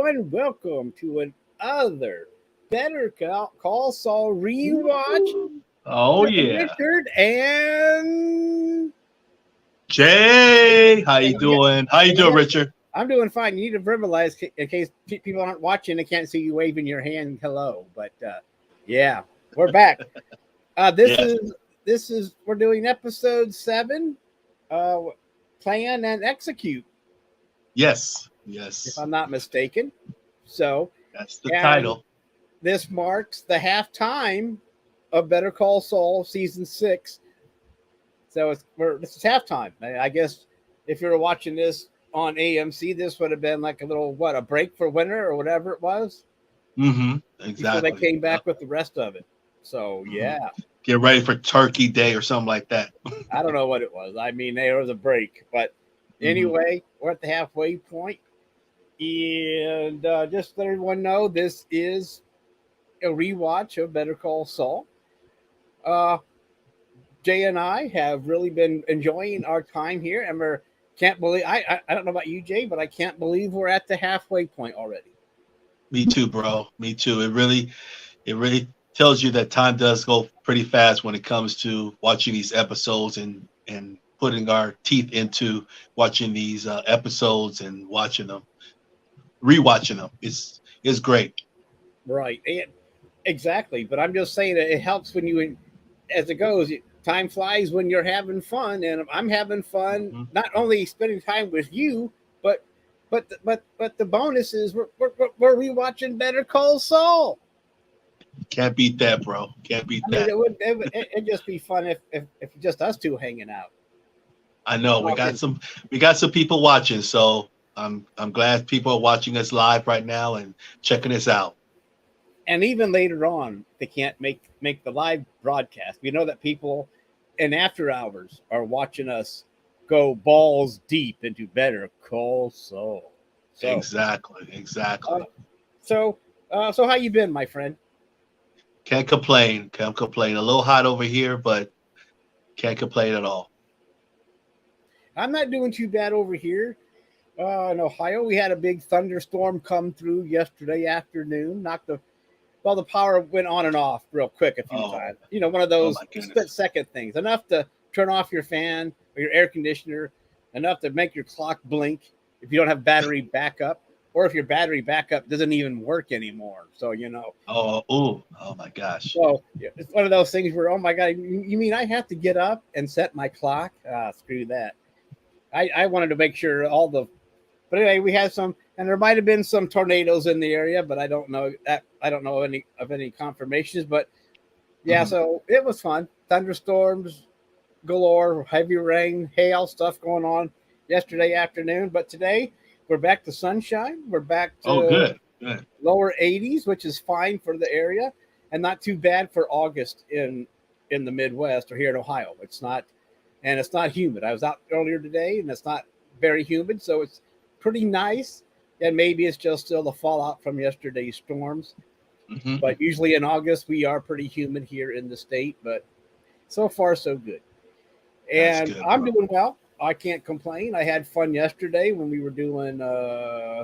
everyone. Welcome to another Better Call Saul rewatch. Oh, With yeah. Richard and Jay, how you doing? How you doing, Richard? I'm doing fine. You need to verbalize in case people aren't watching. They can't see you waving your hand hello. But yeah, we're back. Yes. This is we're doing episode 7. Plan and execute, Yes. if Yes. I'm not mistaken. So That's the and title. this marks the halftime of Better Call Saul season 6. So this is halftime. I guess if you were watching this on AMC, this would have been like a break for winter or whatever it was before they Exactly. came back with the rest of it. So yeah, Get ready for Turkey Day or something like that. I don't know what it was. I mean, there was a break, but anyway, we're at the halfway point, and just let everyone know this is a rewatch of Better Call Saul. Jay and I have really been enjoying our time here, and we can't believe I don't know about you, Jay, but I can't believe we're at the halfway point already. Me too, bro. Me too. It really tells you that time does go pretty fast when it comes to watching these episodes and putting our teeth into watching these episodes and watching them, rewatching them. It's great. Right, and exactly. But I'm just saying that it helps when you, as it goes, time flies when you're having fun, and I'm having fun. Not only spending time with you, but the bonus is we're rewatching Better Call Saul. Can't beat that, bro. Can't beat that. It'd just be fun if just us two hanging out. I know we got some people watching, so I'm glad people are watching us live right now and checking us out. And even later on, they can't make the live broadcast. We know that people in after hours are watching us go balls deep into Better Call Saul. So, exactly. So how you been, my friend? Can't complain. A little hot over here, but can't complain at all. I'm not doing too bad over here. In Ohio, we had a big thunderstorm come through yesterday afternoon. The power went on and off real quick a few times. You know, one of those split-second things. Enough to turn off your fan or your air conditioner, enough to make your clock blink if you don't have battery backup, or if your battery backup doesn't even work anymore. So, you know. Oh my gosh. So it's one of those things where, oh my God, you mean I have to get up and set my clock? Screw that. I wanted to make sure but anyway, we had some, and there might have been some tornadoes in the area, but I don't know any confirmations. But yeah, so it was fun. Thunderstorms galore, heavy rain, hail, stuff going on yesterday afternoon. But today we're back to sunshine. We're back to good. Lower 80s, which is fine for the area, and not too bad for August in the Midwest or here in Ohio. It's not humid. I was out earlier today, and it's not very humid, so it's pretty nice. And maybe it's just still the fallout from yesterday's storms. But usually in August, we are pretty humid here in the state, but so far so good. And I'm doing well. I can't complain. I had fun yesterday when we were doing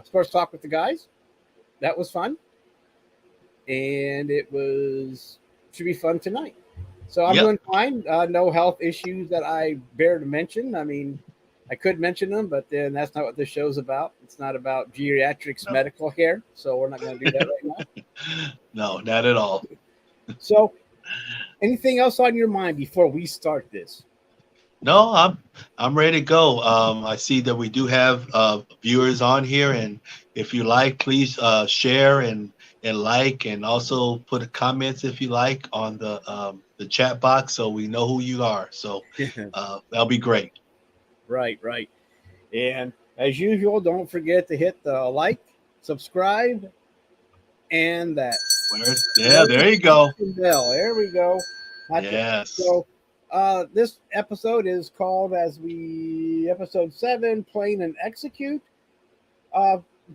sports talk with the guys. That was fun. And should be fun tonight. So I'm doing fine. No health issues that I bear to mention. I mean, I could mention them, but then that's not what this show's about. It's not about geriatrics medical care, so we're not going to do that right now. No, not at all. So, anything else on your mind before we start this? No, I'm ready to go. I see that we do have viewers on here, and if you like, please share and like, and also put comments if you like on the chat box so we know who you are. So that'll be great. Right. And as usual, don't forget to hit the like, subscribe, and that. There you go. Bell. There we go. Yes. So this episode is called episode 7, Plan and Execute.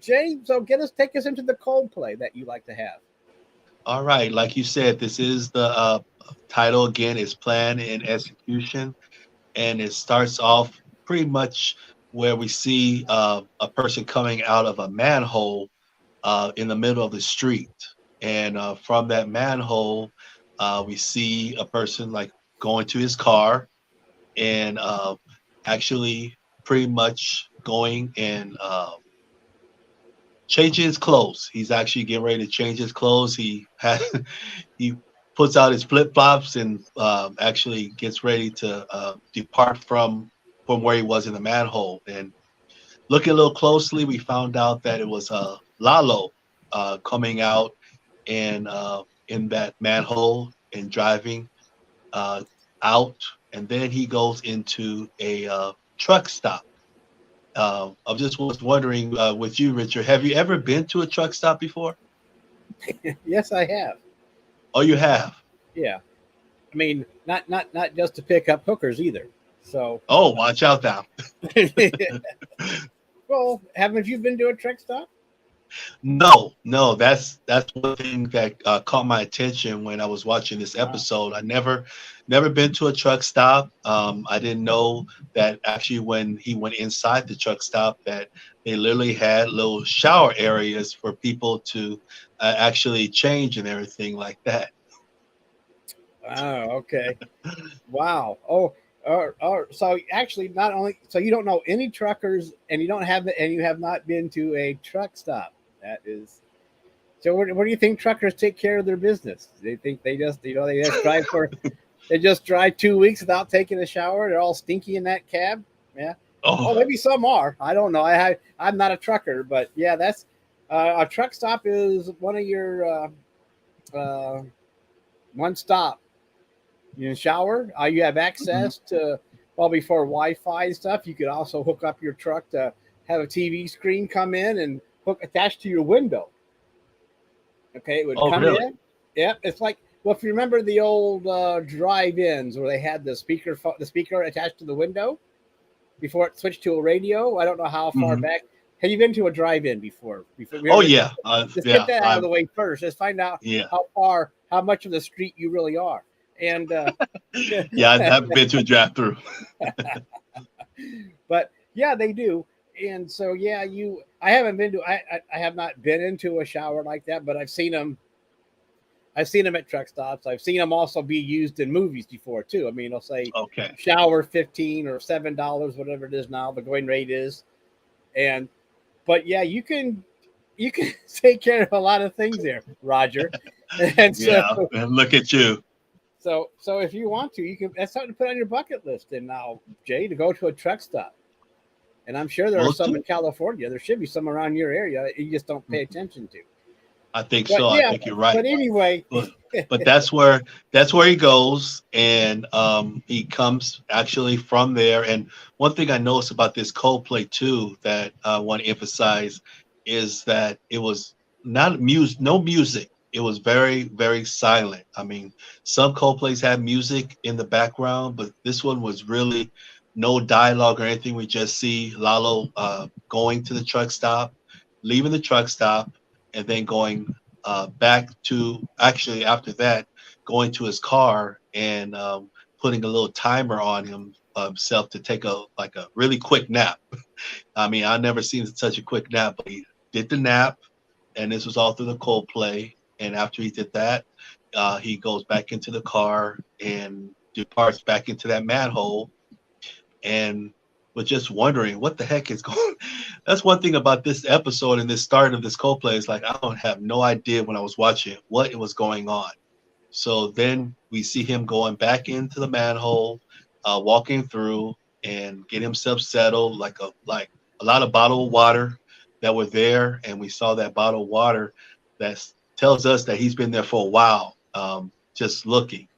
Jay, so take us into the Coldplay that you like to have. All right. Like you said, this is the title again is Plan and Execution. And it starts off pretty much where we see a person coming out of a manhole in the middle of the street. And from that manhole, we see a person like going to his car and actually pretty much going and changing his clothes. He's actually getting ready to change his clothes. He has he puts out his flip flops and actually gets ready to depart from where he was in the manhole. And looking a little closely, we found out that it was Lalo coming out and in that manhole and driving out, and then he goes into a truck stop. I just was wondering with you, Richard, have you ever been to a truck stop before? Yes, I have. Oh, you have? Yeah. I mean, not just to pick up hookers either. So. Oh, watch out now. Well, haven't you been to a truck stop? No, that's one thing that caught my attention when I was watching this episode. I never been to a truck stop. I didn't know that actually when he went inside the truck stop that they literally had little shower areas for people to actually change and everything like that. Oh, okay. Wow. Oh, so actually, not only so you don't know any truckers, and you have not been to a truck stop. That is. So, what do you think truckers take care of their business? They think they just they just drive 2 weeks without taking a shower. They're all stinky in that cab. Yeah. Oh, maybe some are. I don't know. I'm not a trucker, but yeah, that's a truck stop is one of your one stop. You can shower. You have access to before Wi-Fi and stuff. You could also hook up your truck to have a TV screen come in and attached to your window. Okay, it would come in. Yeah, it's like if you remember the old drive-ins where they had the speaker attached to the window before it switched to a radio. I don't know how far back. Have you been to a drive-in before? Oh yeah. Just get that out of the way first. Just find out how much of the street you really are. And yeah, I haven't been to a drive-through. But yeah, they do. And so yeah, I haven't been to I have not been into a shower like that, but I've seen them at truck stops. I've seen them also be used in movies before too. I mean, they'll say shower $15 or $7, whatever it is now, the going rate is. But yeah, you can take care of a lot of things there, Roger. And so look at you. So if you want to, that's something to put on your bucket list. And now, Jay, to go to a truck stop. And I'm sure there are some in California. There should be some around your area you just don't pay attention to. I think so. Yeah, I think you're right. But anyway, but that's where he goes, and he comes actually from there. And one thing I noticed about this Coldplay too that I want to emphasize is that it was no music. It was very, very silent. I mean, some Coldplays have music in the background, but this one was really no dialogue or anything. We just see Lalo going to the truck stop, leaving the truck stop, and then going back to, actually after that, going to his car and putting a little timer on himself to take a really quick nap. I mean, I've never seen such a quick nap, but he did the nap, and this was all through the Coldplay. And after he did that, he goes back into the car and departs back into that manhole. And was just wondering what the heck is going on. That's one thing about this episode and this start of this Coldplay is like, I don't have no idea when I was watching what it was going on. So then we see him going back into the manhole, walking through and get himself settled, like a lot of bottled water that were there. And we saw that bottled water that tells us that he's been there for a while, just looking.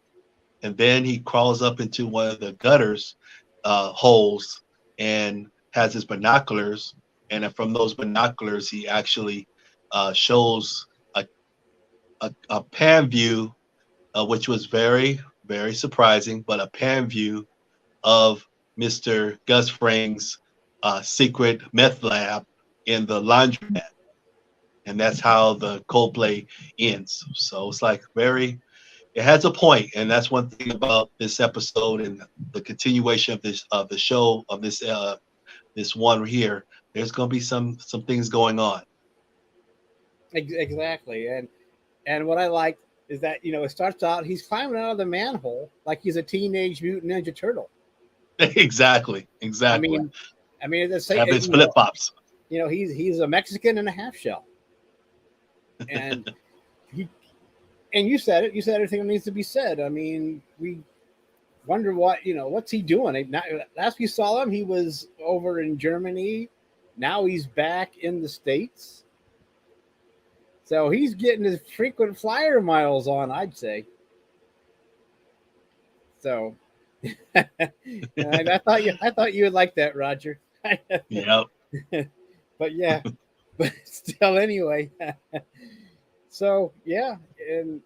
And then he crawls up into one of the gutters holes and has his binoculars, and from those binoculars he actually shows a pan view, which was very, very surprising, but a pan view of Mr. Gus Fring's secret meth lab in the laundromat, and that's how the Coldplay ends. So it's like it has a point, and that's one thing about this episode and the continuation of the show of this one here. There's going to be some things going on. Exactly. And what I like is that it starts out he's climbing out of the manhole like he's a teenage mutant ninja turtle. Exactly. I Exactly. mean, it's Have his flip flops. he's a Mexican and a half shell, and he and you said it. You said everything that needs to be said. I mean, we wonder what's he doing. Last we saw him, he was over in Germany. Now he's back in the States. So he's getting his frequent flyer miles on, I'd say. So and I thought you would like that, Roger. Yep. But yeah, but still anyway. So yeah, and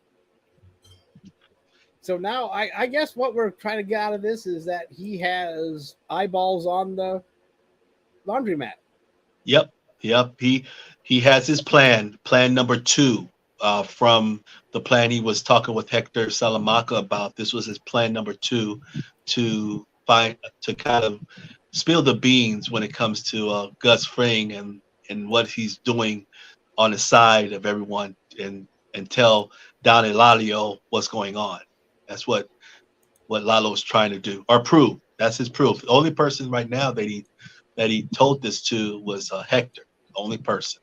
so now I guess what we're trying to get out of this is that he has eyeballs on the laundromat. Yep. Yep. He has his plan number 2, from the plan he was talking with Hector Salamanca about. This was his plan number 2 to kind of spill the beans when it comes to Gus Fring and what he's doing on the side of everyone, and tell Don Elalio what's going on. That's what Lalo's trying to do, or prove. That's his proof. The only person right now that he told this to was Hector. The only person.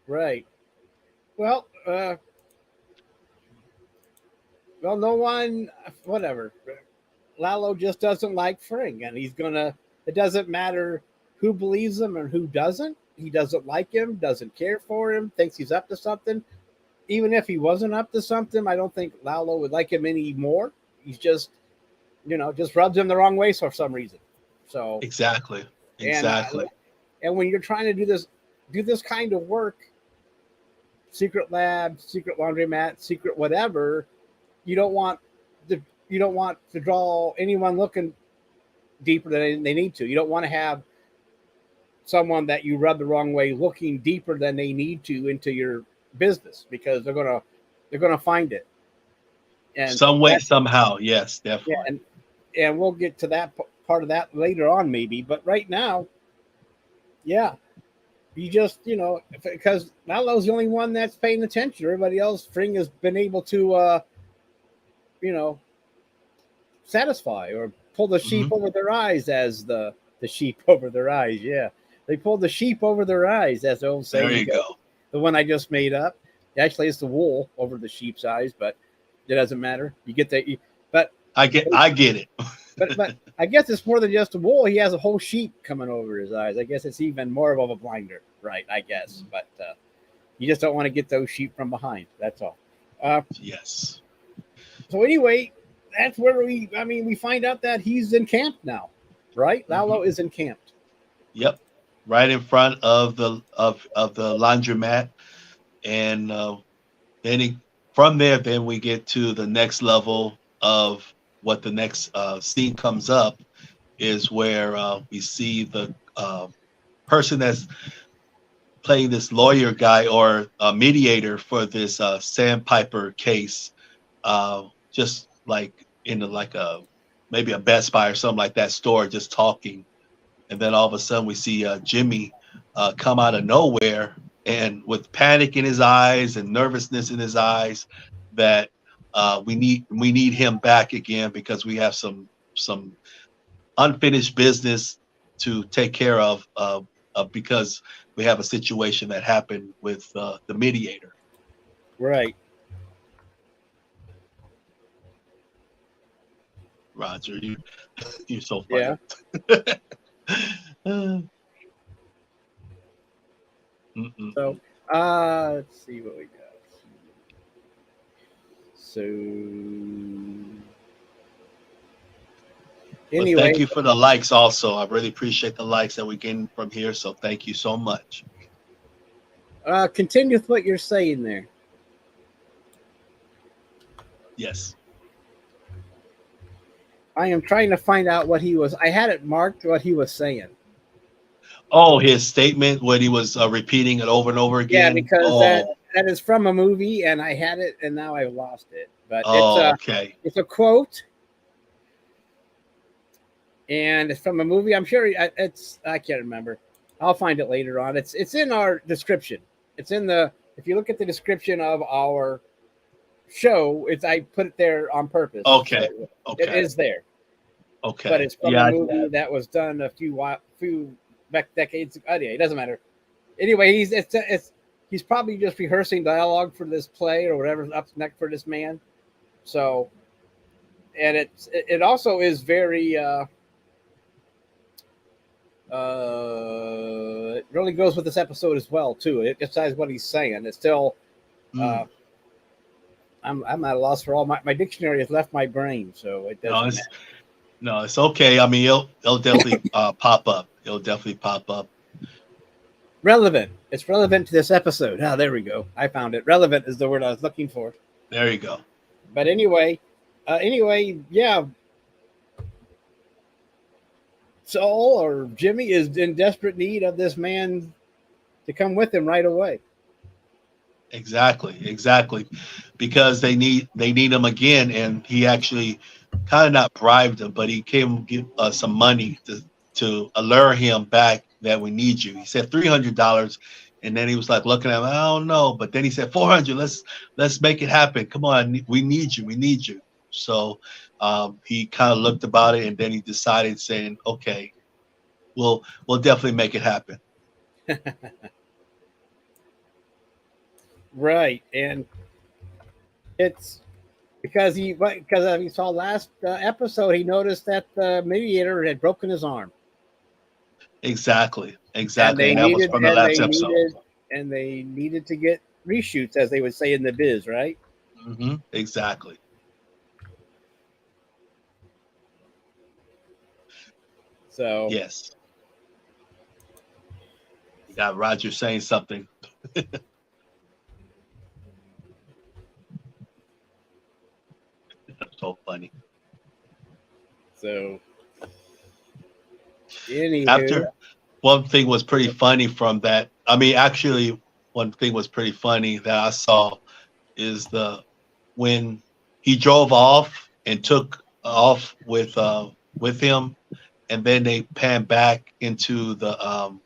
Right. Well, no one, whatever. Lalo just doesn't like Fring, and it doesn't matter who believes him and who doesn't. He doesn't like him, doesn't care for him, thinks he's up to something. Even if he wasn't up to something, I don't think Lalo would like him anymore. He's just, just rubs him the wrong way for some reason. So Exactly. And when you're trying to do this kind of work, secret lab, secret laundromat, secret whatever, you don't want to draw anyone looking deeper than they need to. You don't want to have someone that you rub the wrong way looking deeper than they need to into your business, because they're gonna find it. And some way, somehow, yes, definitely. Yeah, and we'll get to that part of that later on, maybe. But right now, yeah, you just because Lalo's the only one that's paying attention. Everybody else, Fring has been able to, satisfy or pull the sheep over their eyes, as the sheep over their eyes. Yeah, they pulled the sheep over their eyes, as the old saying. There you go. The one I just made up. Actually, it's the wool over the sheep's eyes, but it doesn't matter. You get that. But I get it. but I guess it's more than just a wool. He has a whole sheep coming over his eyes. I guess it's even more of a blinder, right? I guess, but you just don't want to get those sheep from behind. That's all. Yes. So anyway, that's where we find out that he's encamped now, right? Lalo is encamped. Yep. Right in front of the laundromat, and then from there, then we get to the next level of what the next scene comes up is, where we see the person that's playing this lawyer guy, or a mediator for this Sandpiper case, just like in maybe a Best Buy or something like that store, just talking. And then all of a sudden we see Jimmy come out of nowhere, and with panic in his eyes and nervousness in his eyes, that we need him back again, because we have some unfinished business to take care of, because we have a situation that happened with the mediator. Right. Roger, you're so funny. Yeah. So let's see what we got. So anyway, well, thank you for the likes also. I really appreciate the likes that we're getting from here, so thank you so much. Continue with what you're saying there. Yes. I am trying to find out what he was. I had it marked what he was saying. Oh, his statement when he was repeating it over and over again. Yeah, because that is from a movie, and I had it, and now I've lost it. But okay. It's a quote, and it's from a movie. I'm sure I can't remember. I'll find it later on. It's in our description. It's in the if you look at the description of our show, I put it there on purpose. Okay. So Okay. it is there. Okay. But it's from yeah, a movie that was done a few decades ago. Anyway, it doesn't matter. Anyway, he's probably just rehearsing dialogue for this play or whatever's up next for this man. So, and it also is very it really goes with this episode as well too. It decides what he's saying. It's still I'm at a loss for all my dictionary has left my brain, so it doesn't matter. No, it's okay. I mean, it'll definitely pop up. It'll definitely pop up. Relevant. It's relevant to this episode. Ah, there we go. I found it. Relevant is the word I was looking for. There you go. But anyway, yeah. Saul or Jimmy is in desperate need of this man to come with him right away. Exactly. Because they need him again, and he actually kind of not bribed him, but he came give us some money to allure him back that we need you. He said $300, and then he was like looking at him, I don't know, but then he said 400. Let's make it happen. Come on, we need you. So he kind of looked about it, and then he decided, saying, okay, we'll definitely make it happen. Right, and it's because he saw last episode, he noticed that the mediator had broken his arm. Exactly. And that was from the last episode. And they needed to get reshoots, as they would say in the biz, right? Mm-hmm. Exactly. So yes. You got Roger saying something. So funny. So anywho, after one thing was pretty funny from that. I mean, actually, one thing was pretty funny that I saw is when he drove off and took off with him, and then they panned back into the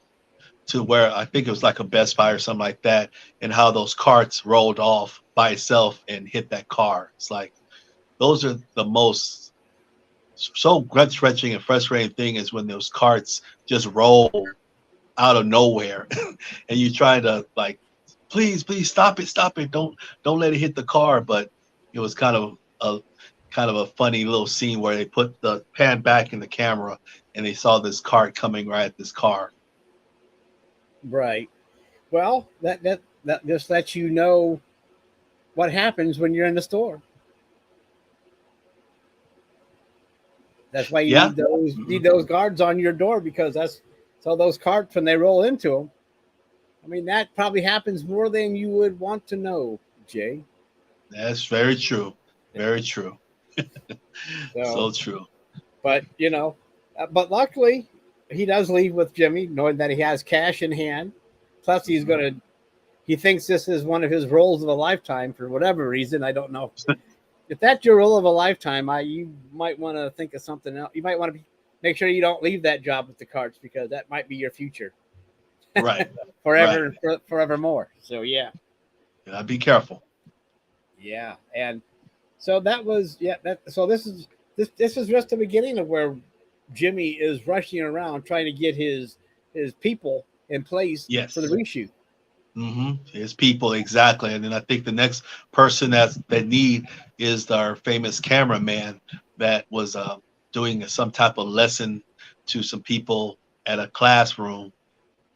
to where I think it was like a Best Buy or something like that, and how those carts rolled off by itself and hit that car. It's like those are the most so gut-wrenching and frustrating thing is when those carts just roll out of nowhere, and you try to like, please stop it, don't let it hit the car. But it was kind of a funny little scene where they put the pan back in the camera and they saw this cart coming right at this car. Right. Well, that just lets you know what happens when you're in the store. That's why you need those guards on your door, because that's so those carts, when they roll into them, I mean, that probably happens more than you would want to know, Jay. That's very true. Very true. So true. But but luckily he does leave with Jimmy, knowing that he has cash in hand. Plus, he thinks this is one of his roles of a lifetime for whatever reason. I don't know. If that's your role of a lifetime, you might want to think of something else. You might want to make sure you don't leave that job with the carts, because that might be your future. Right. Forever, right. Forevermore. So, yeah. Be careful. Yeah. And so that was, so this is just the beginning of where Jimmy is rushing around trying to get his people in place for the reshoot. Mm-hmm. His people, exactly. And then I think the next person that need is our famous cameraman that was doing some type of lesson to some people at a classroom.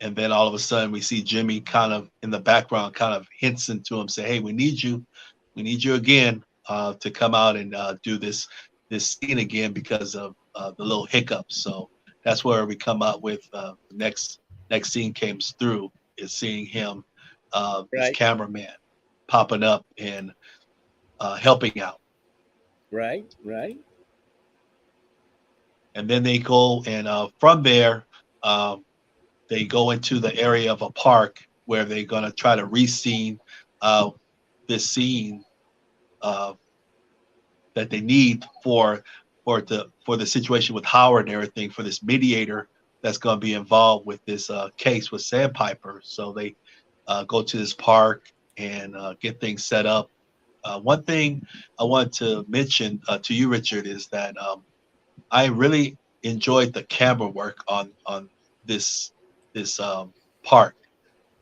And then all of a sudden we see Jimmy kind of in the background, kind of hints into him, say, hey, we need you again to come out and do this scene again because of the little hiccups. So that's where we come up with the next scene came through, is seeing him, this cameraman popping up and helping out. Right. And then they go and from there, they go into the area of a park where they're going to try to re-scene this scene that they need for the situation with Howard and everything, for this mediator that's going to be involved with this case with Sandpiper. So they go to this park and get things set up. One thing I want to mention to you, Richard, is that I really enjoyed the camera work on this park.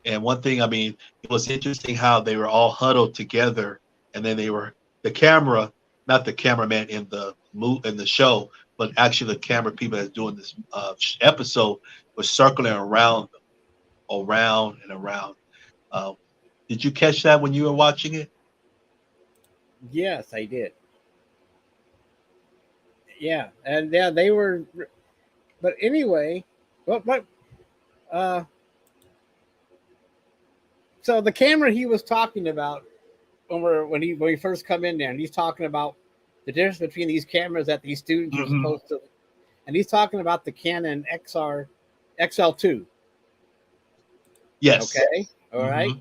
And one thing, I mean, it was interesting how they were all huddled together, and then they were the camera, not the cameraman in the show, but actually the camera people that's doing this episode was circling around them, around and around. Uh, did you catch that when you were watching it? Yes, I did. Yeah, and yeah, they were. But anyway, what? Uh, so the camera he was talking about when we first come in there, and he's talking about the difference between these cameras that these students are supposed to, and he's talking about the Canon XL2. Yes. Okay. All right.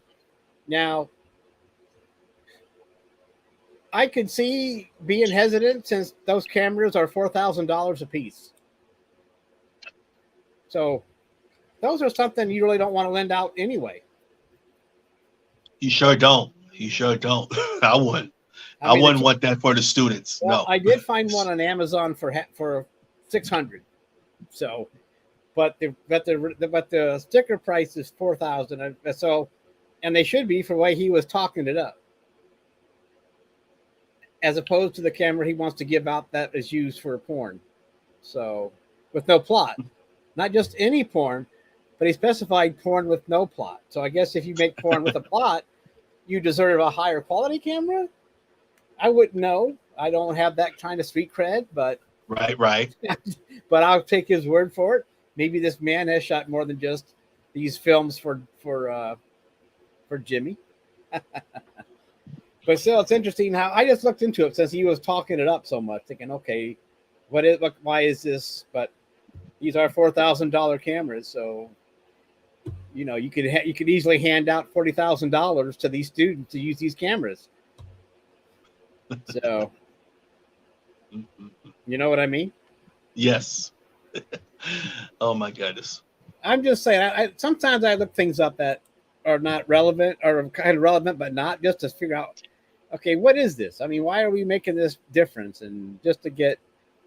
Now, I could see being hesitant since those cameras are $4,000 a piece. So those are something you really don't want to lend out anyway. You sure don't. You sure don't. I wouldn't. I wouldn't want that for the students. Well, no. I did find one on Amazon for $600. So, but the sticker price is $4,000. So, and they should be for the way he was talking it up, as opposed to the camera he wants to give out that is used for porn. So, with no plot, not just any porn, but he specified porn with no plot. So I guess if you make porn with a plot, you deserve a higher quality camera. I wouldn't know. I don't have that kind of street cred, but right. But I'll take his word for it. Maybe this man has shot more than just these films for Jimmy. But still, it's interesting how I just looked into it since he was talking it up so much, thinking, okay, why is this? But these are $4,000 cameras, so you could easily hand out $40,000 to these students to use these cameras. So, you know what I mean? Yes. Oh my goodness. I'm just saying. Sometimes I look things up that are not relevant, or kind of relevant, but not, just to figure out, okay, what is this? I mean, why are we making this difference? And just to get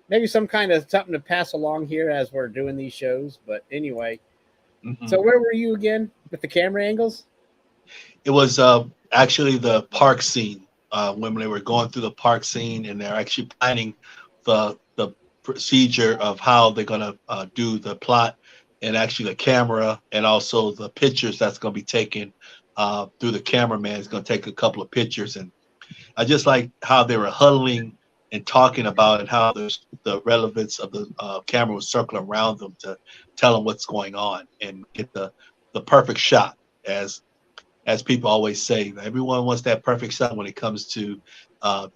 maybe some kind of something to pass along here as we're doing these shows. But anyway, So where were you again with the camera angles? It was actually the park scene, when they were going through the park scene, and they're actually planning the procedure of how they're going to do the plot, and actually the camera, and also the pictures that's going to be taken through the cameraman is going to take a couple of pictures. And I just like how they were huddling and talking about it, how there's the relevance of the camera was circling around them to tell them what's going on and get the perfect shot. As people always say, everyone wants that perfect shot when it comes to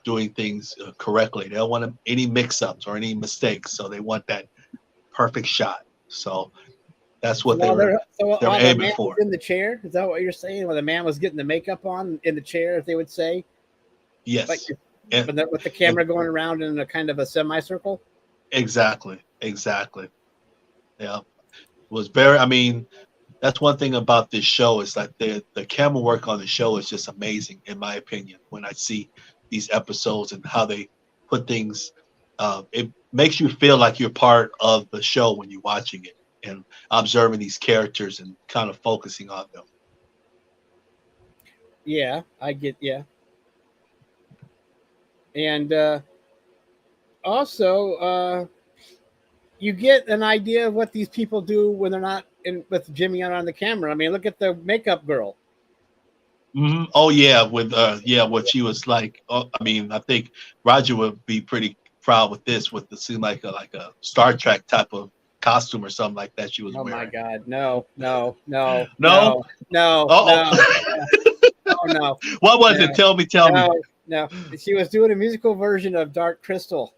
doing things correctly. They don't want any mix-ups or any mistakes, so they want that perfect shot. So that's what they were aiming for. In the chair, is that what you're saying? When the man was getting the makeup on in the chair, as they would say? Yes. Like, with the camera going around in a kind of a semicircle? Exactly. Yeah. It was very, I mean, that's one thing about this show is that the camera work on the show is just amazing, in my opinion. When I see these episodes and how they put things, it makes you feel like you're part of the show when you're watching it and observing these characters and kind of focusing on them. Yeah, I get, yeah. And also, you get an idea of what these people do when they're not with Jimmy on the camera. I mean, look at the makeup girl. Oh yeah, with what she was like. I mean, I think Roger would be pretty proud with this, with the seem like a Star Trek type of costume or something like that she was wearing. Oh my God, no. Oh no. What was it? Tell me. No, she was doing a musical version of Dark Crystal.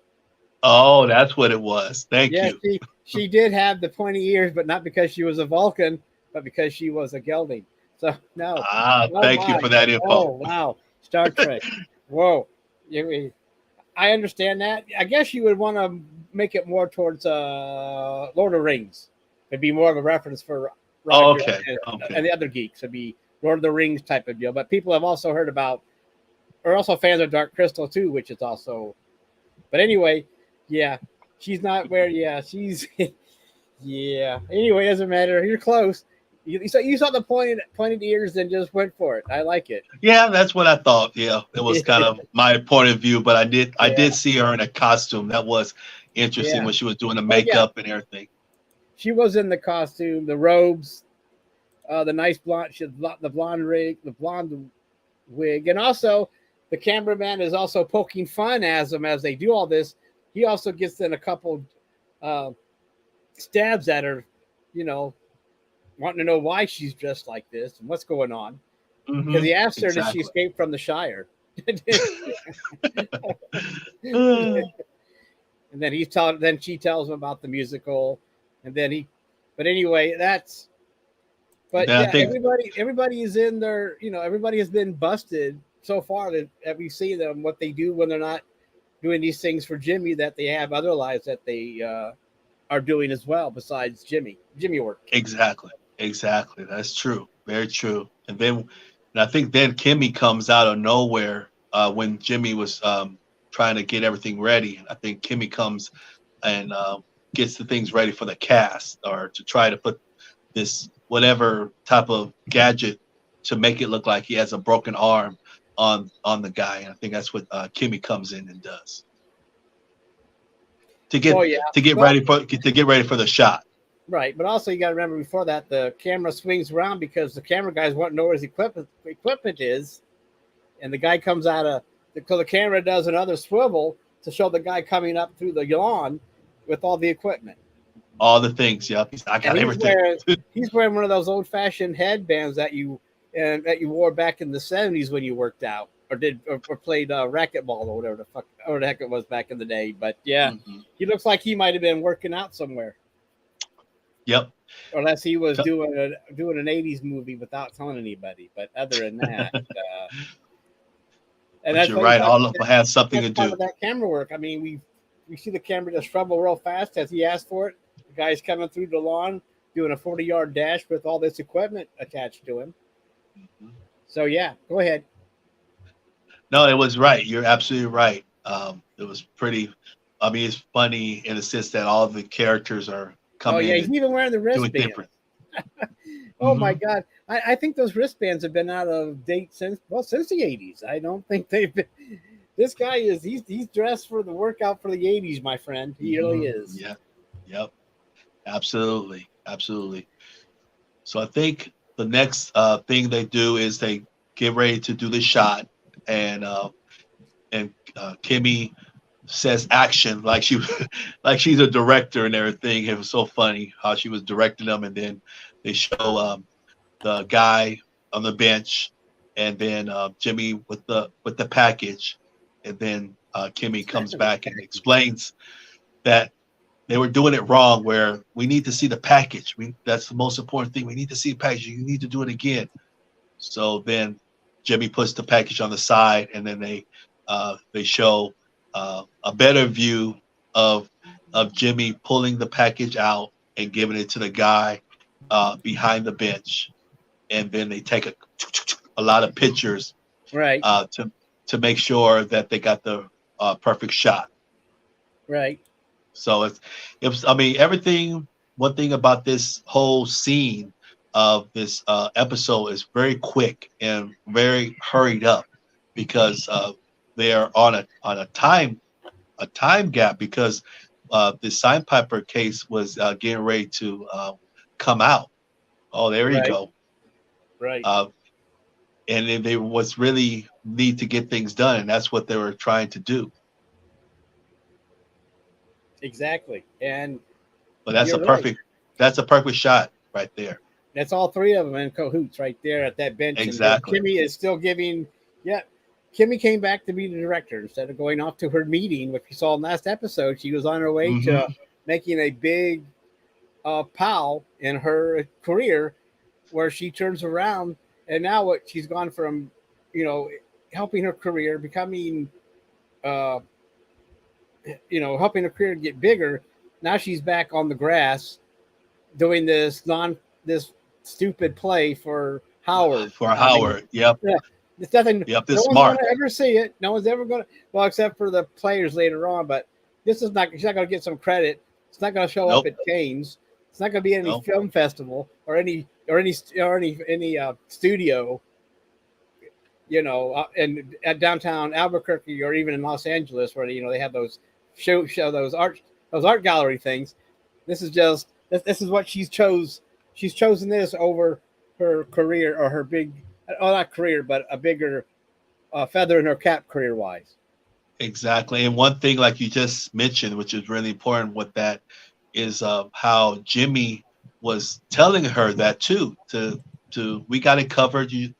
Oh, that's what it was. Thank you. She did have the pointy ears, but not because she was a Vulcan, but because she was a gelding. So no. Thank you for that info. Oh wow, Star Trek. Whoa, I understand that. I guess you would want to make it more towards Lord of the Rings. It'd be more of a reference for Oh, Roger okay. and the other geeks. It'd be Lord of the Rings type of deal. But people have also heard about, or also fans of Dark Crystal too, which is also. But anyway, yeah, she's not where. Yeah, she's. Yeah. Anyway, doesn't matter. You're close. You saw the pointed ears and just went for it. I like it. Yeah, that's what I thought. Yeah, it was kind of my point of view, but I Yeah. did see her in a costume. That was interesting Yeah. when she was doing the Oh, yeah. makeup and everything. She was in the costume, the robes, the nice blonde, the blonde wig, and also the cameraman is also poking fun as them as they do all this. He also gets in a couple stabs at her, wanting to know why she's dressed like this and what's going on. Because he asked her, did she escape from the Shire? And then she tells him about the musical, and then but anyway, everybody is in there. Everybody has been busted so far that we see them, what they do when they're not doing these things for Jimmy, that they have other lives that they are doing as well besides Jimmy work. Exactly. That's true. Very true. And I think then Kimmy comes out of nowhere when Jimmy was trying to get everything ready. I think Kimmy comes and gets the things ready for the cast, or to try to put this whatever type of gadget to make it look like he has a broken arm on the guy. And I think that's what Kimmy comes in and does to get ready for the shot. Right, but also you got to remember before that the camera swings around because the camera guys want to know where his equipment is, and the guy comes out so the camera does another swivel to show the guy coming up through the lawn with all the equipment, all the things. Yep, I got everything. He's wearing one of those old-fashioned headbands that you wore back in the 70s when you worked out or played racquetball or whatever the heck it was back in the day. But yeah, He looks like he might have been working out somewhere. Yep. Unless he was doing an 80s movie without telling anybody. But other than that, and that's you're right. All of them has something to do with that camera work. I mean, we see the camera just trouble real fast as he asked for it. The guy's coming through the lawn doing a 40-yard dash with all this equipment attached to him. So yeah, go ahead. No, it was right. You're absolutely right. It was pretty. I mean, it's funny in the sense that all the characters are. Oh yeah, he's even wearing the wristband. Oh my God, I think those wristbands have been out of date since the 80s. I don't think they've been. This guy he's dressed for the workout for the 80s, my friend. He really is. Yeah. Yep. Absolutely. So I think the next thing they do is they get ready to do the shot, and Kimmy says action like she's a director and everything. It was so funny how she was directing them, and then they show the guy on the bench, and then Jimmy with the package, and then Kimmy comes back and explains that they were doing it wrong, where we need to see the package. That's the most important thing. We need to see the package. You need to do it again. So then Jimmy puts the package on the side, and then they show a better view of Jimmy pulling the package out and giving it to the guy behind the bench, and then they take a lot of pictures, right, to make sure that they got the perfect shot. Right. So it was. I mean, everything. One thing about this whole scene of this episode is very quick and very hurried up, because they are on a time gap, because the Sandpiper case was getting ready to come out. Oh, there you go. Right. And they was really need to get things done, and that's what they were trying to do. Exactly. But that's a perfect shot right there. That's all three of them in cahoots right there at that bench. Exactly. And Kimmy is still giving. Yeah. Kimmy came back to be the director instead of going off to her meeting, which we saw in last episode. She was on her way to making a big pow in her career, where she turns around, and now she's gone from, helping her career, becoming, helping her career get bigger. Now she's back on the grass doing this stupid play for Howard. For Howard. Yep. Yeah, it's nothing. Yep. No This one's smart. going to ever see it. No one's ever going to. Well, except for the players later on. But this is not. She's not going to get some credit. It's not going to show up at Canes. It's not going to be any film festival or any studio. You know, at downtown Albuquerque or even in Los Angeles, where they have those show those art gallery things. This is what she's chose. She's chosen this over her career or her big, not career, but a bigger feather in her cap career wise. Exactly. And one thing, like you just mentioned, which is really important with that, is how Jimmy was telling her that too. We got it covered. You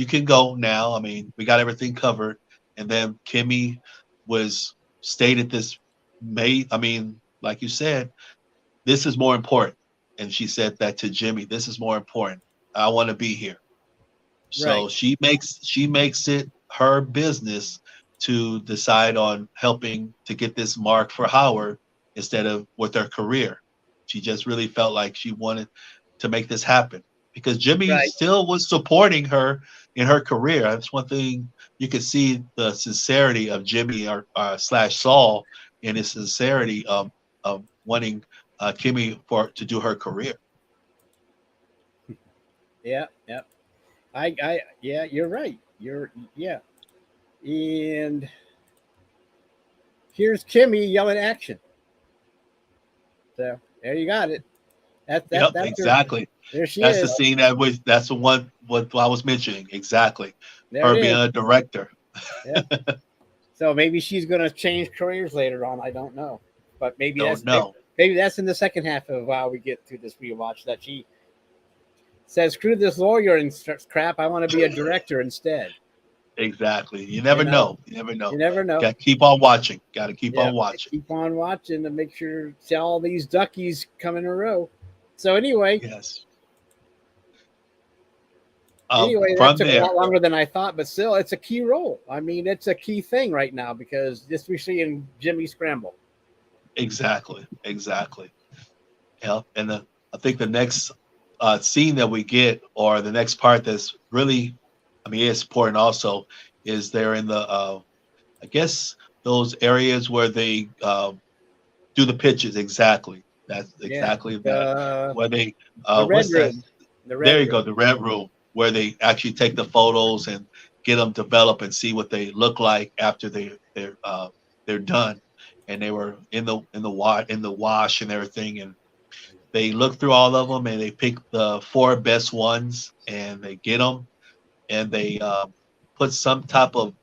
can go now. I mean, we got everything covered. And then Kimmy stated this. Like you said, this is more important. And she said that to Jimmy. This is more important. I want to be here. So she makes it her business to decide on helping to get this mark for Howard instead of with her career. She just really felt like she wanted to make this happen because Jimmy still was supporting her in her career. That's one thing you could see, the sincerity of Jimmy slash Saul in his sincerity of wanting Kimmy to do her career. Yeah. You're right. And here's Kimmy yelling action. So there you got it. That's exactly. There she that's is. The scene that's the one what I was mentioning. Exactly. There her being a director. Yeah. So maybe she's going to change careers later on. I don't know, but maybe that's in the second half of while we get through this rewatch that she says, "Screw this lawyer and crap. I want to be a director instead." Exactly. You never know. You never know. You never know. Got to keep on watching. Got to keep on watching. Keep on watching to make sure see all these duckies come in a row. So anyway. Yes. Anyway, that took a lot longer than I thought, but still, it's a key role. I mean, it's a key thing right now because this we're seeing Jimmy scramble. Exactly. Yeah, and I think the next scene that we get, or the next part that's really, it's important also, is they're in the, I guess, those areas where they do the pitches. Exactly. That's exactly that. Where they, what's that? There you go, the red room, where they actually take the photos and get them developed and see what they look like after they're done. And they were in the wash and everything, and they look through all of them and they pick the 4 best ones and they get them and they put some type of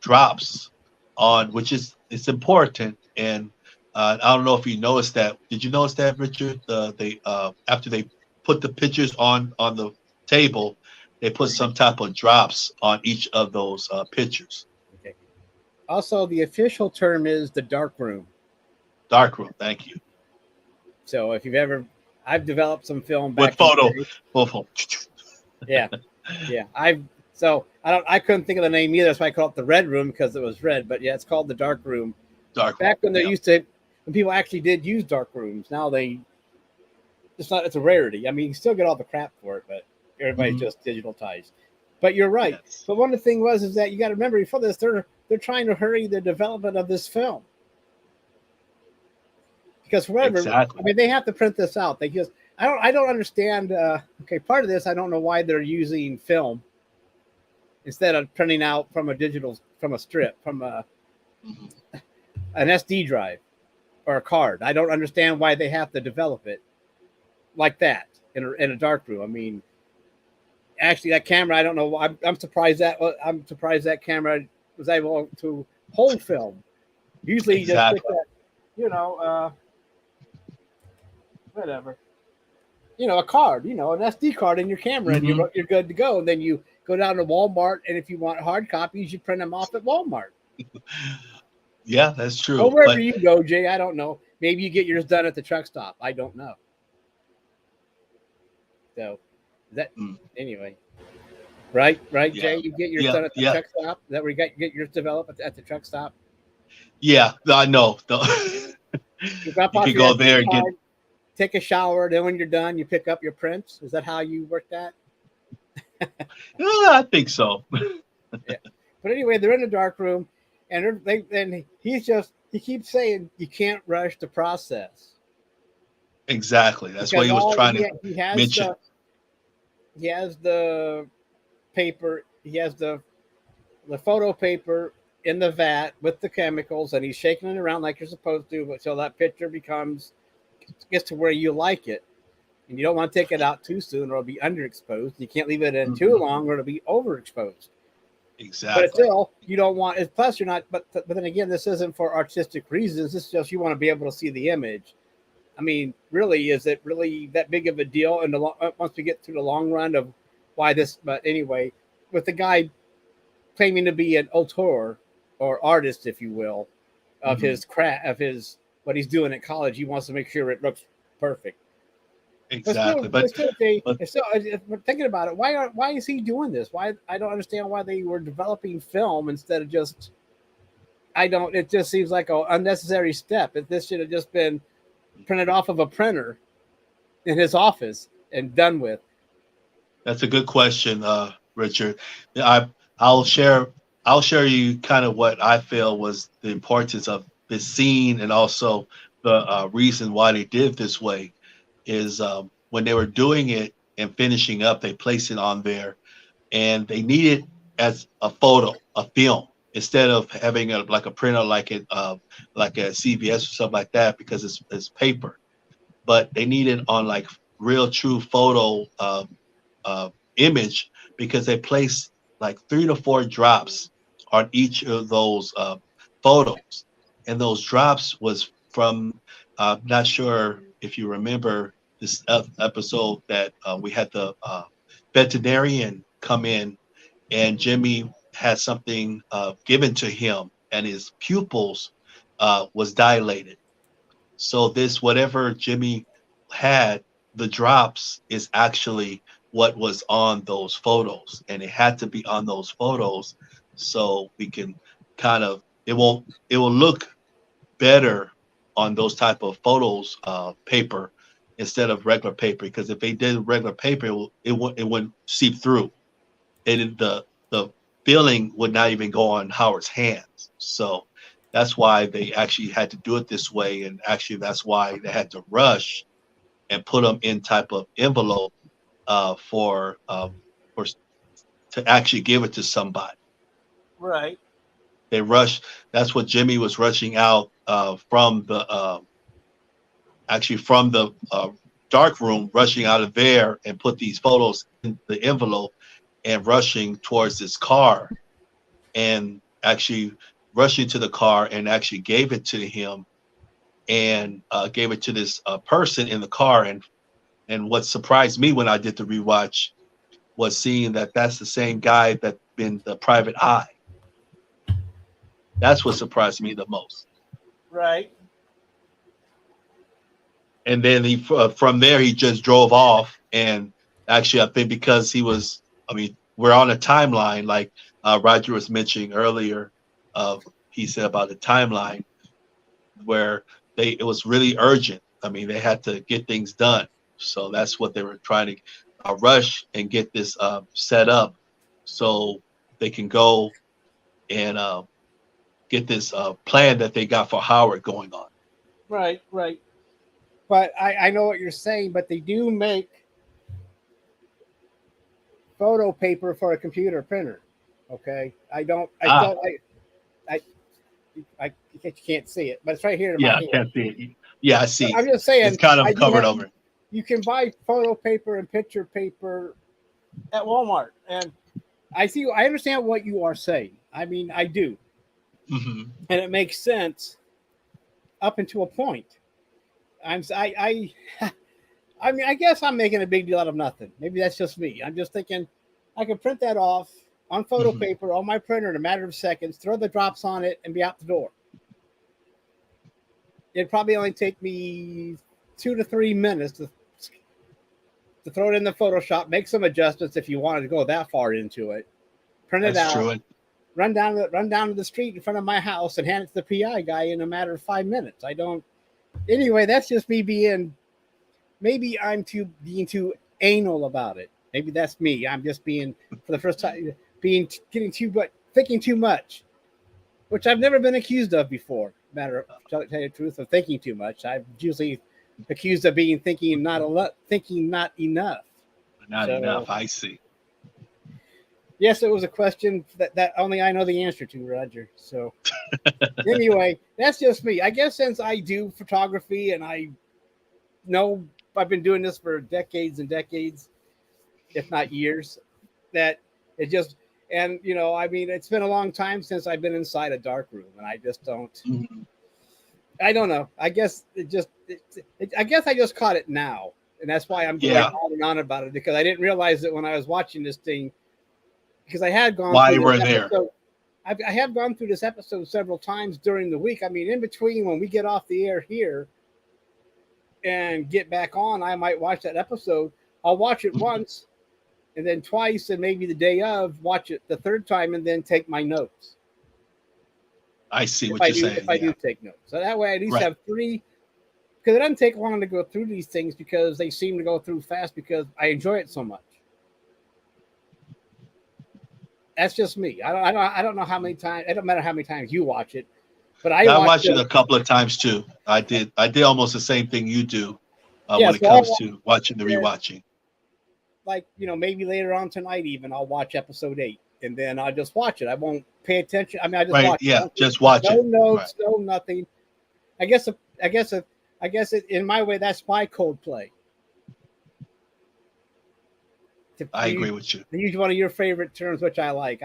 drops on, which it's important. And I don't know if you noticed that. Did you notice that, Richard? They after they put the pictures on the table, they put some type of drops on each of those pictures. Okay. Also, the official term is the dark room. Dark room. Thank you. So if I've developed some film back with photo. Yeah. I couldn't think of the name either. That's why I called it the red room because it was red. But yeah, it's called the dark room. Back when they when people actually did use dark rooms. Now it's a rarity. I mean, you can still get all the crap for it, but everybody's just digitalized. But you're right. Yes. But one of the things is that you got to remember before this, they're trying to hurry the development of this film. Because whatever, they have to print this out. I don't understand. Part of this, I don't know why they're using film instead of printing out from a strip, from an SD drive or a card. I don't understand why they have to develop it like that in a dark room. I mean, actually, that camera, I don't know. I'm surprised that camera was able to hold film. Usually, you just put that, whatever, a card, an SD card in your camera, and you're good to go. And then you go down to Walmart, and if you want hard copies, you print them off at Walmart. Yeah, that's true. Or wherever you go, Jay, I don't know. Maybe you get yours done at the truck stop. I don't know. So anyway, right, Jay, you get yours done at the truck stop. Is that where you get yours developed at the truck stop? Yeah, I know. You can go there and get. take a shower. Then when you're done, you pick up your prints. Is that how you work that? Yeah, I think so. Yeah. But anyway, they're in the dark room, and he keeps saying you can't rush the process. Exactly. That's what Because he was all trying to he has mention. the paper, he has the photo paper in the vat with the chemicals, and he's shaking it around like you're supposed to, until that picture gets to where you like it, and you don't want to take it out too soon, or it'll be underexposed. You can't leave it in too long, or it'll be overexposed. Exactly. But still, you don't want it. Plus, you're not. But then again, this isn't for artistic reasons. This is just you want to be able to see the image. I mean, really, is it really that big of a deal? And once we get through the long run of why this, but anyway, with the guy claiming to be an auteur or artist, if you will, of his craft, of his what he's doing at college, he wants to make sure it looks perfect. Exactly. But thinking about it, why is he doing this? Why I don't understand why they were developing film instead of just. It just seems like an unnecessary step. If this should have just been printed off of a printer in his office and done with. That's a good question, Richard. I'll share you kind of what I feel was the importance of this scene, and also the reason why they did it this way is when they were doing it and finishing up, they placed it on there, and they need it as a photo, a film, instead of having like a printer like a CVS or something like that, because it's paper. But they need it on like real true photo image, because they place like 3 to 4 drops on each of those photos, and those drops was from not sure if you remember this episode that we had the veterinarian come in, and Jimmy had something given to him, and his pupils was dilated. So this, whatever Jimmy had, the drops is actually what was on those photos, and it had to be on those photos so we can kind of it will look better on those type of photos paper instead of regular paper, because if they did regular paper, it wouldn't seep through. The feeling would not even go on Howard's hands. So that's why they actually had to do it this way, and actually that's why they had to rush and put them in type of envelope for to actually give it to somebody. Right. They rushed. That's what Jimmy was rushing out from the dark room, rushing out of there and put these photos in the envelope and rushing towards this car, and actually rushing to the car and actually gave it to him, and gave it to this person in the car. And what surprised me when I did the rewatch was seeing that that's the same guy that's been the private eye. That's what surprised me the most. Right. And then he from there he just drove off. And actually, I think because we're on a timeline, like Roger was mentioning earlier. He said about the timeline where it was really urgent. I mean, they had to get things done. So that's what they were trying to rush and get this set up so they can go and get this plan that they got for Howard going on. Right. But I know what you're saying, but they do make photo paper for a computer printer. Okay. You can't see it, but it's right here in my hand. I can't see it. Yeah, I see. I'm just saying, it's kind of covered over. You can buy photo paper and picture paper at Walmart, and I understand what you are saying. I mean, I do, and it makes sense up until a point. I mean, I guess I'm making a big deal out of nothing. Maybe that's just me. I'm just thinking I can print that off on photo paper on my printer in a matter of seconds, throw the drops on it, and be out the door. It'd probably only take me 2 to 3 minutes to throw it in the Photoshop, make some adjustments if you wanted to go that far into it, print it out, true. Run down to the street in front of my house and hand it to the PI guy in a matter of 5 minutes. Anyway, that's just me being maybe I'm being too anal about it. Maybe that's me. I'm just being, for the first time, getting too, but thinking too much, which I've never been accused of before. Tell you the truth, of thinking too much. I'm usually accused of thinking not enough. Not enough. I see. Yes, it was a question that only I know the answer to, Roger. So anyway, that's just me. I guess since I do photography and I know I've been doing this for decades and decades, if not years, that it just, and I mean, it's been a long time since I've been inside a dark room, and I just don't. Mm-hmm. I don't know. I guess I guess I just caught it now, and that's why I'm going on and on about it, because I didn't realize it when I was watching this thing. Because I had gone why through we're there. I have gone through this episode several times during the week. I mean, in between when we get off the air here and get back on, I might watch that episode. I'll watch it once and then twice, and maybe the day of, watch it the third time, and then take my notes. I see what you're saying. If I do take notes. So that way I at least have 3, because it doesn't take long to go through these things, because they seem to go through fast because I enjoy it so much. That's just me. I don't know how many times. It don't matter how many times you watch it, but I watched it a couple of times too. I did almost the same thing you do when it comes to watching the rewatching. Like, maybe later on tonight, even I'll watch episode 8, and then I'll just watch it. I won't pay attention. I mean, I just watch it. Yeah, just watch it. No notes, no nothing. I guess in my way, that's my Coldplay. I agree with you. To use one of your favorite terms, which I like,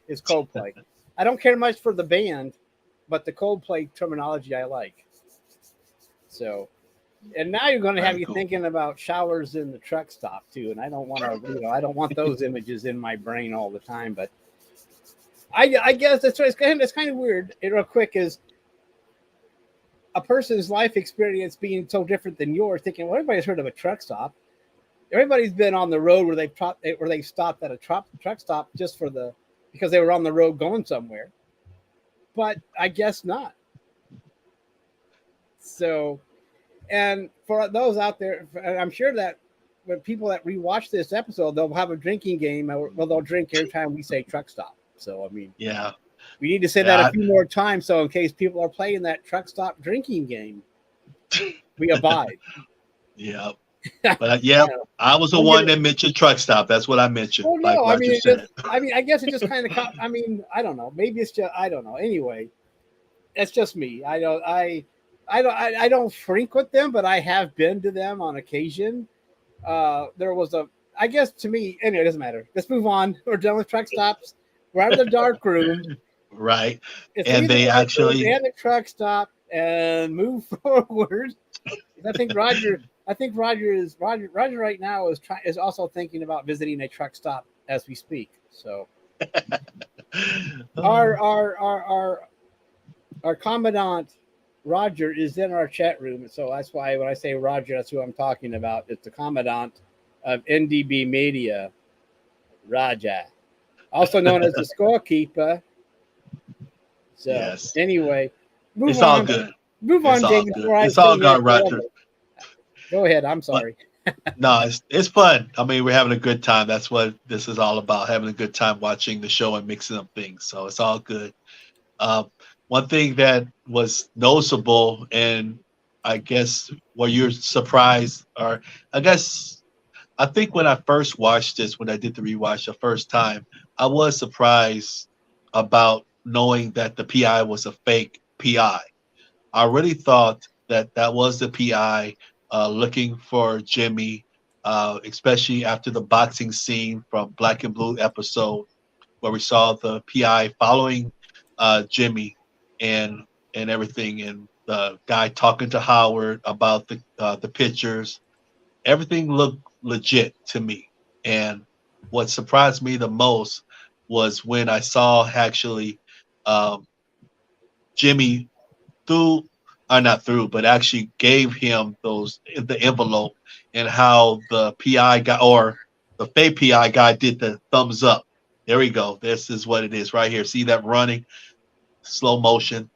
is Coldplay. I don't care much for the band, but the Coldplay terminology I like. So, and now you're going to have you thinking about showers in the truck stop too, and I don't want to. I don't want those images in my brain all the time. But I guess it's kind of weird. Real quick, is a person's life experience being so different than yours. Thinking, well, everybody's heard of a truck stop. Everybody's been on the road where they stopped at a truck stop just because they were on the road going somewhere, but I guess not. So, and for those out there, and I'm sure that when people that rewatch this episode, they'll have a drinking game. Well, they'll drink every time we say truck stop. So, I mean, we need to say that a few more times. So in case people are playing that truck stop drinking game, we abide. Yeah. But I was the one that mentioned truck stop. That's what I mentioned. Well, no, I mean, I guess it just kind of. I mean, I don't know. Maybe it's just I don't know. Anyway, that's just me. I don't frequent them, but I have been to them on occasion. There was I guess to me, anyway, it doesn't matter. Let's move on. We're done with truck stops. We're out of the dark room. Right. And they actually and the truck stop and move forward. I think Roger right now is also thinking about visiting a truck stop as we speak. So our commandant Roger is in our chat room. So that's why when I say Roger, that's who I'm talking about. It's the commandant of NDB Media, Raja, also known as the scorekeeper. So anyway, it's all good. Move on, David. It's all good, Roger. Go ahead. I'm sorry. No, it's fun. I mean, we're having a good time. That's what this is all about, having a good time watching the show and mixing up things. So it's all good. One thing that was noticeable, and I guess what you're surprised, or I think when I first watched this, when I did the rewatch the first time, I was surprised about knowing that the PI was a fake PI. I really thought that was the PI looking for Jimmy, especially after the boxing scene from Black and Blue episode, where we saw the PI following Jimmy and everything, and the guy talking to Howard about the pictures. Everything looked legit to me. And what surprised me the most was when I saw actually Jimmy actually gave him the envelope, and how the PI guy, or the fake PI guy, did the thumbs up. There we go. This is what it is right here. See that running slow motion?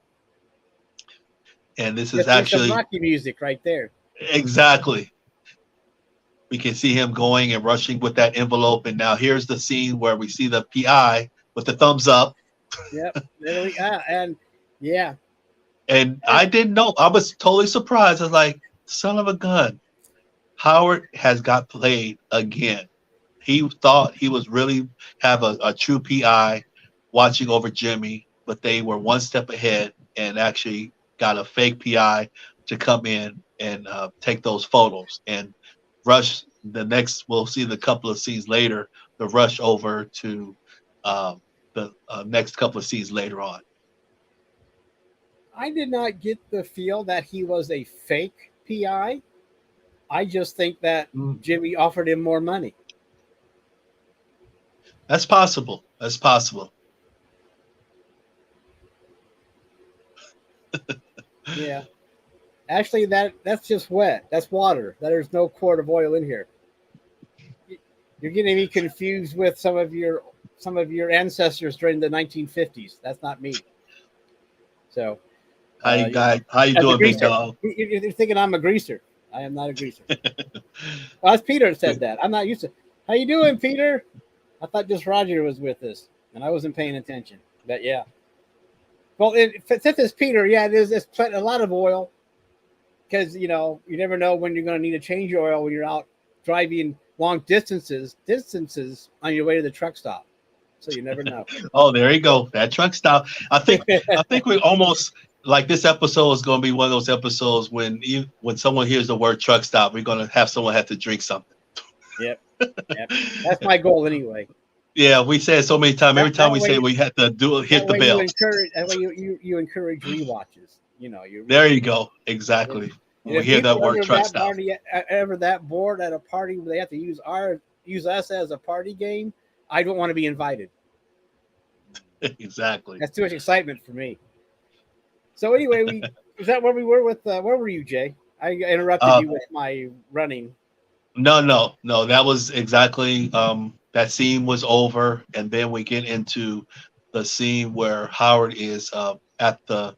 And this is actually Rocky music right there. Exactly. we can see him going and rushing with that envelope. And now here's the scene where we see the PI with the thumbs up. Yep. There we are. And yeah. And I didn't know. I was totally surprised. I was like, son of a gun. Howard has got played again. He thought he was really have a true PI watching over Jimmy, but they were one step ahead and actually got a fake PI to come in and take those photos and rush the next. We'll see the couple of scenes later, the rush over to the next couple of scenes later on. I did not get the feel that he was a fake PI. I just think that Jimmy offered him more money. That's possible. That's possible. Yeah. Actually, that's just wet. That's water. There's no quart of oil in here. You're getting me confused with some of your ancestors during the 1950s. That's not me. So, how you doing, big dog? You're thinking I'm a greaser. I am not a greaser. Well, that's Peter that said that. I'm not used to. How you doing, Peter? I thought just Roger was with us, and I wasn't paying attention. But yeah. Well, since it's Peter, yeah, it is. It's a lot of oil because you never know when you're going to need to change your oil when you're out driving long distances on your way to the truck stop. So you never know. Oh, there you go. That truck stop. I think we almost like this episode is going to be one of those episodes when someone hears the word truck stop, we're going to have someone have to drink something. Yep. That's my goal anyway. Yeah, we say it so many times. Every time we say we have to hit the bell. That way you encourage rewatches. There you go. Exactly. When we hear that word truck stop. Ever that bored at a party where they have to use us as a party game, I don't want to be invited. Exactly. That's too much excitement for me. So anyway, is that where we were with? Where were you, Jay? I interrupted you with my running. No. That was exactly. That scene was over, and then we get into the scene where Howard is at the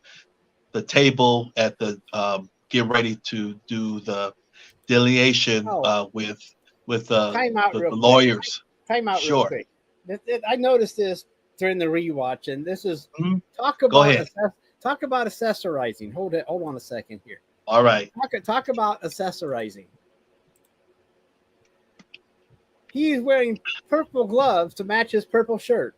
table at the get ready to do the delineation with the lawyers. Time out real quick. I noticed this during the rewatch, and this is talk about accessorizing. Hold on a second here. All right. Talk about accessorizing. He's wearing purple gloves to match his purple shirt.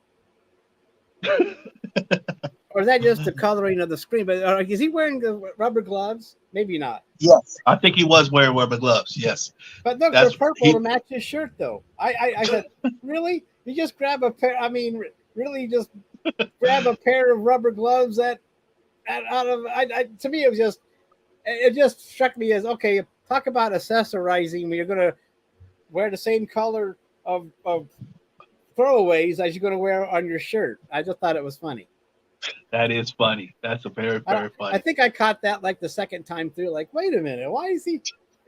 Or is that just the coloring of the screen? But is he wearing the rubber gloves? Maybe not. Yes, I think he was wearing rubber gloves. Yes. But look, they're purple to match his shirt, though. I said, really? You just grab a pair? I mean, really, just grab a pair of rubber gloves to me, it just struck me as okay. Talk about accessorizing when you're going to wear the same color of throwaways as you're going to wear on your shirt. I just thought it was funny. That is funny. That's a very, very funny. I think I caught that like the second time through. Like, wait a minute, why is he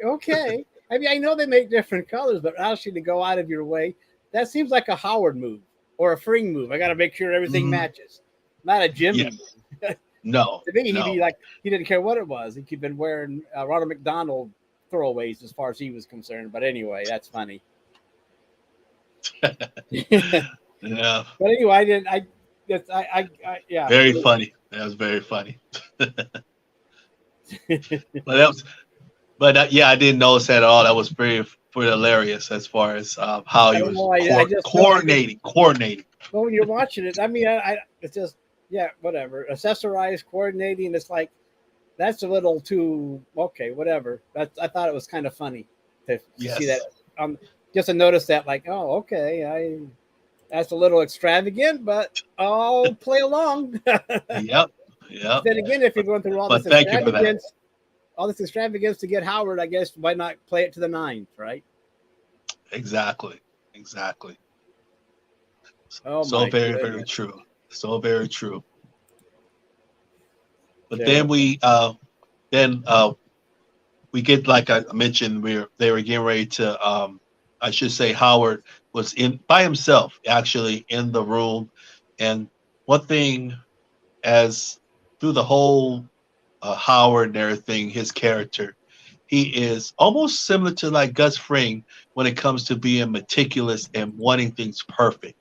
okay? I mean, I know they make different colors, but actually to go out of your way, that seems like a Howard move or a Fring move. I got to make sure everything matches, not a Jimmy move. No. To me, he'd be like, he didn't care what it was. He'd been wearing Ronald McDonald throwaways as far as he was concerned. But anyway, that's funny. Yeah. But anyway, yeah. Very funny. That was very funny. Yeah, I didn't notice that at all. That was pretty hilarious as far as how he was coordinating. Well, when you're watching it, I mean, it's just, yeah, whatever. Accessorized, coordinating. It's like, that's a little too, okay, whatever. I thought it was kind of funny to see that. Just to notice that, like, oh, okay, that's a little extravagant, but I'll play along. Yep. Then again, if you're going through all this extravagance to get Howard, I guess why not play it to the nines, right? Exactly. Oh, so very, very true. So very true. But then we get, like I mentioned, they were getting ready to I should say Howard was by himself actually in the room. And one thing, as through the whole Howard and everything, his character, he is almost similar to like Gus Fring when it comes to being meticulous and wanting things perfect.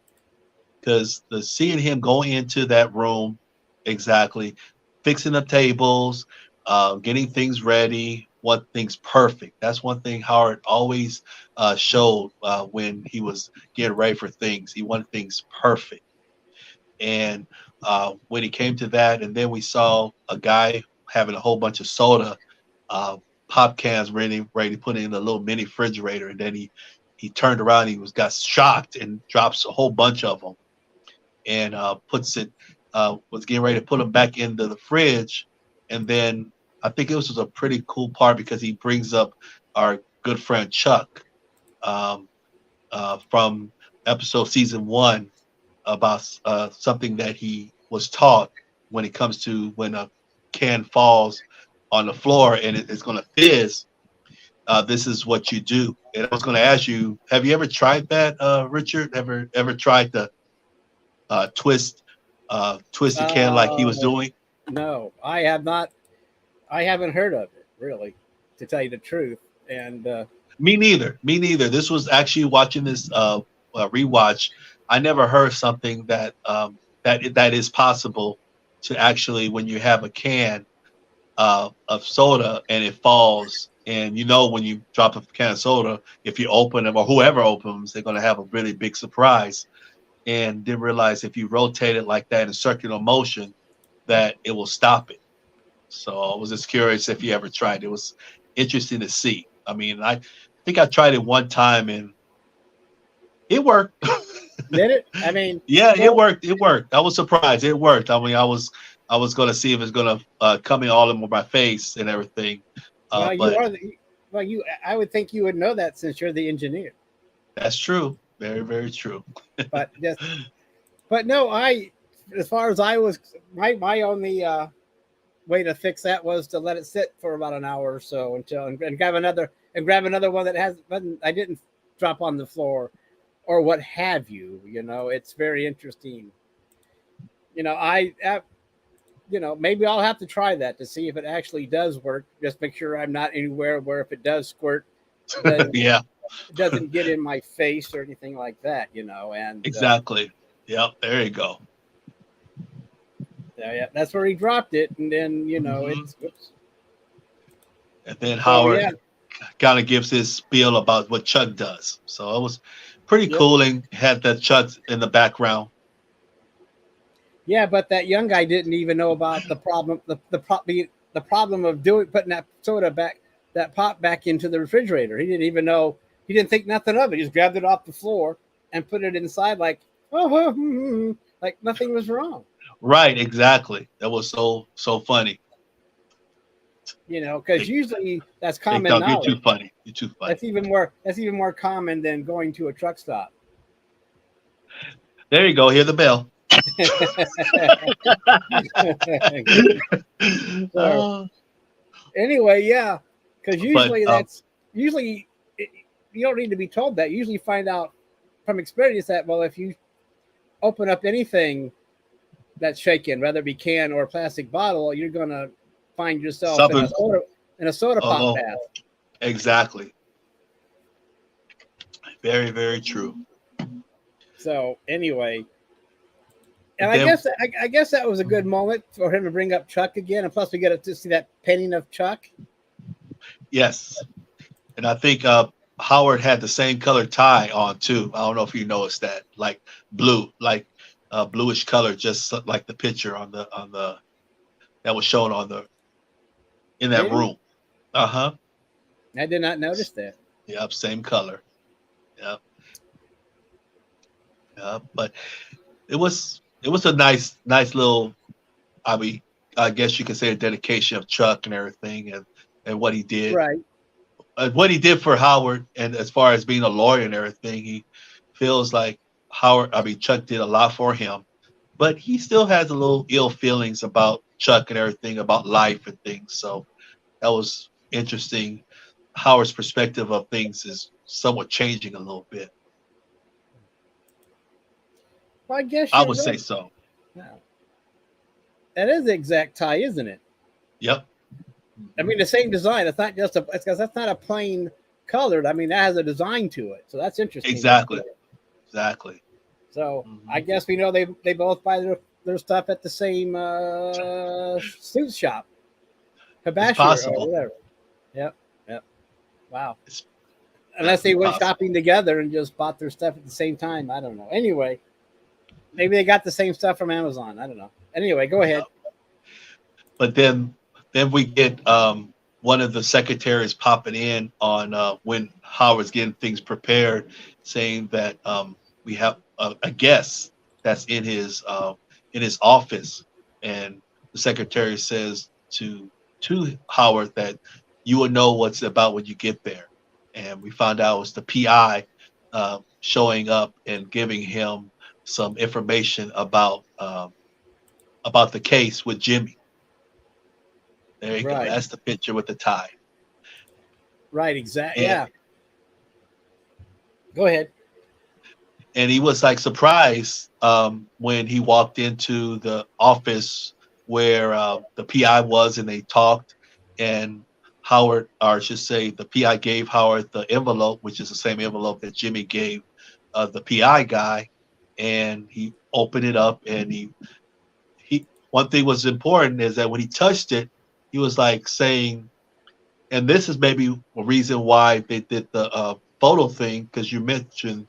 Because the seeing him go into that room, exactly, fixing the tables, getting things ready, want things perfect. That's one thing Howard always showed when he was getting ready for things. He wanted things perfect. And when he came to that, and then we saw a guy having a whole bunch of soda, uh, pop cans ready to put in a little mini refrigerator, and then he turned around, got shocked and drops a whole bunch of them, and puts it was getting ready to put them back into the fridge, and then I think it was a pretty cool part because he brings up our good friend Chuck from episode season 1 about something that he was taught when it comes to when a can falls on the floor and it's going to fizz. This is what you do. And I was going to ask you, have you ever tried that, Richard? Ever tried to twist the can like he was doing? No, I have not. I haven't heard of it, really, to tell you the truth. And Me neither. Me neither. This was actually watching this rewatch. I never heard something that that is possible to actually, when you have a can of soda and it falls, and when you drop a can of soda, if you open them or whoever opens, they're going to have a really big surprise. And didn't realize if you rotate it like that in circular motion, that it will stop it. So I was just curious if you ever tried. It was interesting to see. I mean, I think I tried it one time and it worked. did it? I mean, yeah, it worked. It worked. I was surprised. It worked. I mean, I was going to see if it's going to come in all over my face and everything. Well, but you are I would think you would know that since you're the engineer. That's true. Very, very true. But no, as far as I was, my only way to fix that was to let it sit for about an hour or so and grab another one that I didn't drop on the floor or what have you. It's very interesting. Maybe I'll have to try that to see if it actually does work. Just make sure I'm not anywhere where if it does squirt, yeah, it doesn't get in my face or anything like that. And exactly. Yep, there you go. Yeah, that's where he dropped it, and then it's. Whoops. And then Howard kind of gives his spiel about what Chuck does. So it was pretty cool, and had that Chuck in the background. Yeah, but that young guy didn't even know about the problem. The problem of putting that soda back, that pop back into the refrigerator. He didn't even know. He didn't think nothing of it. He just grabbed it off the floor and put it inside like like nothing was wrong. Right, exactly. That was so funny. Because usually that's common knowledge. You're too funny. You're too funny. That's even more common than going to a truck stop. There you go. Hear the bell. Anyway, yeah, because usually you don't need to be told that. You usually find out from experience that if you open up anything that's shaken, whether it be can or a plastic bottle, you're gonna find yourself in a soda pop bath. Exactly. Very, very true. So anyway, and I guess that was a good moment for him to bring up Chuck again, and plus we get to see that painting of Chuck. Yes, and I think Howard had the same color tie on too. I don't know if you noticed that, like blue, like bluish color, just like the picture on the that was shown in that room. I did not notice that. Yep, same color. Yep. But it was a nice little, I guess you could say, a dedication of Chuck and everything, and what he did. Right. What he did for Howard, and as far as being a lawyer and everything, he feels like Chuck did a lot for him, but he still has a little ill feelings about Chuck and everything, about life and things. So that was interesting. Howard's perspective of things is somewhat changing a little bit. Well, I guess I would say so. Yeah. That is the exact tie, isn't it? Yep. I mean, the same design. It's not just it's because that's not a plain colored. I mean, that has a design to it. So that's interesting. Exactly. Exactly. So I guess we know they both buy their stuff at the same suit shop, It's Hibachi or possible. whatever. Yep. Wow. It's Unless they definitely went possible. shopping together and just bought their stuff at the same time. I don't know. Anyway, maybe they got the same stuff from Amazon. I don't know. Anyway, go ahead. But then we get one of the secretaries popping in on when Howard's getting things prepared, saying that we have a guest that's in his office, and the secretary says to Howard that you will know what's about when you get there, and we found out it was the PI showing up and giving him some information about the case with Jimmy. There you go. That's the picture with the tie. Right, exactly. Yeah. Go ahead. And he was like surprised when he walked into the office where the PI was, and they talked. And Howard, or I should say, the PI gave Howard the envelope, which is the same envelope that Jimmy gave the PI guy. And he opened it up, and he one thing was important is that when he touched it, he was like saying, and this is maybe a reason why they did the photo thing, because you mentioned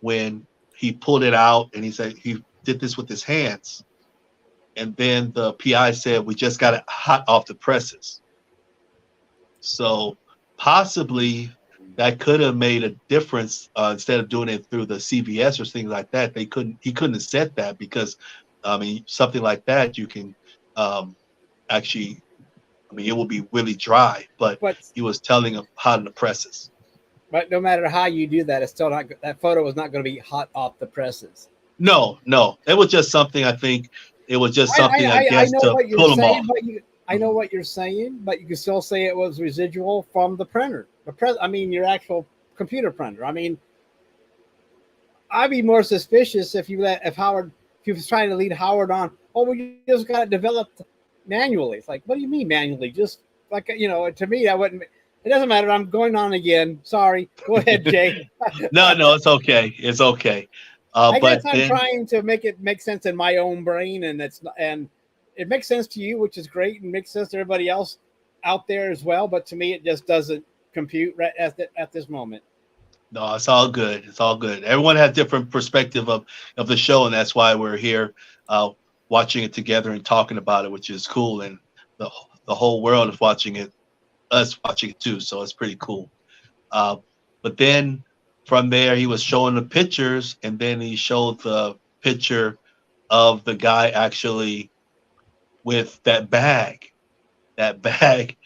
when he pulled it out and he said he did this with his hands. And then the PI said, we just got it hot off the presses. So possibly that could have made a difference instead of doing it through the CVS or things like that. He couldn't have said that because, I mean, something like that you can actually, I mean, it will be really dry, but he was telling him hot in the presses. But no matter how you do that, it's still not, that photo is not going to be hot off the presses. No, it was just something. I think it was just something. I guess know to what you're pull them saying, off. but I know what you're saying, but you can still say it was residual from the printer. I mean, your actual computer printer. I mean, I'd be more suspicious if you was trying to lead Howard on. Oh, well, you just got it developed manually. It's like, what do you mean manually? Just like, to me, I wouldn't. It doesn't matter. I'm going on again. Sorry. Go ahead, Jay. No, it's okay. It's okay. I guess I'm trying to make it make sense in my own brain, and it makes sense to you, which is great, and makes sense to everybody else out there as well. But to me, it just doesn't compute right at this moment. No, it's all good. It's all good. Everyone has different perspective of the show, and that's why we're here watching it together and talking about it, which is cool. And the whole world is watching it, us watching it too. So it's pretty cool. But then from there, he was showing the pictures, and then he showed the picture of the guy actually with that bag. That bag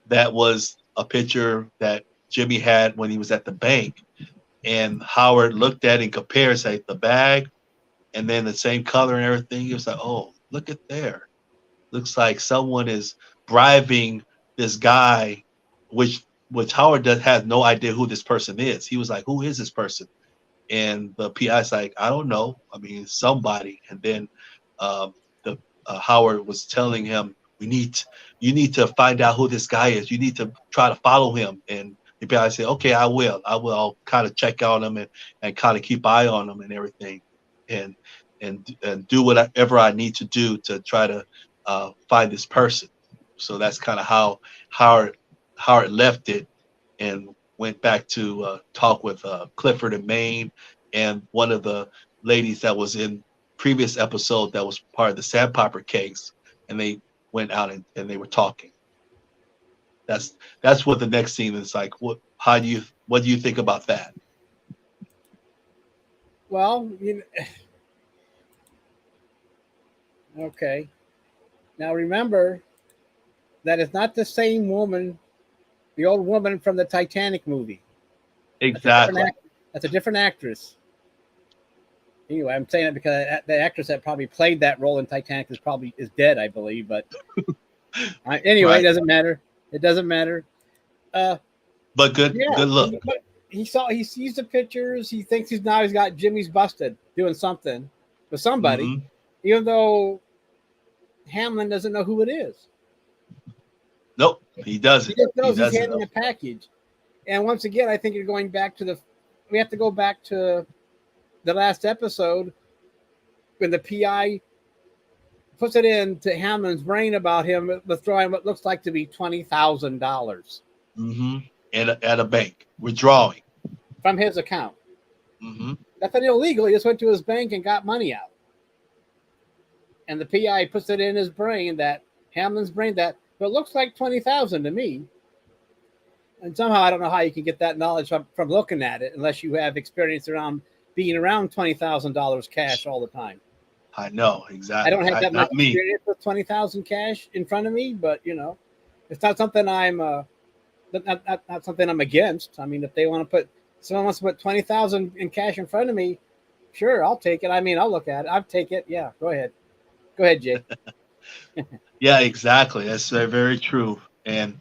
that was a picture that Jimmy had when he was at the bank. And Howard looked at it and compared, say, the bag and then the same color and everything. He was like, oh, look at there. Looks like someone is bribing this guy, which Howard has no idea who this person is. He was like, who is this person? And the PI's like, I don't know. I mean, somebody. And then Howard was telling him, you need to find out who this guy is. You need to try to follow him. And the PI said, okay, I will. I'll kind of check on him and kind of keep eye on him and everything, and do whatever I need to do to try to find this person. So that's kind of how Howard left it and went back to talk with Clifford and Maine and one of the ladies that was in previous episode that was part of the Sandpiper case, and they went out and they were talking. That's what the next scene is like. What do you think about that? Well, okay. Now remember that it's not the same woman, the old woman from the Titanic movie. Exactly. That's a different actress. Anyway, I'm saying it because the actress that probably played that role in Titanic is dead, I believe. But anyway, right. It doesn't matter. It doesn't matter. But good look. He sees the pictures. He thinks he's got Jimmy's busted doing something with somebody, even though Hamlin doesn't know who it is. Nope, he He doesn't. just He knows he's doesn't handing know. a package. And once again, I think you're going back to we have to go back to the last episode when the PI puts it into Hammond's brain about him withdrawing what looks like to be $20,000 Mm-hmm. At a bank, withdrawing. from his account. Mm-hmm. Nothing illegal. He just went to his bank and got money out. And the PI puts it in his brain, that Hamlin's brain, that but it looks like 20,000 to me. And somehow I don't know how you can get that knowledge from looking at it unless you have experience around being around $20,000 cash all the time. I know exactly. I don't have that much not me. experience with 20,000 cash in front of me, but it's not something I'm not something I'm against. I mean, if someone wants to put 20,000 in cash in front of me, sure, I'll take it. I mean, I'll look at it. I'll take it. Yeah, go ahead, Jay. Yeah, exactly. That's very true. And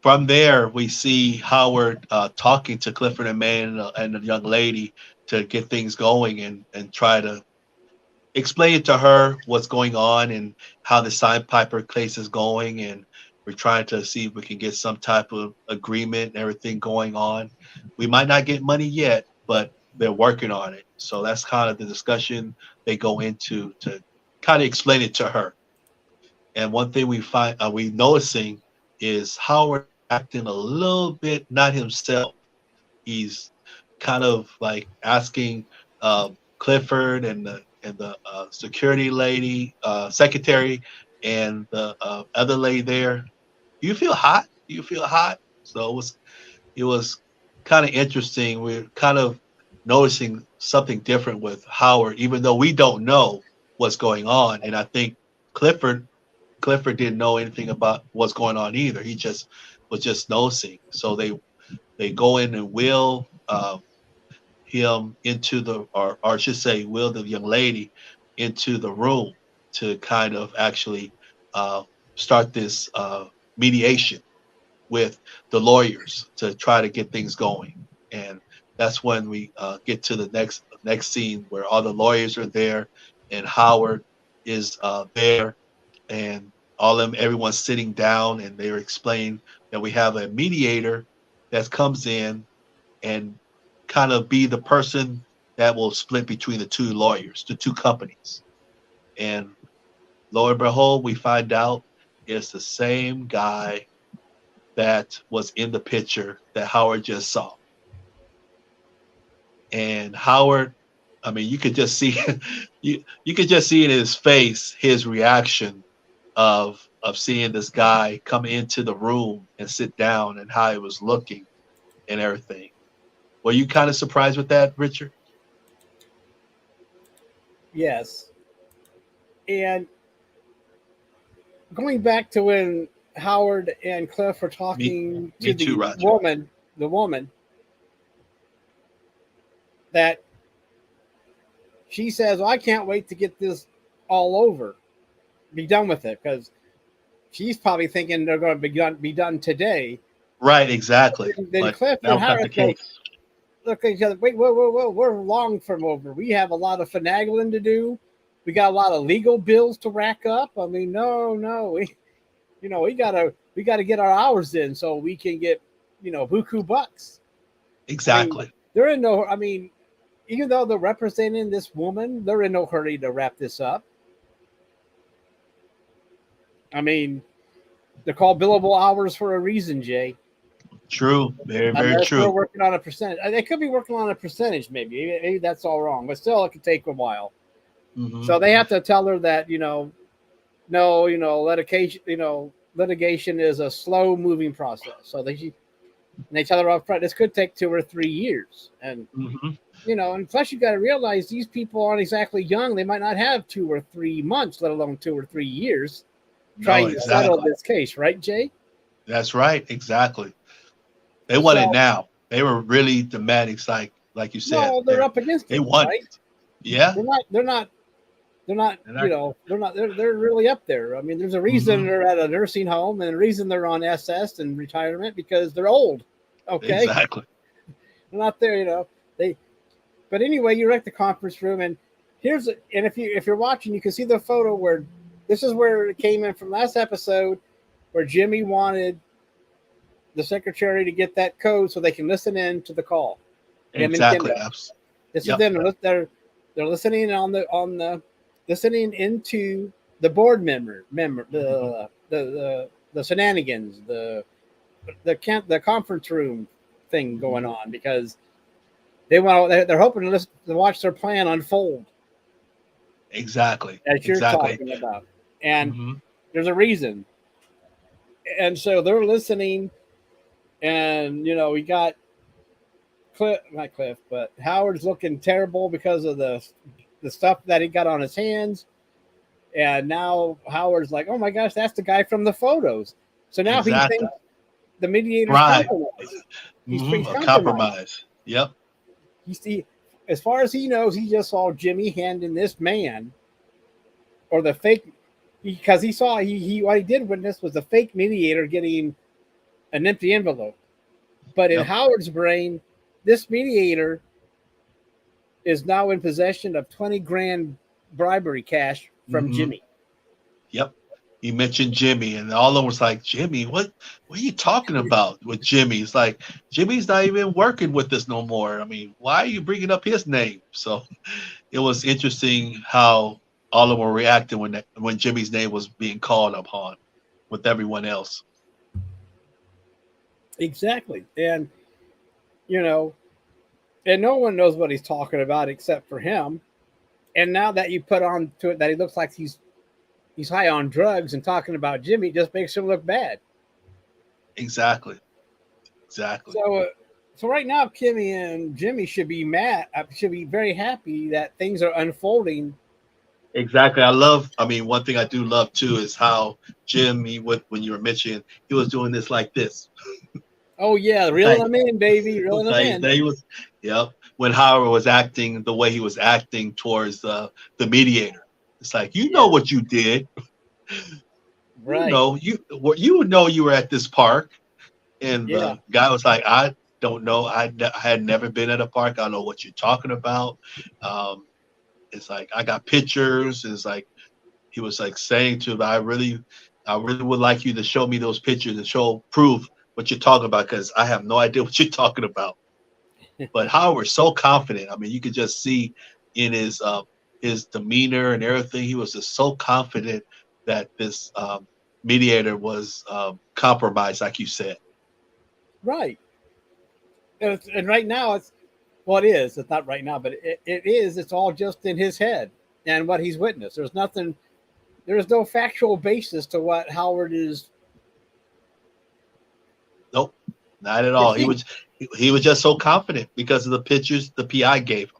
from there, we see Howard talking to Clifford and May and the young lady to get things going and try to explain to her what's going on and how the sandpiper case is going. And we're trying to see if we can get some type of agreement and everything going on. We might not get money yet, but they're working on it. So that's kind of the discussion they go into to kind of explain it to her. And one thing we noticing is Howard acting a little bit not himself. He's kind of like asking Clifford and the security lady, secretary, and the other lady there, "Do you feel hot? Do you feel hot?" So it was kind of interesting. We're kind of noticing something different with Howard, even though we don't know what's going on. And I think Clifford didn't know anything about what's going on either. He just was just noticing. So they go in and will him into or I should say, will the young lady into the room to kind of actually start this mediation with the lawyers to try to get things going. And that's when we get to the next scene where all the lawyers are there and Howard is there, and everyone's sitting down and they're explaining that we have a mediator that comes in and kind of be the person that will split between the the two companies. And lo and behold, we find out it's the same guy that was in the picture that Howard just saw. And Howard, I mean, you could just see you could just see in his face his reaction of seeing this guy come into the room and sit down and how he was looking and everything. Were you kind of surprised with that, Richard? Yes. And going back to when Howard and Cliff were talking to too, the woman that she says, well, I can't wait to get this all over, be done with it, because she's probably thinking they're going to be done today. Right, exactly. Then but Cliff now and got the Howard case. look at each other. Wait, whoa, we're long from over. We have a lot of finagling to do. We got a lot of legal bills to rack up. I mean, no, we gotta get our hours in so we can get, buku bucks. Exactly. I mean, they're in no. I mean, even though they're representing this woman, they're in no hurry to wrap this up. I mean, they're called billable hours for a reason, Jay. True. Very, very Unless true. we're working on a percentage. They could be working on a percentage, maybe. Maybe that's all wrong, but still, it could take a while. Mm-hmm. So they have to tell her that, no, litigation is a slow moving process. So they tell her up front, this could take 2 or 3 years. And, and plus you got to realize these people aren't exactly young. They might not have 2 or 3 months, let alone 2 or 3 years trying to settle this case. Right, Jay? That's right. Exactly. They want it now. They were really demanding, like you said. No, they're up against it. They want it. Yeah. They're really up there. I mean, there's a reason they're at a nursing home and a reason they're on SS and retirement, because they're old. Okay. Exactly. They're not there, but anyway, you're at the conference room, and if you're watching, you can see the photo where this is where it came in from last episode. where Jimmy wanted the secretary to get that code so they can listen in to the call. Exactly. This is them. They're listening listening into the board member the shenanigans, the conference room thing going on, because they're hoping to watch their plan unfold. Exactly. As you're talking about. And there's a reason. And so they're listening, and we got not Cliff, but Howard's looking terrible because of the stuff that he got on his hands. And now Howard's like, oh my gosh, that's the guy from the photos. So now he thinks the mediator's compromised. He's compromised. Yep. As far as he knows, he just saw Jimmy handing this man, or the fake, because he saw what he did witness was the fake mediator getting an empty envelope. But in Howard's brain, this mediator is now in possession of 20 grand bribery cash from Jimmy. Yep. He mentioned Jimmy, and all of them was like, Jimmy, what are you talking about with Jimmy? It's like, Jimmy's not even working with us no more. I mean, why are you bringing up his name? So it was interesting how all of them were reacting when Jimmy's name was being called upon with everyone else. Exactly. And, and no one knows what he's talking about except for him. And now that you put on to it that he looks like he's high on drugs and talking about Jimmy, it just makes him look bad. Exactly. So right now, Kimmy and Jimmy should be very happy that things are unfolding. Exactly. One thing I do love too is how Jimmy, when you were mentioning, he was doing this like this. Oh yeah, reeling them in, baby, reeling them in. When Howard was acting the way he was acting towards the mediator, it's like, what you did, right? You know you were at this park, and the guy was like, I don't know, I had never been at a park. I don't know what you're talking about. It's like, I got pictures. It's like he was like saying to him, I really would like you to show me those pictures and prove what you're talking about, because I have no idea what you're talking about. But Howard's so confident. I mean, you could just see in his demeanor and everything, he was just so confident that this mediator was compromised, like you said. Right. And right now it's not right now, but it's all just in his head and what he's witnessed. There is no factual basis to what Howard is. Nope, not at all. He was just so confident because of the pictures the PI gave him.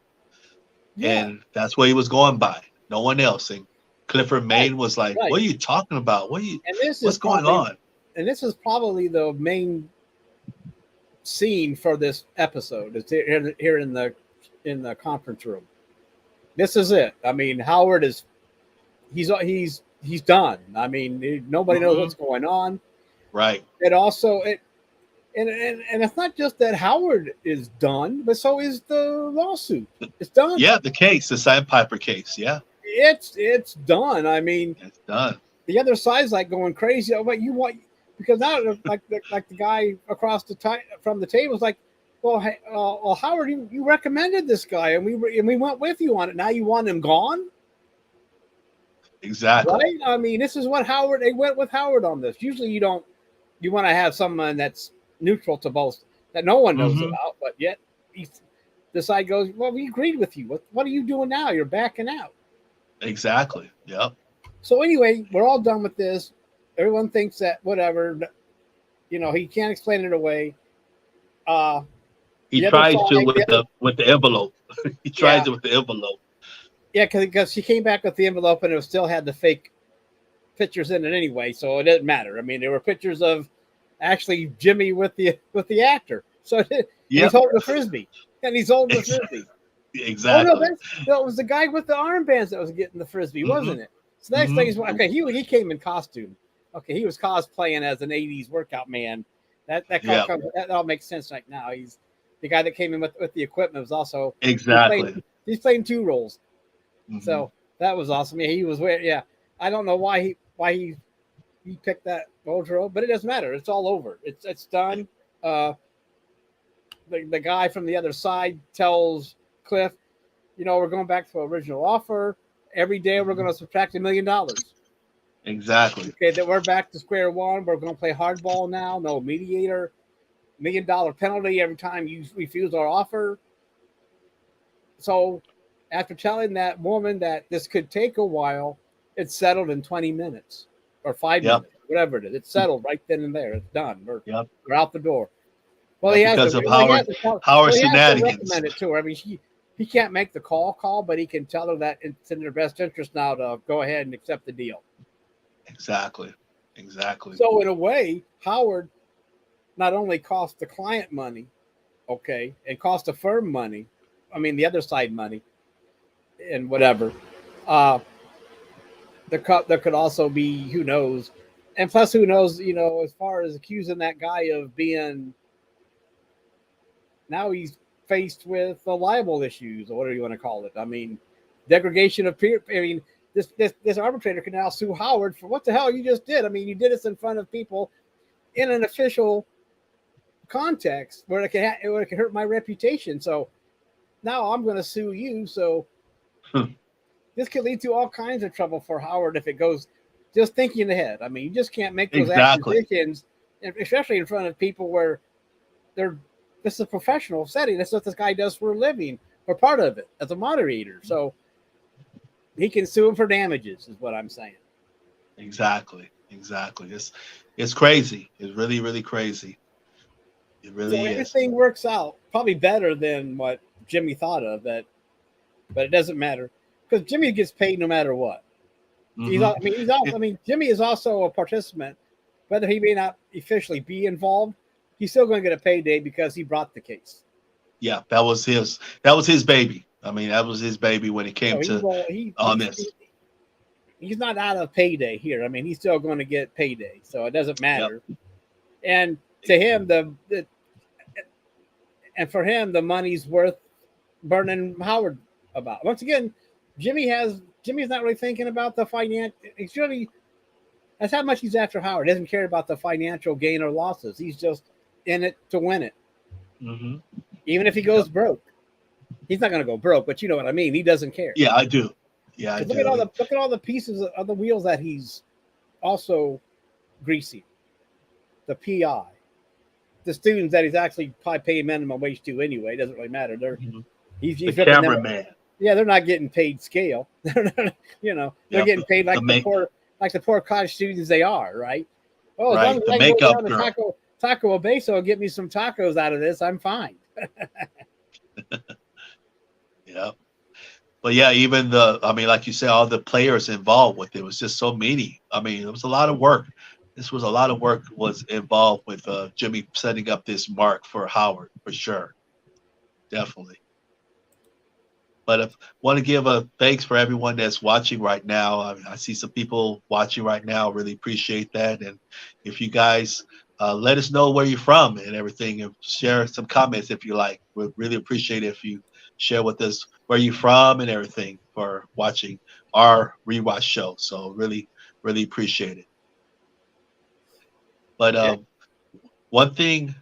Yeah. And that's what he was going by. No one else. And Clifford Maine was like, What are you talking about? What's going on? And this is probably the main scene for this episode. It's here in the conference room. This is it. I mean, Howard he's done. I mean, nobody knows what's going on. Right. And also and it's not just that Howard is done, but so is the lawsuit. It's done. Yeah, the Sandpiper case. Yeah. It's done. I mean, it's done. The other side's like going crazy. Oh, but you want, because now like the guy across from the table is like, well, hey, Howard, you recommended this guy, and we went with you on it. Now you want him gone? Exactly. Right? I mean, this is what they went with Howard on this. Usually you want to have someone that's neutral to both, that no one knows about, but yet the side goes, well, we agreed with you. What are you doing now? You're backing out. Exactly. Yep. So anyway, we're all done with this. Everyone thinks that whatever, he can't explain it away. He tries to with the envelope. He tries it with the envelope. Yeah, because she came back with the envelope and it still had the fake pictures in it anyway, so it didn't matter. I mean, there were pictures of actually Jimmy with the actor. So he's holding the frisbee, and he's holding the frisbee. Exactly. Oh no, it was the guy with the armbands that was getting the frisbee, wasn't it? So the next thing is, okay, he came in costume. Okay, he was cosplaying as an '80s workout man. That all makes sense right now. He's the guy that came in with the equipment was also he's playing two roles. So that was awesome. Yeah, he was wearing. Yeah, I don't know why he you pick that Boudreaux, but it doesn't matter. It's all over. It's done. The guy from the other side tells Cliff, we're going back to the original offer. Every day we're going to subtract $1 million. Exactly. Okay, that we're back to square one. We're going to play hardball now. No mediator. $1 million penalty every time you refuse our offer. So after telling that woman that this could take a while, it's settled in 20 minutes or 5 minutes, whatever it is. It's settled right then and there. It's done. We're out the door. Well, because of Howard's shenanigans. Recommend it to her. I mean, he can't make the call, but he can tell her that it's in their best interest now to go ahead and accept the deal. Exactly. So in a way, Howard not only cost the client money, okay, and cost the firm money, I mean the other side money, and whatever. There could also be, who knows, and plus who knows, as far as accusing that guy of being. Now he's faced with libel issues, or whatever you want to call it. I mean, degradation of peer. I mean, this arbitrator can now sue Howard for what the hell you just did. I mean, you did this in front of people in an official context where it can hurt my reputation. So now I'm going to sue you. So this could lead to all kinds of trouble for Howard if it goes. Just thinking ahead. I mean, you just can't make those accusations, especially in front of people where this is a professional setting. That's what this guy does for a living, or part of it as a moderator. So he can sue him for damages, is what I'm saying. Exactly. It's crazy. It's really, really crazy. It really is. Everything works out probably better than what Jimmy thought of that, but it doesn't matter because Jimmy gets paid no matter what. Jimmy is also a participant, whether he may not officially be involved. He's still going to get a payday because he brought the case. Yeah, that was his baby. I mean, that was his baby when it came on this. He's not out of payday here. I mean, he's still going to get payday, so it doesn't matter. Yep. And to him, for him, the money's worth burning Howard about. Once again, Jimmy's not really thinking about the finance. That's how much he's after Howard. He doesn't care about the financial gain or losses. He's just in it to win it. Mm-hmm. Even if he goes broke, he's not going to go broke. But you know what I mean. He doesn't care. Yeah, I do. Yeah, look at all the pieces of the wheels that he's also greasing. The PI, the students that he's actually probably paying minimum wage to anyway. It doesn't really matter. He's the cameraman. Yeah, they're not getting paid scale. They're getting paid like the poor college students they are, right? Oh, as long as I can go down to Taco Beso and get me some tacos out of this, I'm fine. Yeah. But yeah, even like you said, all the players involved with it was just so many. I mean, it was a lot of work. This was a lot of work was involved with Jimmy setting up this mark for Howard, for sure. Definitely. But I want to give a thanks for everyone that's watching right now. I see some people watching right now. Really appreciate that. And if you guys let us know where you're from and everything, and share some comments if you like. We'd really appreciate it if you share with us where you're from and everything for watching our Rewatch show. So really, really appreciate it. But one thing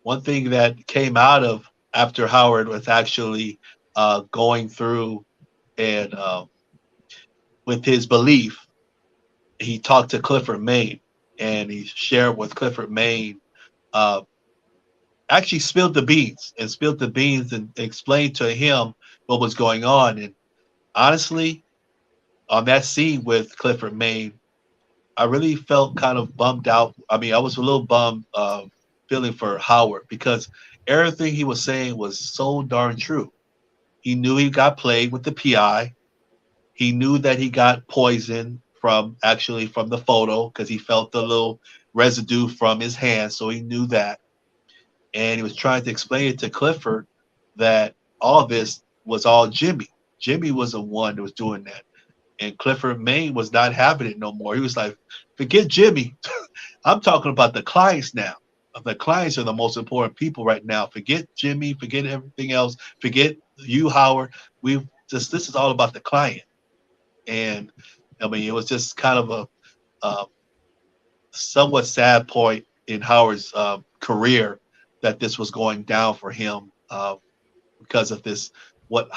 that came out of after Howard was actually going through and with his belief, he talked to Clifford Maine and he shared with Clifford Maine, actually spilled the beans and explained to him what was going on. And honestly, on that scene with Clifford Maine, I really felt kind of bummed out. I mean, I was a little bummed feeling for Howard because everything he was saying was so darn true. He knew he got played with the PI. He knew that he got poisoned from the photo because he felt the little residue from his hand. So he knew that. And he was trying to explain it to Clifford that all this was all Jimmy. Jimmy was the one that was doing that. And Clifford Maine was not having it no more. He was like, forget Jimmy. I'm talking about the clients now. The clients are the most important people right now. Forget Jimmy. Forget everything else. Forget you, Howard. This is all about the client. And I mean, it was just kind of somewhat sad point in Howard's career that this was going down for him because of this, what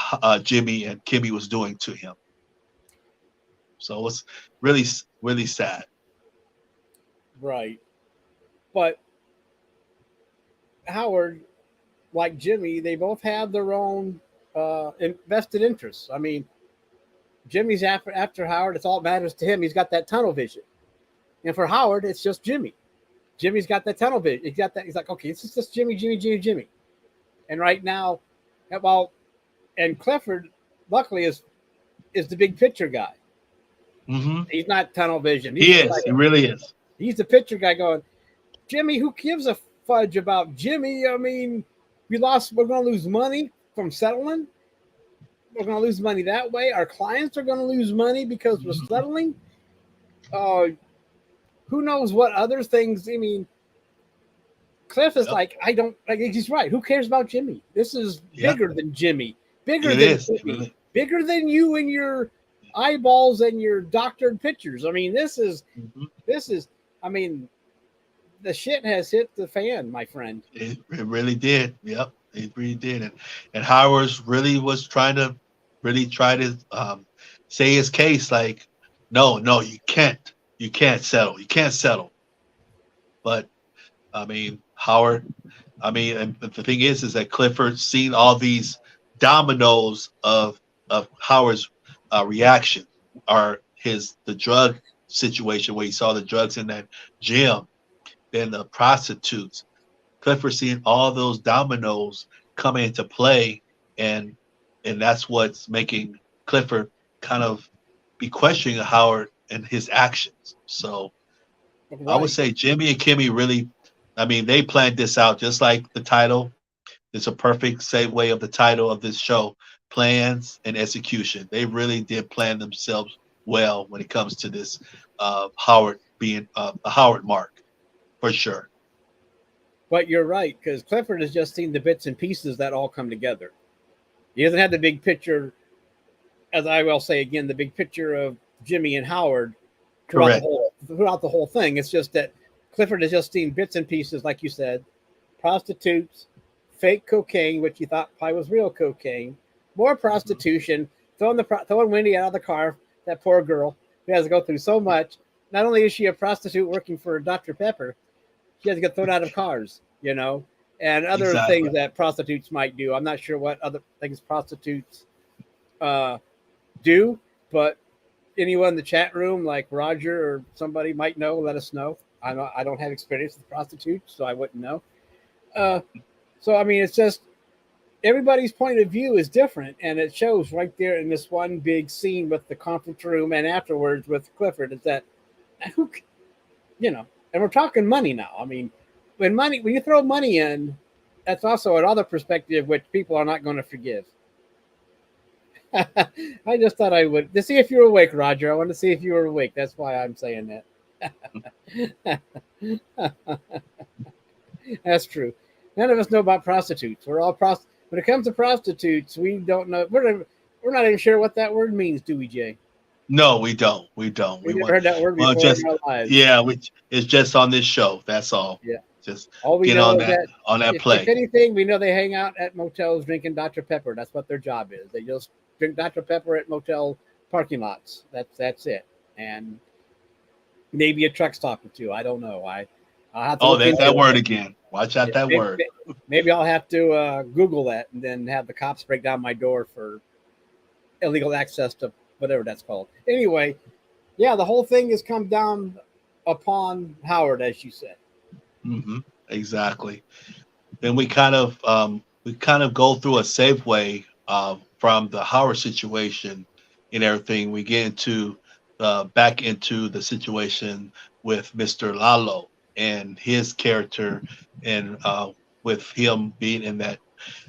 Jimmy and Kimmy was doing to him. So it was really, really sad. Right. But Howard, like Jimmy, they both have their own vested interests. I mean, Jimmy's after Howard. It's all that matters to him. He's got that tunnel vision. And for Howard, it's just Jimmy. Jimmy's got that tunnel vision. He's got that. He's like, okay, it's just Jimmy, Jimmy, Jimmy, Jimmy. And right now, well, and Clifford, luckily, is the big picture guy. Mm-hmm. He's not tunnel vision. He is. He really is. He's the picture guy going, Jimmy, who gives a fudge about Jimmy? I mean, we're going to lose money from settling. We're going to lose money that way. Our clients are going to lose money because we're settling. Who knows what other things? I mean, Cliff is like, I don't. Like, he's right. Who cares about Jimmy? This is bigger than Jimmy. Bigger than Jimmy. Bigger than you and your eyeballs and your doctored pictures. I mean, this is. I mean, the shit has hit the fan, my friend. It really did. Yep, it really did. And Howard really was trying to say his case. Like, no, you can't. You can't settle. You can't settle. But I mean, Howard. I mean, and the thing is that Clifford seen all these dominoes of Howard's reaction, or the drug situation where he saw the drugs in that gym, then the prostitutes. Clifford seeing all those dominoes coming into play, and that's what's making Clifford kind of be questioning Howard and his actions. So I would say Jimmy and Kimmy really, I mean, they planned this out just like the title. It's a perfect segue of the title of this show, Plans and Execution. They really did plan themselves well when it comes to this Howard being a Howard mark, for sure. But you're right, because Clifford has just seen the bits and pieces that all come together. He doesn't have the big picture, as I will say again, the big picture of Jimmy and Howard throughout the whole thing. It's just that Clifford has just seen bits and pieces, like you said, prostitutes, fake cocaine, which he thought probably was real cocaine, more prostitution, throwing Wendy out of the car, that poor girl who has to go through so much. Not only is she a prostitute working for Dr. Pepper, she has to get thrown out of cars, and other things that prostitutes might do. I'm not sure what other things prostitutes do, but anyone in the chat room, like Roger or somebody might know, let us know. I don't have experience with prostitutes, so I wouldn't know. So, I mean, it's just everybody's point of view is different, and it shows right there in this one big scene with the conference room and afterwards with Clifford, is that, and we're talking money now. I mean, when you throw money in, that's also another perspective which people are not going to forgive. I just thought I would, to see if you're awake, Roger. I want to see if you were awake. That's why I'm saying that. That's true. None of us know about prostitutes. We're all when it comes to prostitutes, we don't know. We're not even sure what that word means, do we, Jay? No, we don't. We never heard that word before in our lives. Yeah, it's just on this show. That's all. Yeah. Just all we get know on is that play. If anything, we know they hang out at motels drinking Dr. Pepper. That's what their job is. They just drink Dr. Pepper at motel parking lots. That's it. And maybe a truck stop or two. I don't know. I'll have to there's that word again. Watch out that word. Maybe I'll have to Google that and then have the cops break down my door for illegal access to whatever that's called. Anyway, yeah, the whole thing has come down upon Howard, as you said. Mm-hmm. Exactly. Then we kind of go through a safe way from the Howard situation and everything. We get into back into the situation with Mr. Lalo and his character, and with him being in that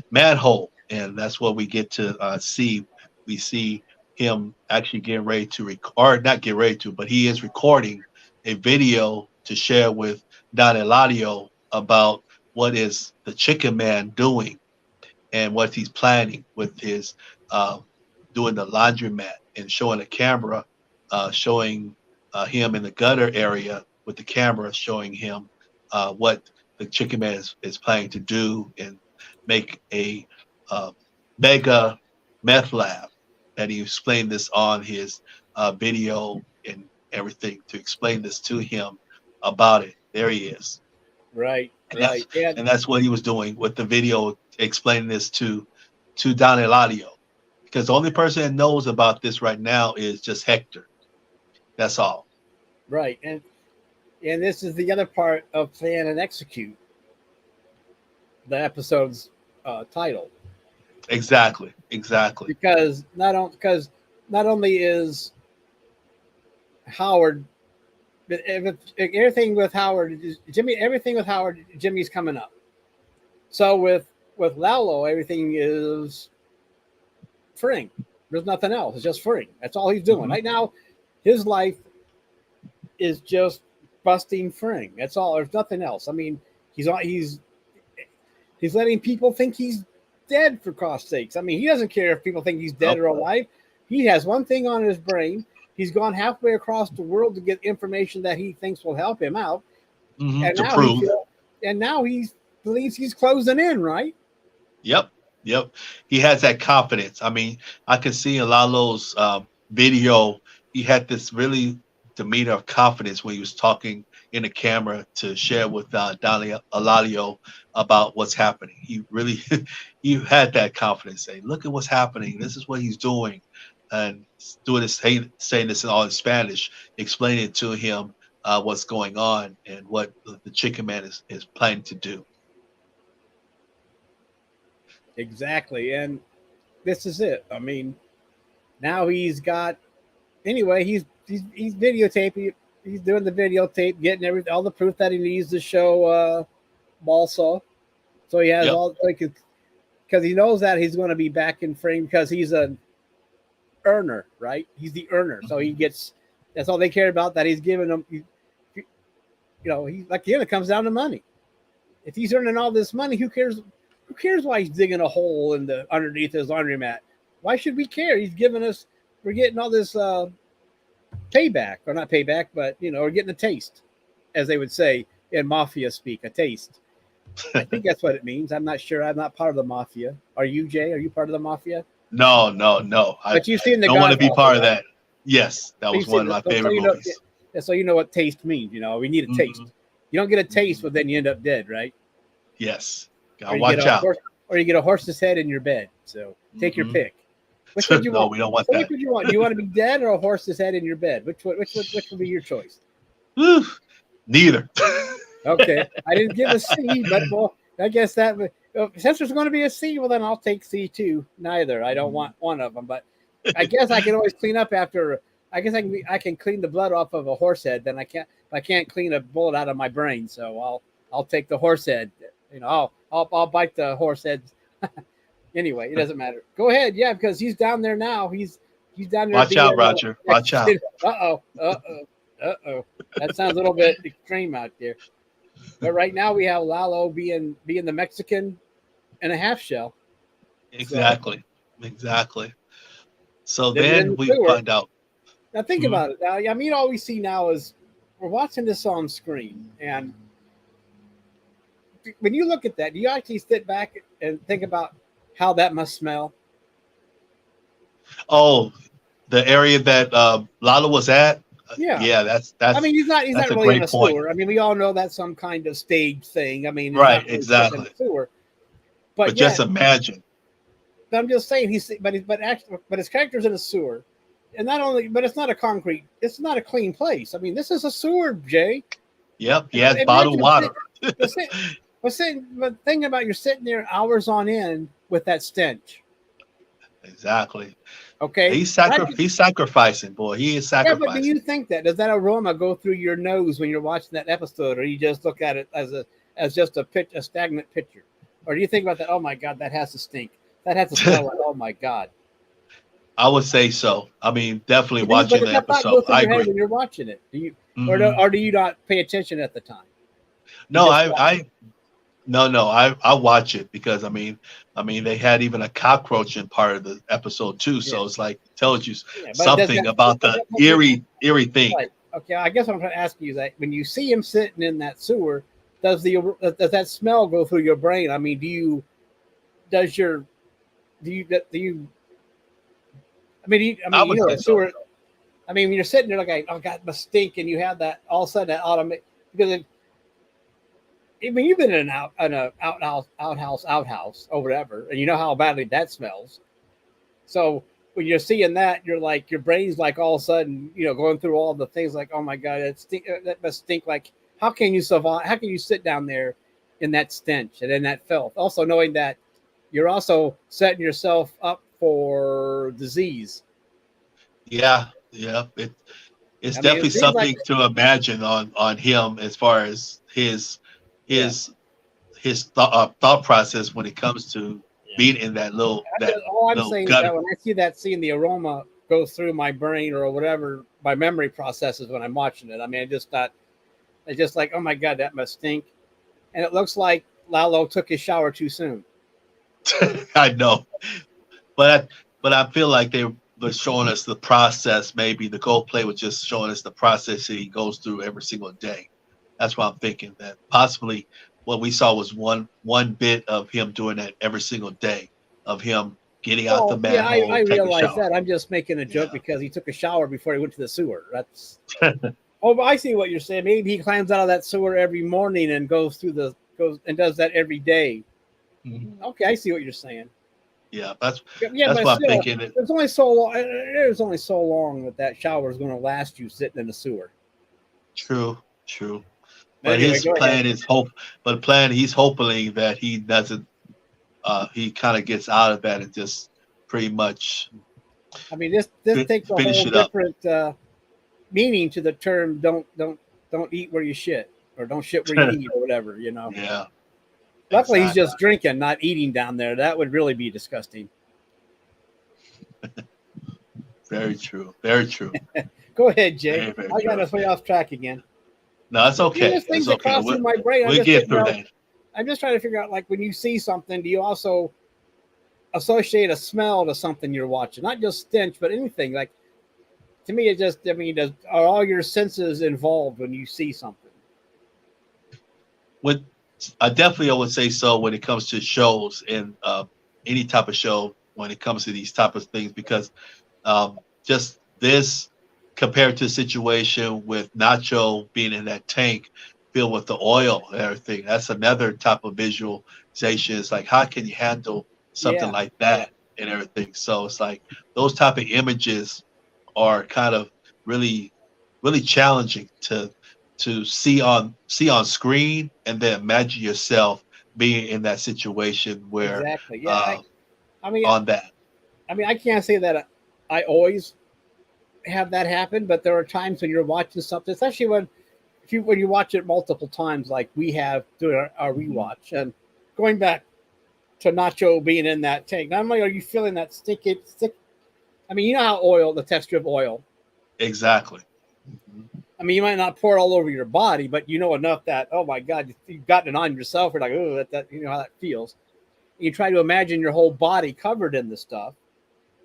manhole, and that's what we get to see. We see him actually getting ready to record, not get ready to, but he is recording a video to share with Don Eladio about what is the Chicken Man doing and what he's planning with his doing the laundromat, and showing a camera showing him in the gutter area with the camera, showing him what the Chicken Man is planning to do and make a mega meth lab. And he explained this on his video and everything to explain this to him about it. There he is. Right, And right. and that's what he was doing with the video, explaining this to Don Eladio. Because the only person that knows about this right now is just Hector. That's all. Right. And this is the other part of Plan and Execute, the episode's title. Exactly. Because not only is Howard, but everything with Howard, Jimmy's coming up. So with Lalo, everything is Fring. There's nothing else. It's just Fring. That's all he's doing right now. His life is just busting Fring. That's all. There's nothing else. I mean, he's letting people think he's dead, for God's sakes. I mean, he doesn't care if people think he's dead or alive. He has one thing on his brain. He's gone halfway across the world to get information that he thinks will help him out. And to prove. Now he believes he's closing in, right? Yep. He has that confidence. I mean, I can see in Lalo's video, he had this really demeanor of confidence when he was talking in the camera to share with Don Eladio about what's happening. He really, he had that confidence. Say, look at what's happening. This is what he's doing, and doing this, saying this in all in Spanish, explaining to him what's going on and what the Chicken Man is planning to do. Exactly, and this is it. I mean, now he's got. Anyway, he's videotaping. He's doing the videotape, getting all the proof that he needs to show Balsaw. So he has all, because he knows that he's going to be back in frame because he's an earner, right? He's the earner, so he gets. That's all they care about. That he's giving them. He like it comes down to money. If he's earning all this money, who cares? Who cares why he's digging a hole in the underneath his laundromat? Why should we care? He's giving us. We're getting all this payback, or not payback, but we're getting a taste, as they would say in mafia speak, a taste. I think that's what it means. I'm not sure. I'm not part of the mafia. Are you, Jay? Are you part of the mafia? No. But you've seen the. I don't want to be part of that. Yes, that was one of my favorite movies. So you know what taste means. We need a taste. You don't get a taste, but then you end up dead, right? Yes. Gotta watch out. Or you get a horse's head in your bed. So take your pick. Which would you want? We don't want that. Which would you want? Do you want to be dead or a horse's head in your bed? Which would be your choice? Neither. Okay, I didn't give a C, but well, I guess that since there's going to be a C, well then I'll take C2. Neither. I don't want one of them, but I guess I can always clean up after. I guess I can clean the blood off of a horse head. Then I can't clean a bullet out of my brain. So I'll take the horse head. I'll bite the horse head. Anyway, it doesn't matter. Go ahead, yeah, because he's down there now. He's down there. Watch out, Roger. Watch out. Uh-oh. That sounds a little bit extreme out there. But right now we have Lalo being the Mexican and a half shell. Exactly. So then we find out. Now think about it. Now, I mean, all we see now is we're watching this on screen, and when you look at that, do you actually sit back and think about how that must smell? Oh, the area that Lalo was at. Yeah, that's. I mean, he's not really in a sewer. I mean, we all know that's some kind of stage thing. I mean, right, exactly. Sewer. But just imagine. I'm just saying but his character's in a sewer, and but it's not a concrete. It's not a clean place. I mean, this is a sewer, Jay. Yep, he has bottled water. But thinking about you're sitting there hours on end with that stench. Exactly. Okay. He's sacrificing, boy. He is sacrificing. Yeah, but do you think does that aroma go through your nose when you're watching that episode, or you just look at it as just a stagnant picture? Or do you think about that? Oh my God, that has to stink. That has to smell like, oh my God. I would say so. I mean, definitely watching the episode. I agree. When you're watching it, do you or do you not pay attention at the time? No, I watch it because I mean they had even a cockroach in part of the episode too, so it's like it tells you something about the eerie thing. Right. Okay, I guess what I'm trying to ask you is that when you see him sitting in that sewer, does that smell go through your brain? I mean, do you? I mean, I would say a so. sewer. I mean, when you're sitting there like, oh God, it must stink, and you have that all of a sudden that automatic because I mean, you've been in an outhouse or whatever, and you know how badly that smells. So when you're seeing that, you're like, your brain's like all of a sudden, going through all the things like, oh my God, that must stink. Like, how can you survive? How can you sit down there in that stench and in that filth? Also knowing that you're also setting yourself up for disease. Yeah, yeah. It's definitely It seems like, something to imagine on him as far as his thought process when it comes to being in that little all I'm saying is gutter. that when I see that scene, the aroma goes through my brain or whatever my memory processes when I'm watching it. I mean, it's just like, oh my God, that must stink. And it looks like Lalo took his shower too soon. I know, but I feel like they were showing us the process. Maybe the Gold play was just showing us the process that he goes through every single day. That's why I'm thinking that possibly what we saw was one bit of him doing that every single day, of him getting out the manhole. I realize shower. that. I'm just making a joke because he took a shower before he went to the sewer. That's oh, but I see what you're saying. Maybe he climbs out of that sewer every morning and goes and does that every day. Mm-hmm. Okay, I see what you're saying. Yeah, that's what I'm thinking. There's only so long. There's only so long that shower is going to last you sitting in the sewer. True. But anyway, his plan is hope. But plan he's hoping that he doesn't. He kind of gets out of that and just pretty much. I mean, this takes a whole different meaning to the term. Don't eat where you shit, or don't shit where you eat, or whatever. Yeah. Luckily, he's just drinking, not eating down there. That would really be disgusting. Very true. Go ahead, Jay. I got us way off track again. No, it's okay. There's things that cross through my brain. We'll get through that. I'm just trying to figure out, like, when you see something, do you also associate a smell to something you're watching? Not just stench, but anything. Like, to me, are all your senses involved when you see something? I would say so when it comes to shows and any type of show when it comes to these type of things, because just this compared to the situation with Nacho being in that tank filled with the oil and everything, that's another type of visualization. It's like, how can you handle something like that and everything? So it's like those type of images are kind of really, really challenging to see on screen, and then imagine yourself being in that situation where exactly. Yeah. I can't say that I always have that happen, but there are times when you're watching something, especially when you watch it multiple times, like we have doing our rewatch, and going back to Nacho being in that tank. Not only are you feeling that stick. I mean, you know how the texture of oil. Exactly. I mean, you might not pour it all over your body, but you know enough that, oh my God, you've gotten it on yourself. You're like, oh, that you know how that feels. You try to imagine your whole body covered in the stuff.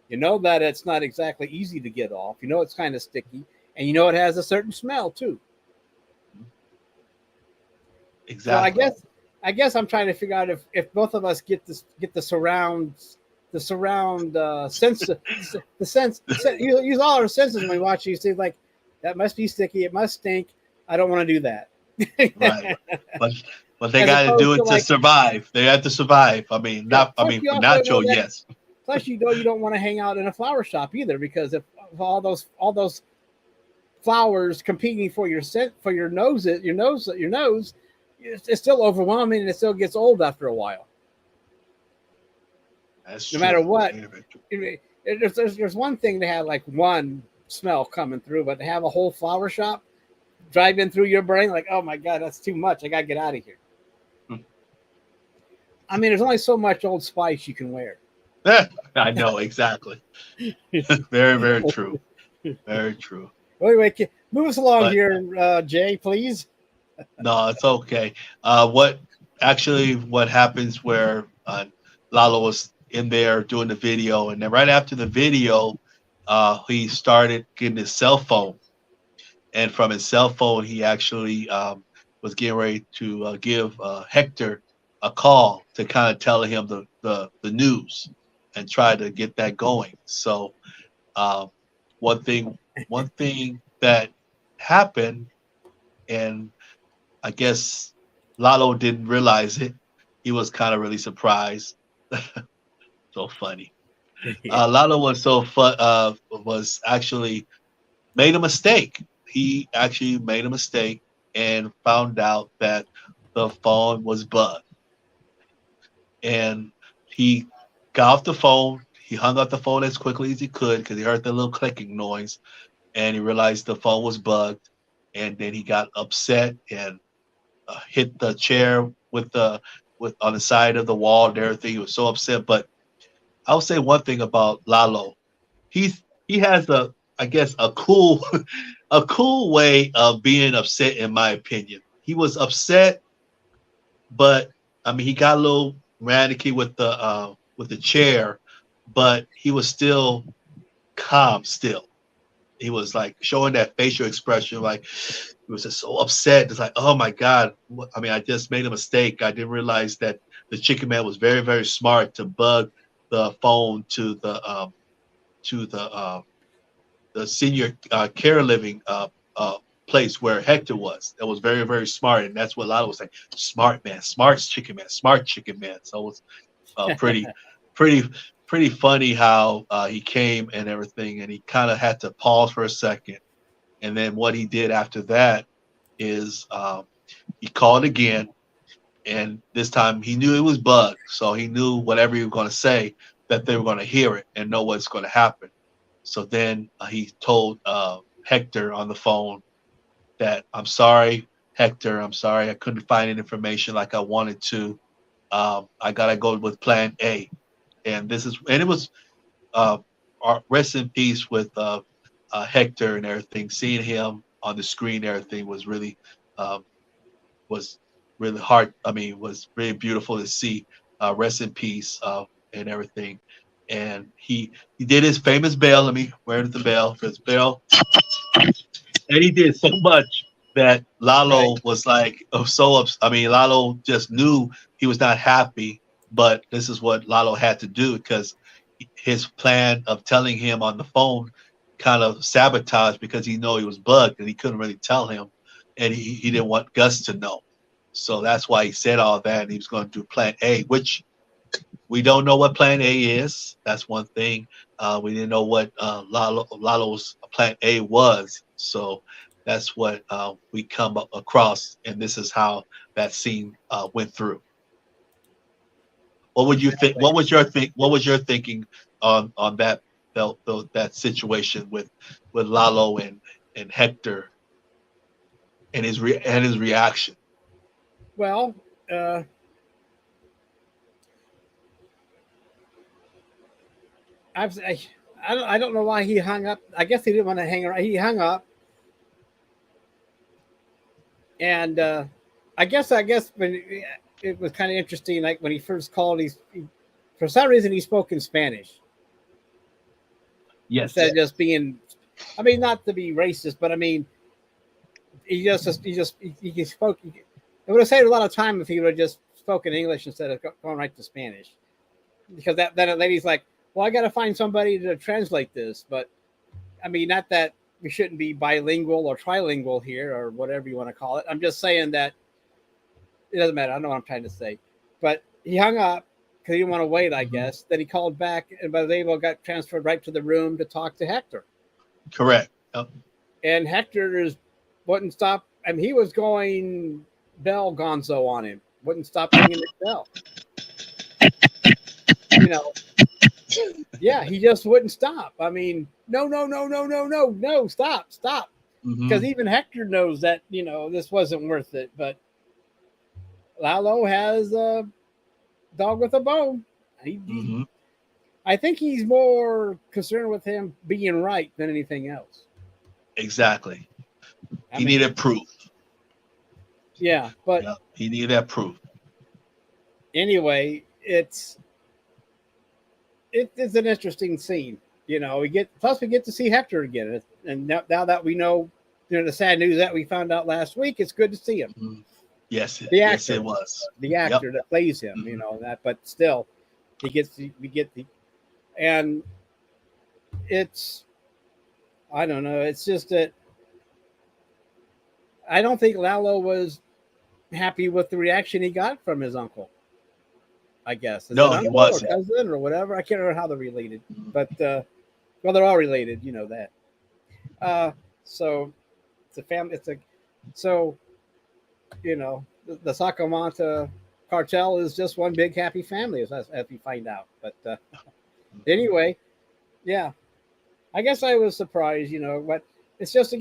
You know that it's not exactly easy to get off. You know it's kind of sticky, and you know it has a certain smell too. Exactly. So I guess I'm trying to figure out if both of us get the surround sense, the sense. You use all our senses when we watch. You see, like, that must be sticky. It must stink. I don't want to do that. Right. But they got to do it to survive. They have to survive. I mean, for Nacho, yes. Plus, you don't want to hang out in a flower shop either, because if all those flowers competing for your scent, for your nose, it's still overwhelming, and it still gets old after a while. That's no matter what. There's one thing to have like one smell coming through, but to have a whole flower shop driving through your brain, like, oh my God, that's too much. I got to get out of here. I mean, there's only so much Old Spice you can wear. I know, exactly. Very, very true. Very true. Well, anyway, move us along here, Jay, please. No, it's okay. What happens where Lalo was in there doing the video, and then right after the video, he started getting his cell phone, and from his cell phone, he actually was getting ready to give Hector a call to kind of tell him the news and try to get that going. So one thing that happened, and I guess Lalo didn't realize it. He was kind of really surprised. So funny. Lalo was was actually made a mistake. He actually made a mistake and found out that the phone was bugged. And he got off the phone. He hung up the phone as quickly as he could because he heard the little clicking noise, and he realized the phone was bugged. And then he got upset and hit the chair with on the side of the wall and everything. He was so upset. But I'll say one thing about Lalo. He has I guess a cool a cool way of being upset, in my opinion. He was upset, but I mean he got a little ranicky with the chair, but he was still calm still. He was like showing that facial expression, like he was just so upset. It's like, oh my God. I mean, I just made a mistake. I didn't realize that the chicken man was very, very smart to bug the phone to the senior care living place where Hector was. That was very, very smart. And that's what Lalo was saying. Smart man, smart chicken man, smart chicken man. So it was pretty funny how he came and everything. And he kind of had to pause for a second. And then what he did after that is he called again. And this time he knew it was bugged. So he knew whatever he was going to say, that they were going to hear it and know what's going to happen. So then he told Hector on the phone that, I'm sorry, Hector, I'm sorry. I couldn't find any information like I wanted to. I got to go with plan A. And it was rest in peace with Hector and everything. Seeing him on the screen, everything was really hard. I mean, was really beautiful to see. Rest in peace and everything. And he did his famous bell. Let me wear the bell for his bell. And he did so much that Lalo was like, Lalo just knew he was not happy, but this is what Lalo had to do because his plan of telling him on the phone kind of sabotaged because he knew he was bugged and he couldn't really tell him, and he didn't want Gus to know. So that's why he said all that, and he was going to do plan A, which we don't know what plan A is. That's one thing. We didn't know what Lalo's plan A was. So that's what we come across, and this is how that scene went through. What would you think? What was your thinking on that situation with Lalo and Hector and his reaction? Well, I don't know why he hung up. I guess he didn't want to hang around. He hung up, and I guess when it was kind of interesting. Like when he first called, for some reason he spoke in Spanish. Yes. Instead of just being, I mean, not to be racist, but I mean, he spoke. It would have saved a lot of time if he would have just spoken English instead of going right to Spanish. Because that lady's like, well, I got to find somebody to translate this. But I mean, not that we shouldn't be bilingual or trilingual here or whatever you want to call it. I'm just saying that it doesn't matter. I know what I'm trying to say. But he hung up because he didn't want to wait, I guess. Then he called back and was able got transferred right to the room to talk to Hector. Correct. Yep. And Hector wouldn't stop. I mean, he was going bell gonzo on him. Wouldn't stop ringing the bell. You know, yeah, he just wouldn't stop. I mean, no, stop. Because even Hector knows that, this wasn't worth it. But Lalo has a dog with a bone. I think he's more concerned with him being right than anything else. Exactly. He needed proof. Yeah, but he needed that proof. Anyway, it's an interesting scene. We get to see Hector again, and now that we know the sad news that we found out last week, it's good to see him. Mhm. Yes, Yes, it was. The actor that plays him, that, but still, we get the, and it's, I don't know. It's just that I don't think Lalo was happy with the reaction he got from his uncle. I guess. No, he wasn't. Or cousin or whatever. I can't remember how they're related, but well, they're all related. You know that. So it's a family. So the Sacramento cartel is just one big happy family, as we find out. But anyway, yeah, I guess I was surprised, but it's just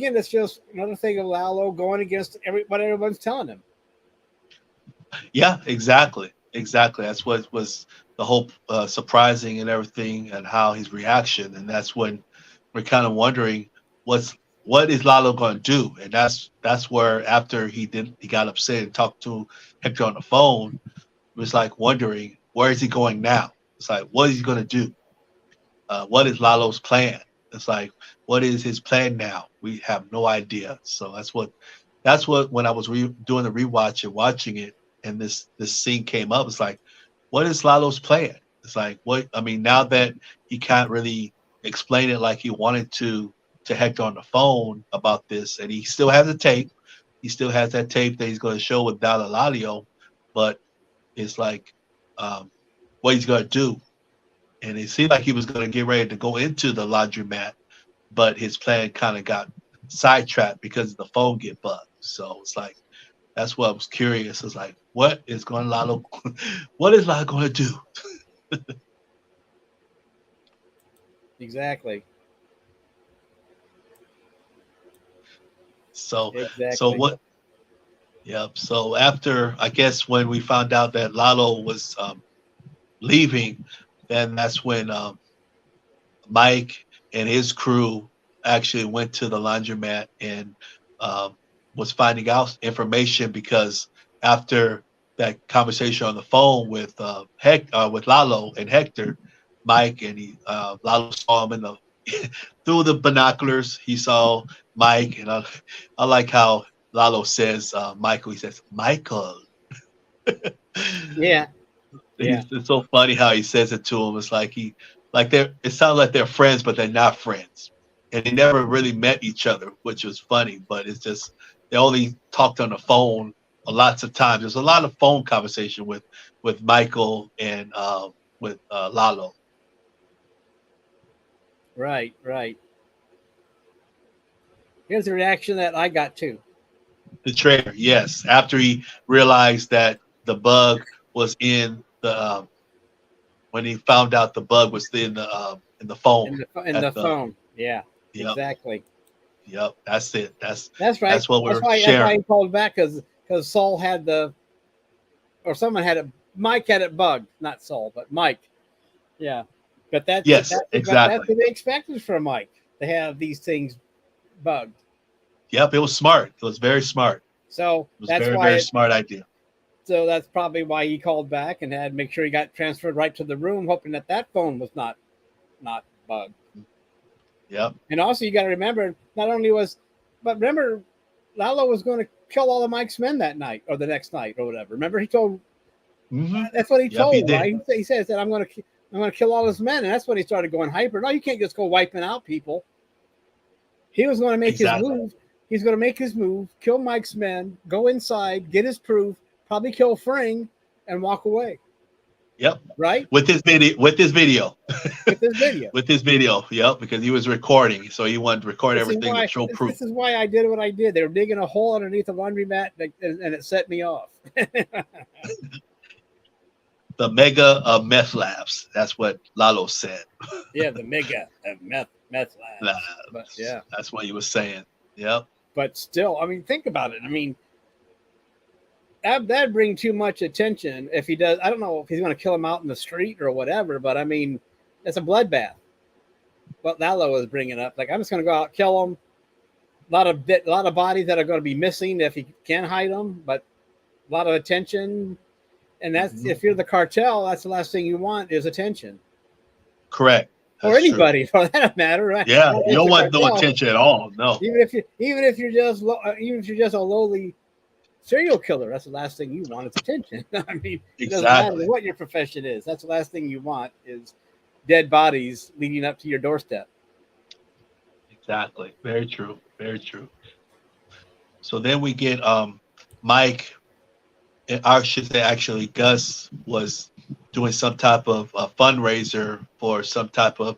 another thing of Lalo going against what everyone's telling him. Yeah, exactly. That's what was the whole surprising and everything, and how his reaction. And that's when we're kind of wondering what is Lalo going to do. And that's where, after he got upset and talked to Hector on the phone, it was like wondering, where is he going now? It's like, what is he going to do? What is Lalo's plan? It's like, what is his plan now? We have no idea. So that's what when I was doing the rewatch and watching it, and this scene came up, it's like, what is Lalo's plan? It's like, now that he can't really explain it like he wanted to Hector on the phone about this, and he still has a tape. He still has that tape that he's going to show with Dalalalio, but it's like, what he's going to do. And it seemed like he was going to get ready to go into the laundromat, but his plan kind of got sidetracked because the phone get bugged. So it's like, that's what I was curious. It's like, what is Lalo going to do? Exactly. So what? Yep. So after, I guess, when we found out that Lalo was leaving, then that's when Mike and his crew actually went to the laundromat and was finding out information, because after that conversation on the phone with Lalo and Hector, Mike and Lalo saw him through the binoculars. He saw Mike, and I like how Lalo says Michael. He says Michael. Yeah. It's so funny how he says it to him. It's like it sounds like they're friends, but they're not friends, and they never really met each other, which was funny. But it's just, they only talked on the phone lots of times. There's a lot of phone conversation with Michael and with Lalo. Right. Here's the reaction that I got too. The traitor, yes. After he realized that the bug was in the when he found out the bug was in the phone. In the phone. Yeah. Yep. Exactly. Yep. That's it. That's right. That's what we're sharing. That's why he called back, because Saul had someone had it. Mike had it bugged, not Saul, but Mike. Yeah. But exactly. That's what they expected from Mike, to have these things bugged. Yep, it was smart. It was very smart. So it was very smart idea. So that's probably why he called back and had to make sure he got transferred right to the room, hoping that phone was not bugged. Yep. And also, you got to remember, remember, Lalo was going to kill all of Mike's men that night or the next night or whatever. Remember, he told. Mm-hmm. That's what he told. He right? He says that I'm going to kill all his men, and that's when he started going hyper. No, you can't just go wiping out people. He was going to make his move. He's going to make his move, kill Mike's men, go inside, get his proof, probably kill Fring, and walk away. Yep. Right? With this video. Yep, because he was recording, so he wanted to record everything and show proof. This is why I did what I did. They were digging a hole underneath the laundromat, and it set me off. The mega of meth labs. That's what Lalo said. Yeah, the mega of meth labs. But, yeah. That's what he was saying. Yep. But still, I mean, think about it. I mean, that'd bring too much attention if he does. I don't know if he's going to kill him out in the street or whatever, but I mean, it's a bloodbath. What Lalo was bringing up, like, I'm just going to go out, kill him. A lot of bodies that are going to be missing if he can hide them, but a lot of attention. And that's if you're the cartel, that's the last thing you want is attention. Correct. or That's true. anybody for that matter, right? Yeah, Not you just don't the want no cartel. attention at all. No. Even if you're just a lowly serial killer, that's the last thing you want is attention. I mean, it doesn't matter Exactly. what your profession is. That's the last thing you want is dead bodies leading up to your doorstep. Exactly. Very true. Very true. So then we get Mike, and I should say actually Gus was doing some type of fundraiser for some type of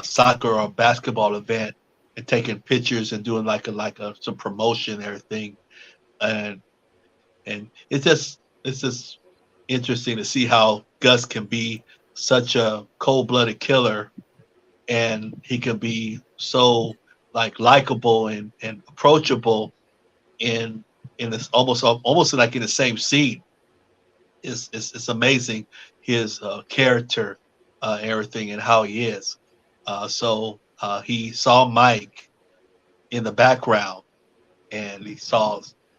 soccer or basketball event and taking pictures and doing like a some promotion and everything. And it's just interesting to see how Gus can be such a cold-blooded killer, and he can be so like likable and approachable in this almost like in the same scene. It's amazing his character, everything, and how he is. So he saw Mike in the background, and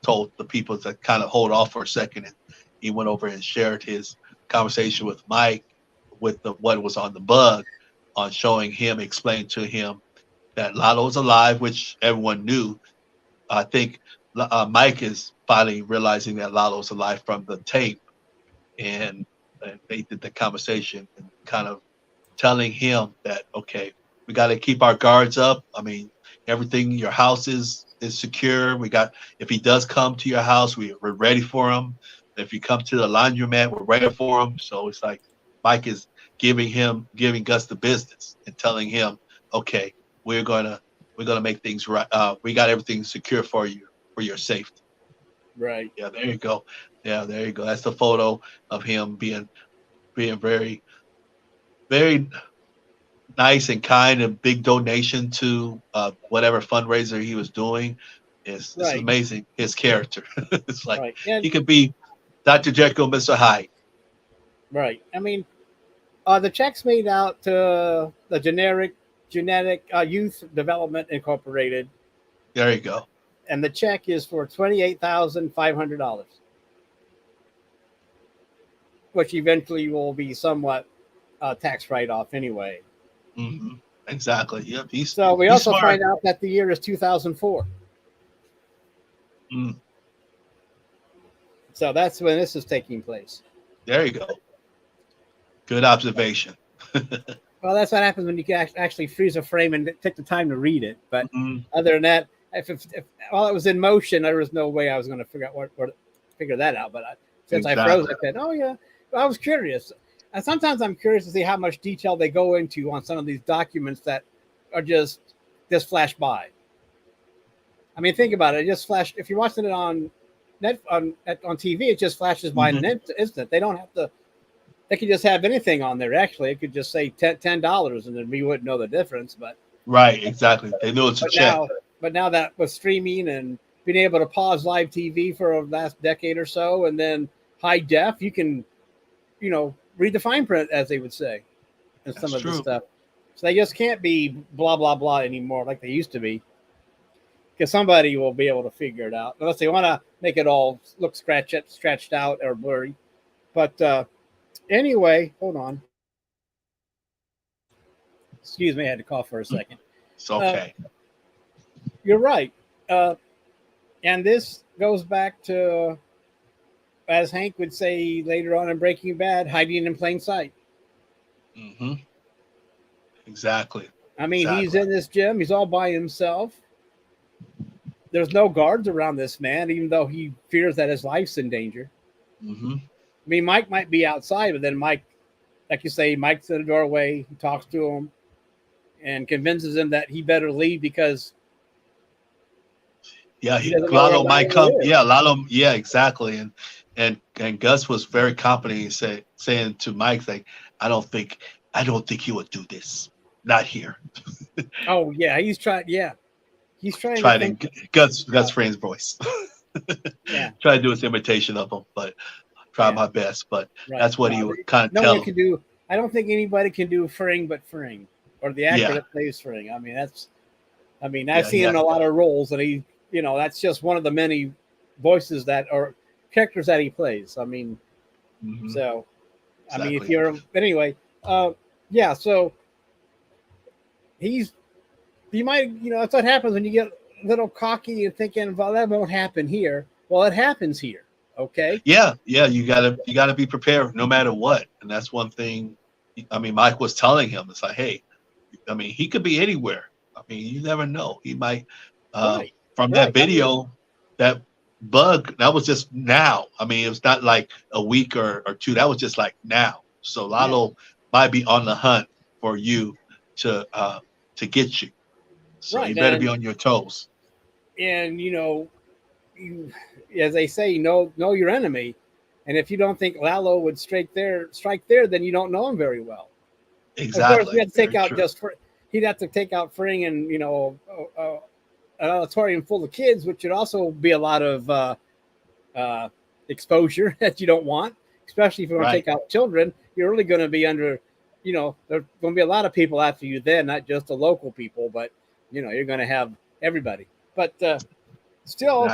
told the people to kind of hold off for a second, and he went over and shared his conversation with Mike with what was on the bug, on showing him, explained to him that Lalo was alive, which everyone knew. I think Mike is finally realizing that Lalo's alive from the tape, and they did the conversation and kind of telling him that, okay, we got to keep our guards up. I mean, everything, your house is secure. If he does come to your house, we're ready for him. If you come to the laundromat, we're ready for him. So it's like Mike is giving Gus the business and telling him, okay, we're gonna make things right. We got everything secure for you, for your safety. Right. Yeah, there you go. Yeah, there you go. That's the photo of him being very, very nice and kind, and big donation to whatever fundraiser he was doing. It's Right. amazing, his character. It's like Right. And he could be Dr. Jekyll, Mr. Hyde. right. I mean, the checks made out to the Genetic Youth Development Incorporated, There you go. and the check is for $28,500, which eventually will be somewhat tax write off anyway. Hmm. Exactly. Yep. So we He's also smart. find out that the year is 2004. Mm, So that's when this is taking place. there you go. Good observation. Well, that's what happens when you can actually freeze a frame and take the time to read it. But Mhm. other than that, if while it was in motion, there was no way I was going to figure that out. But since I froze, I said, "Oh yeah." Well, I was curious. And sometimes I'm curious to see how much detail they go into on some of these documents that are just flash by. I mean, think about it. It just flash. If you're watching it on TV, it just flashes by in an instant. They don't have to. They could just have anything on there. Actually, it could just say $10, and then we wouldn't know the difference. But Right. Exactly. They know it's a check. now that with streaming and being able to pause live TV for the last decade or so, and then high def, you can, read the fine print, as they would say, and some That's of this true. stuff. So they just can't be blah blah blah anymore like they used to be, because somebody will be able to figure it out unless they want to make it all look scratched out or blurry. But anyway, hold on. Excuse me, I had to cough for a second. It's okay. You're right. And this goes back to, as Hank would say later on in Breaking Bad, hiding in plain sight. Hmm. Exactly. I mean, Exactly. he's in this gym. He's all by himself. There's no guards around this man, even though he fears that his life's in danger. Hmm. I mean, Mike might be outside, but then Mike, like you say, Mike's in the doorway. He talks to him and convinces him that he better leave because Yeah, he doesn't know where Lalo might Lalo come. is. Yeah, Lalo. Yeah, exactly. And Gus was very confident. He saying to Mike, like, I don't think he would do this. Not here. Oh yeah, he's trying. Yeah, he's trying to Try to think. Gus friend's voice. Yeah, Try to do his imitation of him, but try yeah, my best. But right. that's what he would kind of No tell one him. can do. I don't think anybody can do Fring but Fring, or the actor Yeah, that plays Fring. I mean, I've yeah, seen him in a lot of roles, and that's just one of the many voices that are characters that he plays. I mean, Mhm. so, I mean, if Exactly. you're anyway, yeah. So you might, that's what happens when you get a little cocky and thinking, well, that won't happen here. Well, it happens here. Okay. Yeah. You gotta be prepared no matter what. And that's one thing. I mean, Mike was telling him, it's like, hey, I mean, he could be anywhere. I mean, you never know. He might, Right. from that video, that bug, that was just now. I mean, it was not like a week or two. That was just like now. So Lalo might be on the hunt for you to get you. So you better be on your toes. And as they say, know your enemy. And if you don't think Lalo would strike there, then you don't know him very well. Exactly. Of course, he'd have to take out Fring and an auditorium full of kids, which would also be a lot of exposure that you don't want, especially if you want to take out children. You're really going to be under, there's going to be a lot of people after you then, not just the local people, but you're going to have everybody. But still,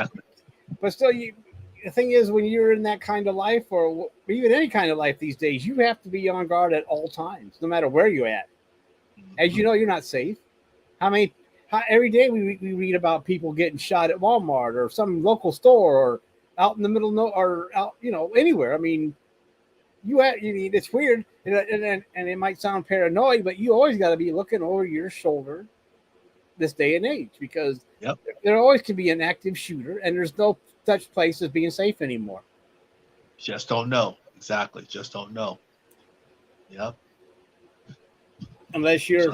the thing is, when you're in that kind of life, or even any kind of life these days, you have to be on guard at all times, no matter where you're at. As you know, you're not safe. Every day we read about people getting shot at Walmart or some local store or out in the middle or out, anywhere. I mean, it's weird, and it might sound paranoid, but you always got to be looking over your shoulder this day and age, because there always can be an active shooter, and there's no such place as being safe anymore. Just don't know. Exactly. Just don't know. Yep. Unless you're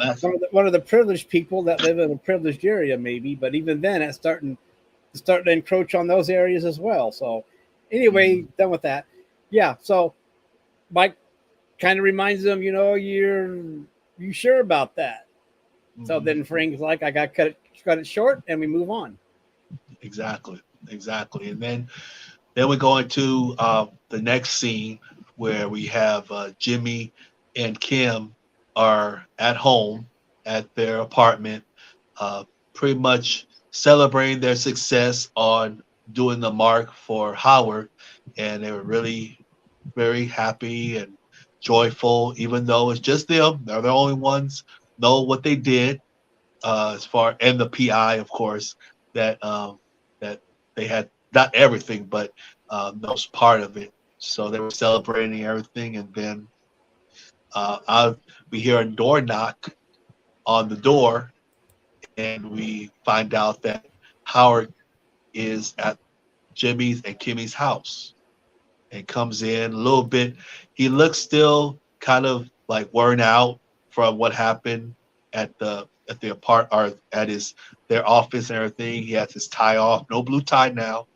one of the privileged people that live in a privileged area, maybe. But even then, it's starting to encroach on those areas as well. So anyway, done with that. Yeah. So Mike kind of reminds them, you sure about that? So then Frank's like, I got to cut it short, and we move on. Exactly. And then we go into the next scene where we have Jimmy and Kim are at home at their apartment, pretty much celebrating their success on doing the mark for Howard. And they were really very happy and joyful, even though it's just them. They're the only ones know what they did, and the PI, of course, that they had not everything, but knows part of it. So they were celebrating everything, and then we hear a door knock on the door, and we find out that Howard is at Jimmy's and Kimmy's house, and comes in a little bit. He looks still kind of like worn out from what happened at their office and everything. He has his tie off, no blue tie now,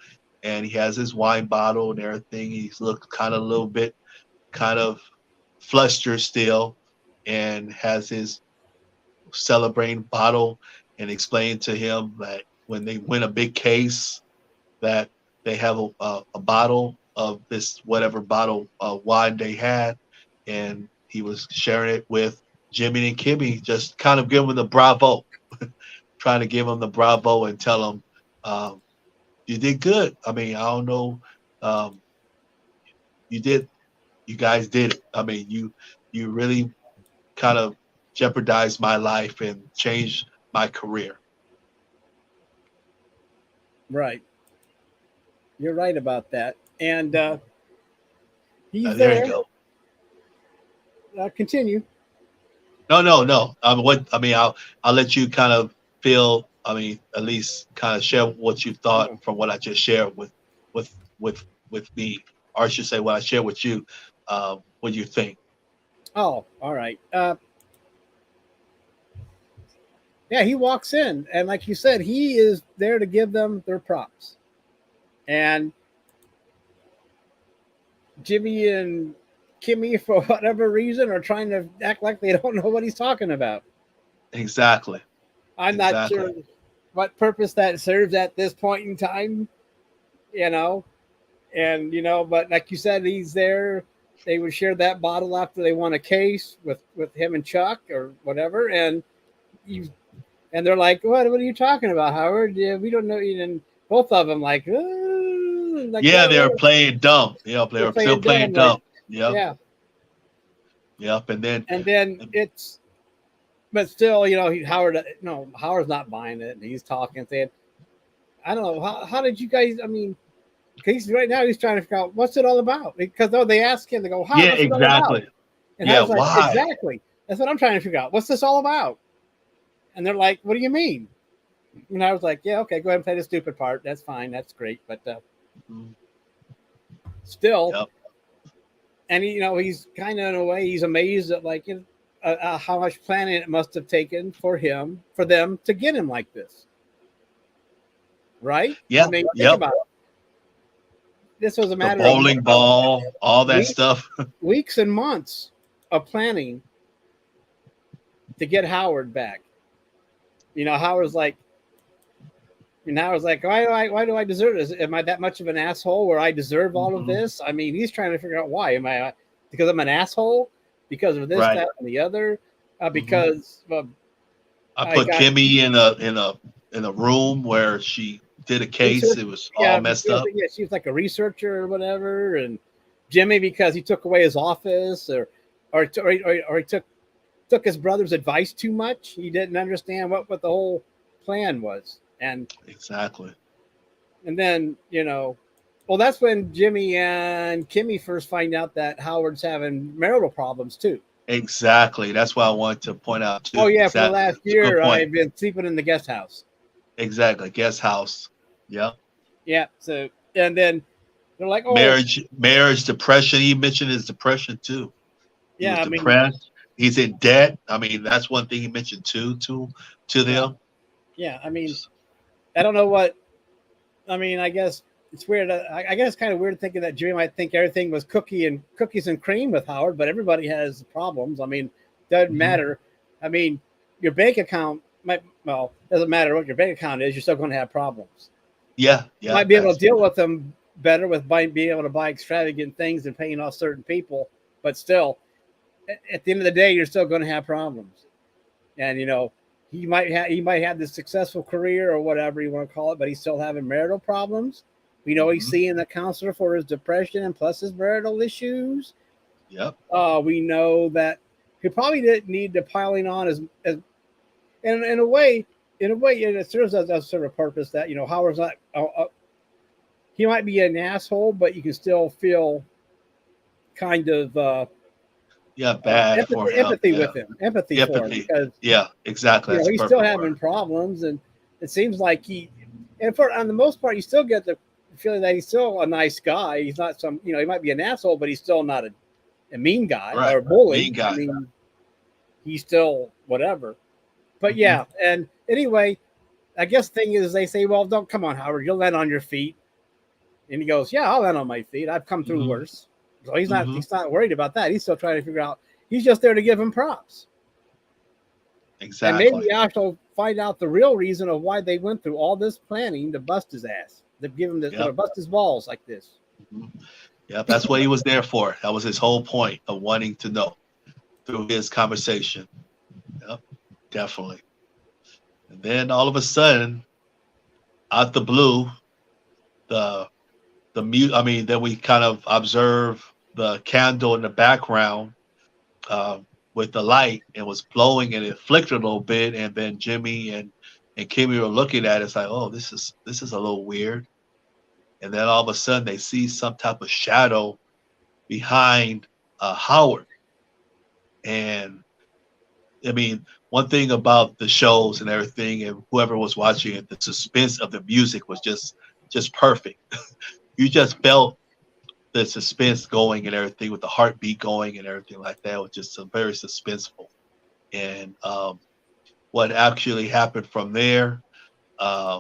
and he has his wine bottle and everything. He's looked kind of a little bit kind of flustered still, and has his celebrating bottle, and explained to him that when they win a big case, that they have a bottle of this whatever bottle of wine they had, and he was sharing it with Jimmy and Kimmy, just kind of give them the bravo, trying to give them the bravo and tell them, you did good. I mean, I don't know, you guys did it. I mean, you really kind of jeopardized my life and changed my career. Right. You're right about that. And he's there. You go. Continue. No. I'll let you kind of feel. I mean, at least kind of share what you thought from what I just shared with me, or I should say, what I shared with you. What do you think? Oh, all right. Yeah, he walks in, and like you said, he is there to give them their props. And Jimmy and Kimmy, for whatever reason, are trying to act like they don't know what he's talking about. Exactly. I'm not sure what purpose that serves at this point in time, and, but like you said, he's there. They would share that bottle after they won a case with him and Chuck or whatever. And they're like, what are you talking about, Howard? Yeah, we don't know. And both of them like they were playing dumb. Yep, they were still playing dumb. Yep. Yeah. Yep. And then it's but still, you know, Howard, no, Howard's not buying it, and he's talking, saying, "I don't know how did you guys? I mean, because right now he's trying to figure out what's it all about." Because they ask him, they go, "Howard, Yeah, what's it all about?" exactly. And Yeah, Howard's like, why? "Exactly. That's what I'm trying to figure out. What's this all about?" And they're like, "What do you mean?" And I was like, "Yeah, okay, go ahead and play the stupid part. That's fine. That's great." But Mhm. still, Yep. and you know, he's kind of in a way, he's amazed at like how much planning it must have taken for them to get him like this, right? I Yeah. mean, think Yep. about it. This was a The matter bowling of ball, all that weeks, stuff. weeks and months of planning to get Howard back. You know, Howard's like, why do I deserve this? Am I that much of an asshole where I deserve all of Mhm. this? I mean, he's trying to figure out why. Am I because I'm an asshole? Because of this, Right. that, and the other? Hmm. Because I I put got Kimmy in a room where she did a case. research. It was all Yeah, messed yeah, up. yeah, she was like a researcher or whatever. And Jimmy because he took away his office, or he took his brother's advice too much. He didn't understand what the whole plan was, Exactly. and then well, that's when Jimmy and Kimmy first find out that Howard's having marital problems too. Exactly. That's what I wanted to point out Oh too. yeah, for the Exactly. last It's a good year point. I've been sleeping in the guest house. Exactly. Guest house. Yep. Yeah, so and then they're like, oh Marriage, depression. He mentioned his depression too. He was yeah, I mean, depressed. He's in debt. I mean, that's one thing he mentioned too to yeah, them. yeah. I mean, I don't know what. I mean, I guess it's weird. I guess it's kind of weird thinking that Jimmy might think everything was cookies and cream with Howard, but everybody has problems. I mean, doesn't Mhm. matter. I mean, your bank account doesn't matter what your bank account is. You're still going to have problems. Yeah. You Yeah. might be able to deal with them better with being able to buy extravagant things and paying off certain people, but still, at the end of the day, you're still going to have problems. And he might have this successful career or whatever you want to call it, but he's still having marital problems. We know he's Mhm. seeing a counselor for his depression and plus his marital issues. Yep. We know that he probably didn't need to piling on as and in a way, it serves as a sort of purpose that Howard's not. He might be an asshole, but you can still feel kind of Yeah. Bad for him. empathy Yeah. with him, empathy for him Empathy. because Yeah. Exactly. That's the he's still perfect word. having problems, and it seems like and for on the most part, you still get the feeling that he's still a nice guy. He's not he might be an asshole, but he's still not a mean guy Right. or a bully. Mean I guy. mean, he's still whatever. But Hmm. yeah, and anyway, I guess the thing is they say, well, don't come on, Howard, you'll land on your feet, and he goes, yeah, I'll land on my feet. I've come through Hmm. worse. So he's not Hmm. he's not worried about that. He's still trying to figure out. He's just there to give him props. And Exactly. maybe also find out the real reason of why they went through all this planning to bust his ass, to give him Yep. bust his balls like this. Mhm. Yep. That's what he was there for. That was his whole point of wanting to know through his conversation. Yep. Definitely. And then all of a sudden, out the blue, the I mean, then we kind of observe the candle in the background uh, with the light and was glowing and it flickered a little bit, and then Jimmy and Kimmy were looking at it. It's like, oh, this is a little weird. And then all of a sudden they see some type of shadow behind Howard. And I mean, one thing about the shows and everything, and whoever was watching it, the suspense of the music was just perfect. You just felt the suspense going and everything with the heartbeat going and everything like that was just very suspenseful. And what actually happened from there, uh,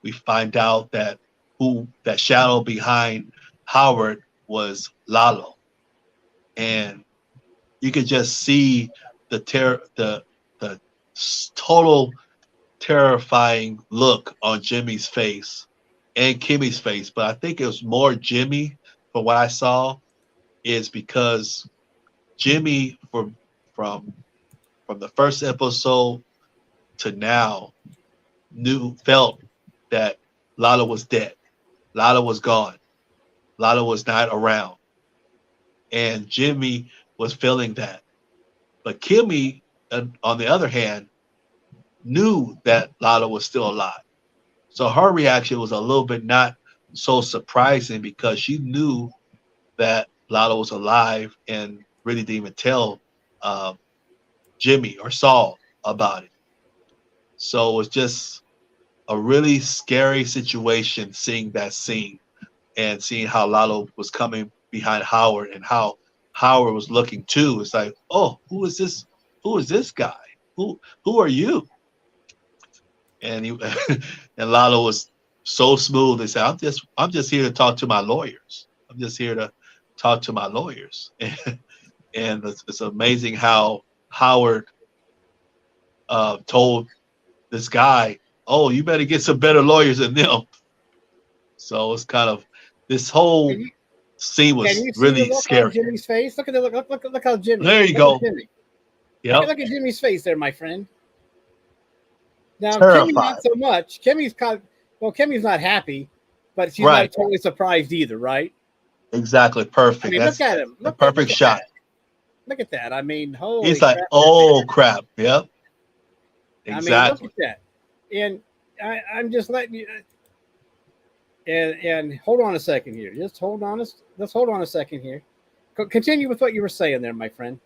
we find out that who that shadow behind Howard was Lalo, and you could just see the total terrifying look on Jimmy's face and Kimmy's face. But I think it was more Jimmy from what I saw, is because Jimmy from from the first episode to now felt that Lala was dead. Lala was gone. Lala was not around. And Jimmy was feeling that. But Kimmy on the other hand, knew that Lalo was still alive. So her reaction was a little bit not so surprising because she knew that Lalo was alive and really didn't even tell Jimmy or Saul about it. So it was just a really scary situation seeing that scene and seeing how Lalo was coming behind Howard and how Howard was looking too. It's like, oh, who is this? Who is this guy? Who are you? And he and Lalo was so smooth. They said, I'm just here to talk to my lawyers. I'm just here to talk to my lawyers. And it's amazing how Howard told this guy, oh, you better get some better lawyers than them. So it's kind of this whole scene was really scary. On Jimmy's face? Look at the look how Jimmy. There you go. Yeah. Look at Jimmy's face there, my friend. Now Terrified. Kimmy not so much. Kimmy's not happy, but she's not totally surprised either, right? Exactly. Perfect. I mean, look at him. The perfect shot. Look at that. I mean, holy he's like, oh crap. Yep. Exactly. I mean, look at that. And I'm just letting you. And hold on a second here. Just hold on. Let's hold on a second here. Continue with what you were saying there, my friend.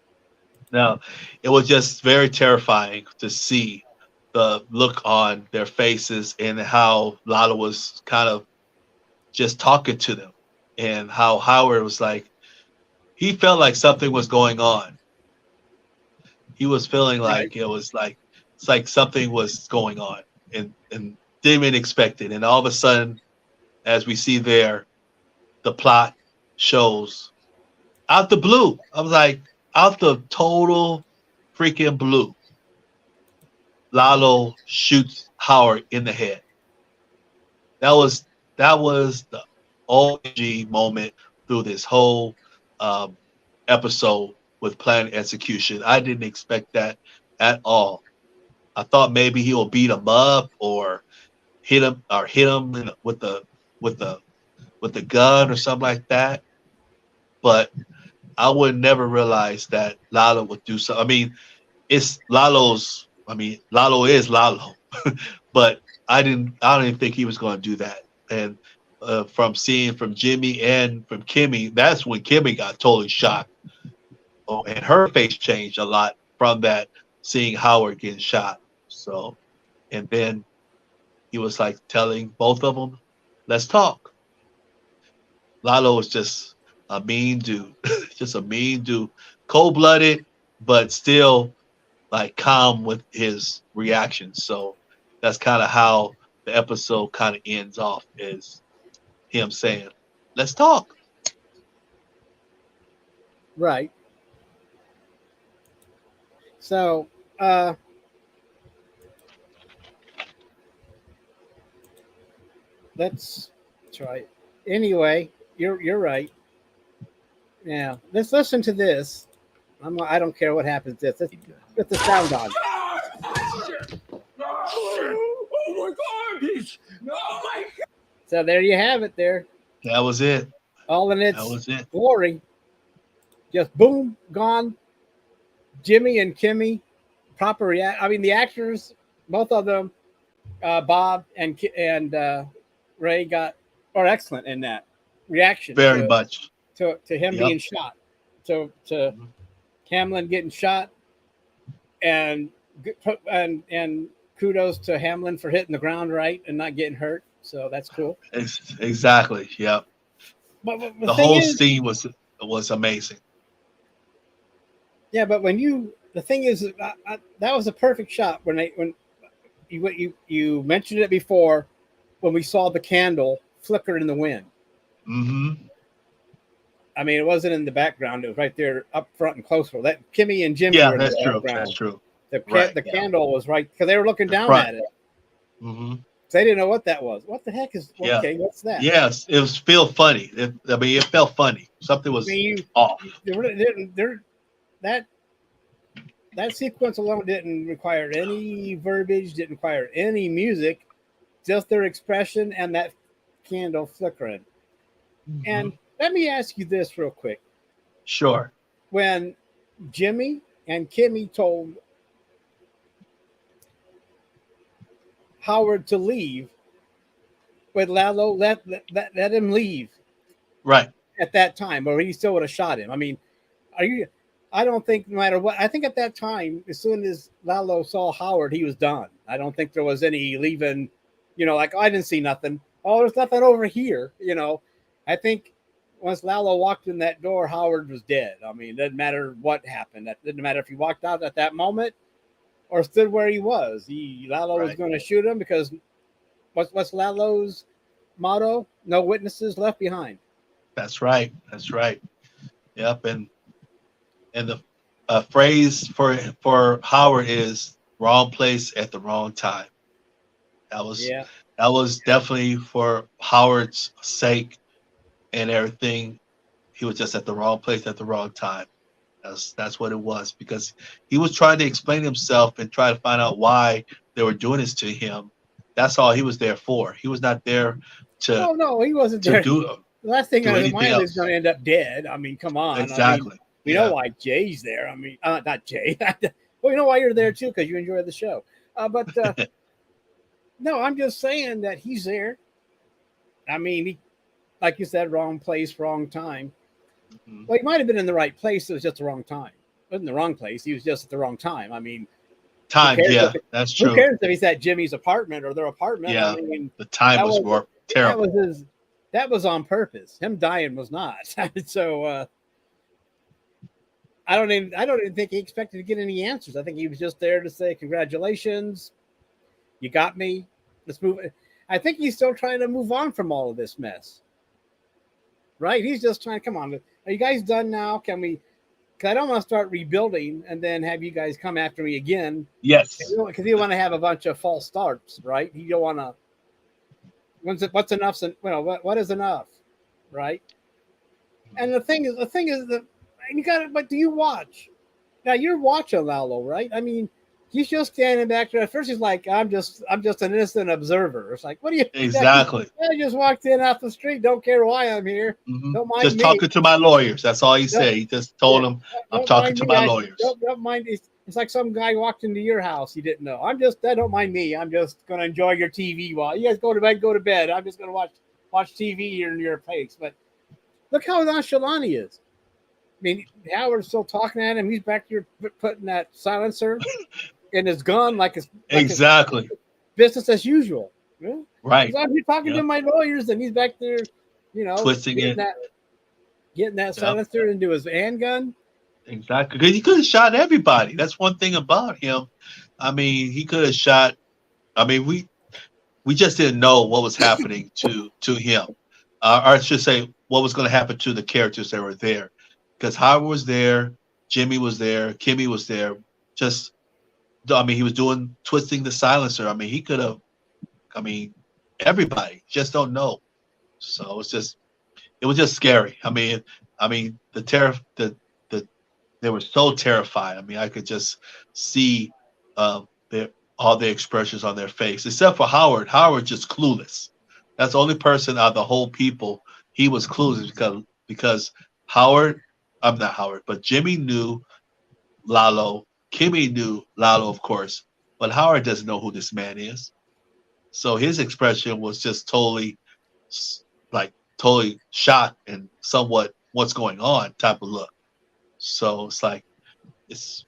No, it was just very terrifying to see the look on their faces and how Lalo was kind of just talking to them, and how Howard was like, he felt like something was going on. He was feeling like it was like it's like something was going on, and didn't even expect it. And all of a sudden, as we see there, the plot shows out the blue. I was like, out the total freaking blue, Lalo shoots Howard in the head. That was the OG moment through this whole episode with Planned Execution. I didn't expect that at all. I thought maybe he will beat him up or hit him with the gun or something like that. But I would never realize that Lalo would do so. I mean, it's Lalo's. I mean, Lalo is Lalo, but I don't even think he was going to do that. And from seeing from Jimmy and from Kimmy, that's when Kimmy got totally shocked. Oh, and her face changed a lot from that, seeing Howard getting shot. So, and then he was like telling both of them, let's talk. Lalo was just a mean dude, just a mean dude, cold-blooded, but still like calm with his reactions. So that's kind of how the episode kind of ends off, is him saying, let's talk. Right. So, let's try it. Anyway, you're right. Yeah, let's listen to this. I don't care what happens. Let's get the sound on. Oh my God! Oh my God! So there you have it. There. That was it. All in its That was it. glory. Just boom, gone. Jimmy and Kimmy, proper react. I mean, the actors, both of them, Bob and RHEA are excellent in that reaction. Very much. To him being shot. To Hamlin getting shot, and kudos to Hamlin for hitting the ground right and not getting hurt. So that's cool. Exactly. Yep. But the whole scene was amazing. Yeah, but the thing is, that was a perfect shot when you mentioned it before, when we saw the candle flicker in the wind. Mm-hmm. I mean, it wasn't in the background; it was right there, up front and close. That Kimmy and Jimmy. Yeah, were that's in the true. background. That's true. The candle was right because they were looking down at it. Mm-hmm. So they didn't know what that was. What the heck is? Yeah. Okay, what's that? Yes, it was funny. It felt funny. Something was off. That sequence alone didn't require any verbiage, didn't require any music, just their expression and that candle flickering. Mm-hmm. And let me ask you this real quick. Sure. When Jimmy and Kimmy told Howard to leave, but Lalo let him leave Right. at that time, or he still would have shot him. I mean, are you? I don't think no matter what. I think at that time, as soon as Lalo saw Howard, he was done. I don't think there was any leaving. Like, I didn't see nothing. Oh, there's nothing over here. I think once Lalo walked in that door, Howard was dead. I mean, it doesn't matter what happened. It didn't matter if he walked out at that moment or stood where he was. Lalo was going to shoot him because what's Lalo's motto? No witnesses left behind. That's right. That's right. Yep. And the phrase for Howard is wrong place at the wrong time. That was definitely for Howard's sake and everything. He was just at the wrong place at the wrong time. That's what it was, because he was trying to explain himself and try to find out why they were doing this to him. That's all he was there for. He was not there to. Oh no, he wasn't there. The last thing on his mind is going to end up dead. I mean, come on. Exactly. I mean, we know why Jay's there. I mean, not Jay. Well, you know why you're there too, because you enjoy the show. But no, I'm just saying that he's there. I mean, he, like you said, wrong place, wrong time. Mm-hmm. Well, he might have been in the right place. It was just the wrong time. It wasn't the wrong place. He was just at the wrong time. I mean, that's true. Who cares if he's at Jimmy's apartment or their apartment? Yeah, I mean, the time was more terrible. That was on purpose. Him dying was not. So I don't even think he expected to get any answers. I think he was just there to say, congratulations, you got me. Let's move. I think he's still trying to move on from all of this mess. Right? He's just trying to, come on. Are you guys done now? Can we? Because I don't want to start rebuilding and then have you guys come after me again. Yes. Because you want to have a bunch of false starts, right? You don't want to. What's enough? What is enough, right? And the thing is that you got it. But do you watch? Now you're watching Lalo, right? I mean, he's just standing back there. At first, he's like, "I'm just an innocent observer." It's like, what do you exactly? I just walked in off the street. Don't care why I'm here. Mm-hmm. Don't mind just me. Talking to my lawyers. That's all he said. He just told them, "I'm talking to my lawyers." Don't mind. It's like some guy walked into your house you didn't know. Don't mind me. I'm just going to enjoy your TV while you guys go to bed. Go to bed. I'm just going to watch TV here in your place. But look how nonchalant he is. I mean, Howard's still talking at him. He's back here putting that silencer in his gun like it's exactly business as usual. Yeah? Right. I'm here talking to my lawyers, and he's back there, twisting getting that silencer into his handgun. Exactly, because he could have shot everybody. That's one thing about him. I mean, he could have shot. I mean, we just didn't know what was happening to him, or I should say, what was going to happen to the characters that were there. Because Howard was there, Jimmy was there, Kimmy was there. He was twisting the silencer. I mean, he could have. I mean, everybody just don't know. So it was just scary. I mean, they were so terrified. I mean, I could just see all the expressions on their face, except for Howard. Howard just clueless. That's the only person out of the whole people he was clueless because Howard. I'm not Howard, but Jimmy knew Lalo. Kimmy knew Lalo, of course, but Howard doesn't know who this man is. So his expression was just totally shocked and somewhat what's going on type of look. So it's like it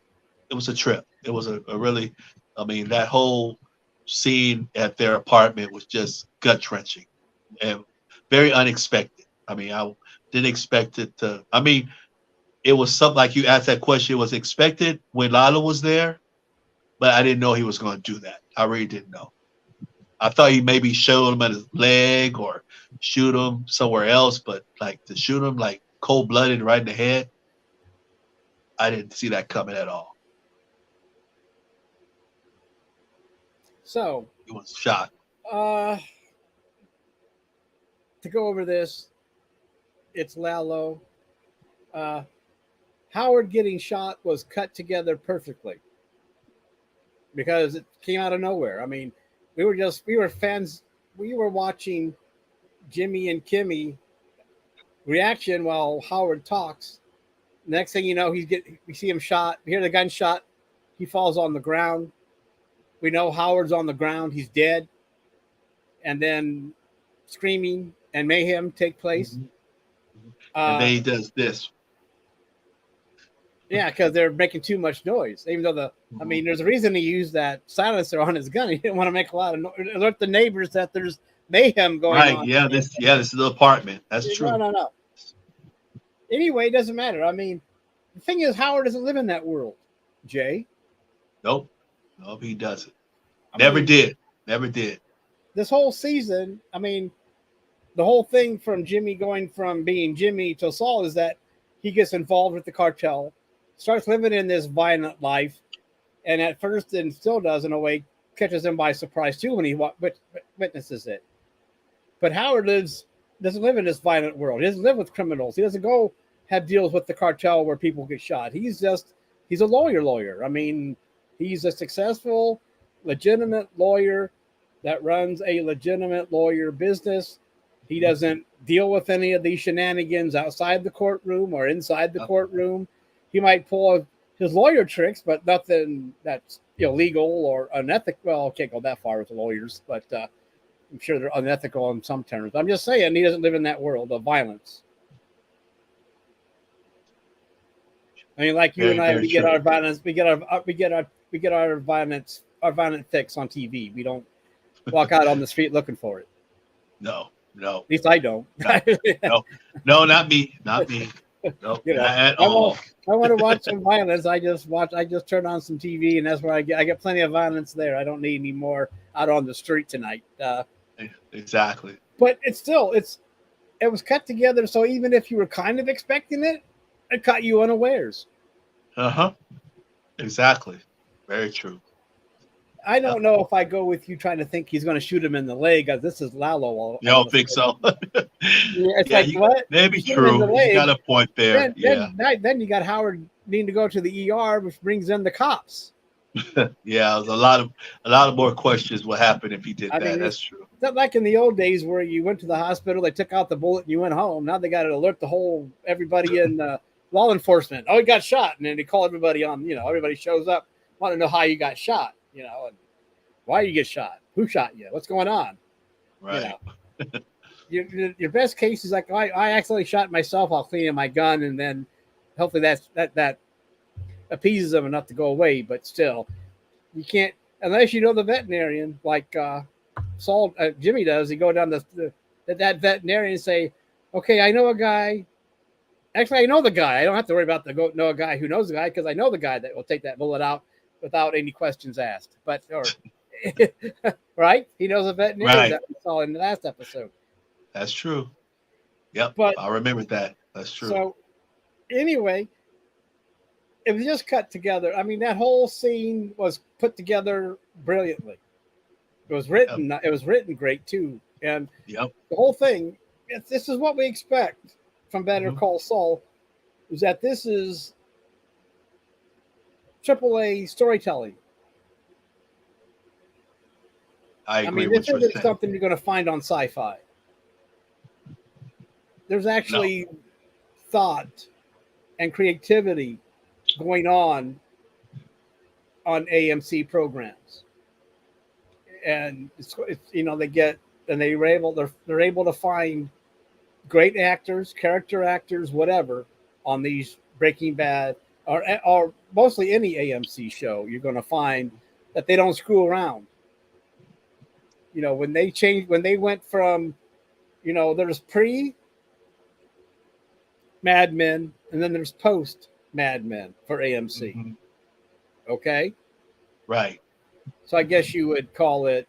was a trip. It was a really, I mean, that whole scene at their apartment was just gut wrenching and very unexpected. I mean, I didn't expect it to. I mean, it was something like you asked that question. It was expected when Lalo was there, but I didn't know he was going to do that. I really didn't know. I thought he maybe showed him at his leg or shoot him somewhere else, but like to shoot him like cold-blooded right in the head, I didn't see that coming at all. So he was shocked. To go over this, it's Lalo. Howard getting shot was cut together perfectly because it came out of nowhere. I mean, we were fans. We were watching Jimmy and Kimmy reaction while Howard talks. Next thing you know, we see him shot. We hear the gunshot. He falls on the ground. We know Howard's on the ground; he's dead. And then screaming and mayhem take place. And then he does this. Yeah, because they're making too much noise. Even though I mean, there's a reason he used that silencer on his gun. He didn't want to make a lot of noise. Alert the neighbors that there's mayhem going on. Right? Yeah. This is the apartment. That's true. No. Anyway, it doesn't matter. I mean, the thing is, Howard doesn't live in that world. Jay. Nope, he doesn't. Never did. This whole season, I mean, the whole thing from Jimmy going from being Jimmy to Saul is that he gets involved with the cartel, starts living in this violent life, and at first, and still does in a way, catches him by surprise too when he witnesses it. But Howard doesn't live in this violent world. He doesn't live with criminals. He doesn't go have deals with the cartel where people get shot. He's a lawyer. I mean, he's a successful, legitimate lawyer that runs a legitimate lawyer business. He doesn't deal with any of these shenanigans outside the courtroom or inside the courtroom. He might pull his lawyer tricks, but nothing that's illegal or unethical. Well, I can't go that far with the lawyers, but I'm sure they're unethical in some terms. I'm just saying he doesn't live in that world of violence. I mean, like you and I, we get our violence, we get our violent fix on TV. We don't walk out on the street looking for it. No. At least I don't. No, not me. No, not at all. I want to watch some violence. I just turn on some TV, and that's where I get plenty of violence there. I don't need any more out on the street tonight. Exactly. But it was cut together, so even if you were kind of expecting it, it caught you unawares. Exactly. Very true. I don't know if I go with you trying to think he's going to shoot him in the leg. This is Lalo. You don't think so? It's what? Maybe true. You got a point there. Then you got Howard needing to go to the ER, which brings in the cops. Yeah, there's a lot of more questions. What happened if he did that? That's true. It's not like in the old days where you went to the hospital, they took out the bullet, and you went home. Now they got to alert everybody in law enforcement. Oh, he got shot, and then they call everybody on. Everybody shows up, want to know how you got shot. And why you get shot? Who shot you? What's going on? Right. Your best case is like, I accidentally shot myself. I'll clean up my gun, and then hopefully that appeases them enough to go away. But still, you can't unless you know the veterinarian, like Saul, Jimmy does. He go down that veterinarian and say, "Okay, I know a guy. Actually, I know the guy. I don't have to worry about know a guy who knows the guy because I know the guy that will take that bullet out without any questions asked." Right? He knows a veterinarian that we saw in the last episode. That's true. Yep. But I remember that. That's true. So anyway, it was just cut together. I mean, that whole scene was put together brilliantly. It was written. Yep. It was written great too. And the whole thing. This is what we expect from Better Call Saul. Is that this is AAA storytelling. I agree. This isn't something you're going to find on Sci-Fi. There's actually thought and creativity going on AMC programs, and they're able to find great actors, character actors, whatever, on these Breaking Bad or mostly any AMC show. You're going to find that they don't screw around. When they went from, there's pre Mad Men and then there's post Mad Men for AMC. Mm-hmm. Okay. Right. So I guess you would call it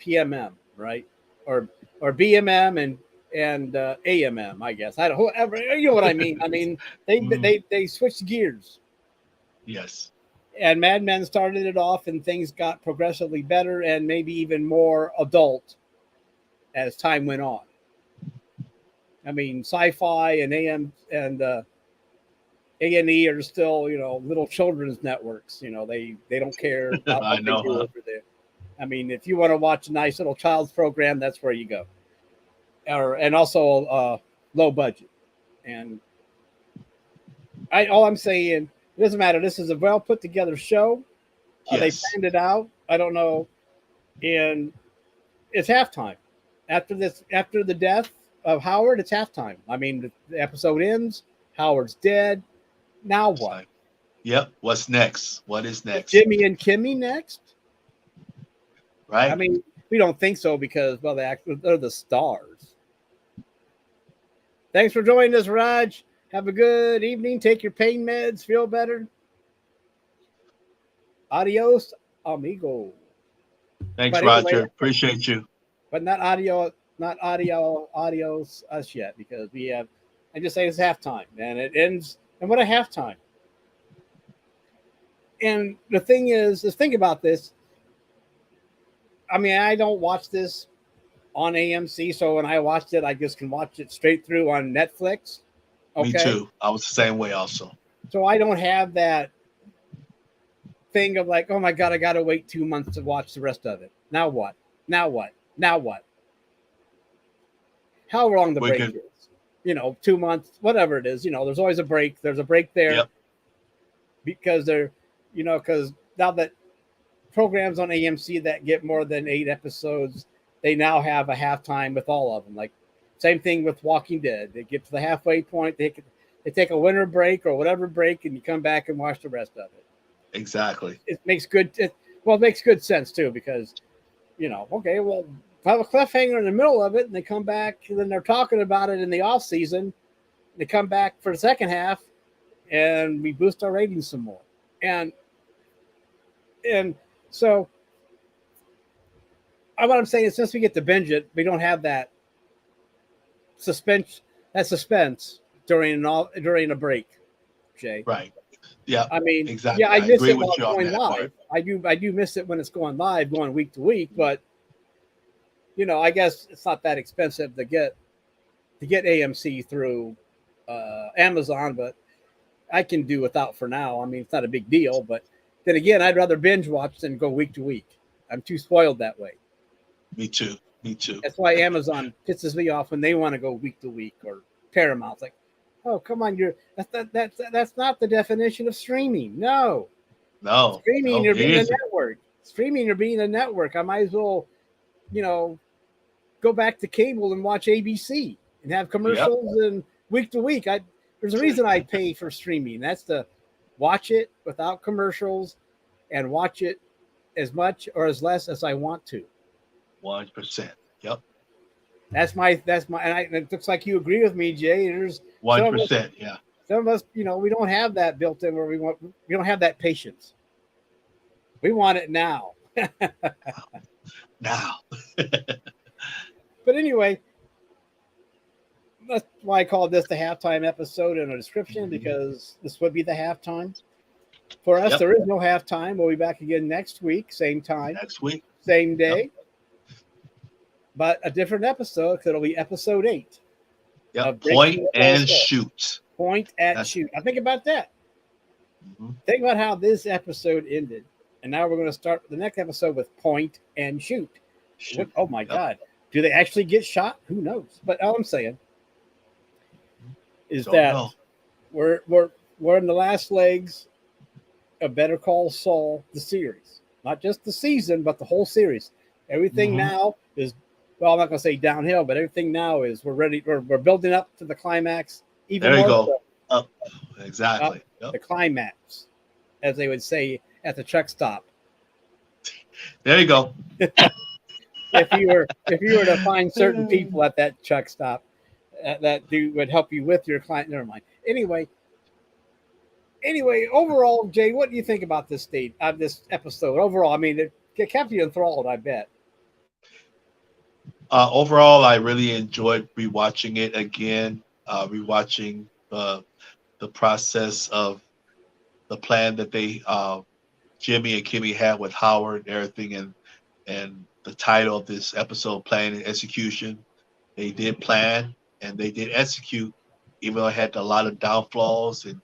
PMM, right? Or BMM and AMM, I guess. I don't. Whoever, you know what I mean? I mean, they switched gears. Yes. And Mad Men started it off, and things got progressively better and maybe even more adult as time went on. I mean, Sci-Fi and AM and A&E are still, little children's networks. They don't care about what they do over there. I mean, if you want to watch a nice little child's program, that's where you go. And also low budget. And all I'm saying, it doesn't matter. This is a well put together show. Yes. They planned it out. I don't know. And it's halftime. After the death of Howard, it's halftime. I mean, the episode ends. Howard's dead. Now It's what? like, yep. What's next? What is next? Jimmy and Kimmy next? Right? I mean, we don't think so because, well, they're the stars. Thanks for joining us, Raj. Have a good evening. Take your pain meds. Feel better. Adios, amigo. Thanks, But Roger. anyway, Appreciate you. but not adios us yet, because we have, I just say it's halftime, and it ends. And what a halftime. And the thing is think about this. I mean, I don't watch this on AMC, so when I watched it, I just can watch it straight through on Netflix. Okay. Me too. I was the same way also. So I don't have that thing of like, oh my God, I got to wait 2 months to watch the rest of it. Now what? Now what? Now what? How long the break is? 2 months, whatever it is. There's always a break. There's a break there. Yep. Because because now that programs on AMC that get more than 8 episodes, they now have a halftime with all of them. Like same thing with Walking Dead. They get to the halfway point. They take a winter break or whatever break, and you come back and watch the rest of it. Exactly. It makes good sense too, because okay, well, if I have a cliffhanger in the middle of it and they come back and then they're talking about it in the off season, they come back for the second half and we boost our ratings some more. And so what I'm saying is, since we get to binge it, we don't have that suspense during a break, Jay. Right. Yeah. I mean, exactly. yeah, I miss agree it with while it's you on going that live. part. I do miss it when it's going live, going week to week. But I guess it's not that expensive to get AMC through Amazon, but I can do without for now. I mean, it's not a big deal. But then again, I'd rather binge watch than go week to week. I'm too spoiled that way. Me too. That's why Amazon pisses me off when they want to go week to week, or Paramount's like, oh, come on, that's not the definition of streaming. No. Streaming, you're being a network. Streaming, you're being a network. I might as well, go back to cable and watch ABC and have commercials and week to week. There's a reason I pay for streaming. That's to watch it without commercials and watch it as much or as less as I want to. 100%. Yep. That's my, and it looks like you agree with me, Jay. There's 100%. Yeah. Some of us, we don't have that built in, where we don't have that patience. We want it now. Now. But anyway, that's why I called this the halftime episode in a description, because this would be the halftime. For us, there is no halftime. We'll be back again next week, same time. Next week. Same day. Yep. But a different episode, because it'll be episode 8. Yep. Point and shoot. Point at shoot. I think about that. Mm-hmm. Think about how this episode ended. And now we're going to start the next episode with point and shoot. Oh my God. Do they actually get shot? Who knows? But all I'm saying is we're in the last legs of Better Call Saul, the series. Not just the season, but the whole series. Everything now is, well, I'm not going to say downhill, but everything now is we're ready. We're building up to the climax. Even there you more go. Up. Exactly. The climax, as they would say at the truck stop. There you go. If you were to find certain people at that truck stop that would help you with your client. Never mind. Anyway, overall, Jay, what do you think about this this episode? Overall, I mean, it kept you enthralled, I bet. Overall, I really enjoyed rewatching it again. Rewatching the process of the plan that they Jimmy and Kimmy had with Howard and everything, and the title of this episode, Plan and Execution. They did plan and they did execute, even though it had a lot of downfalls and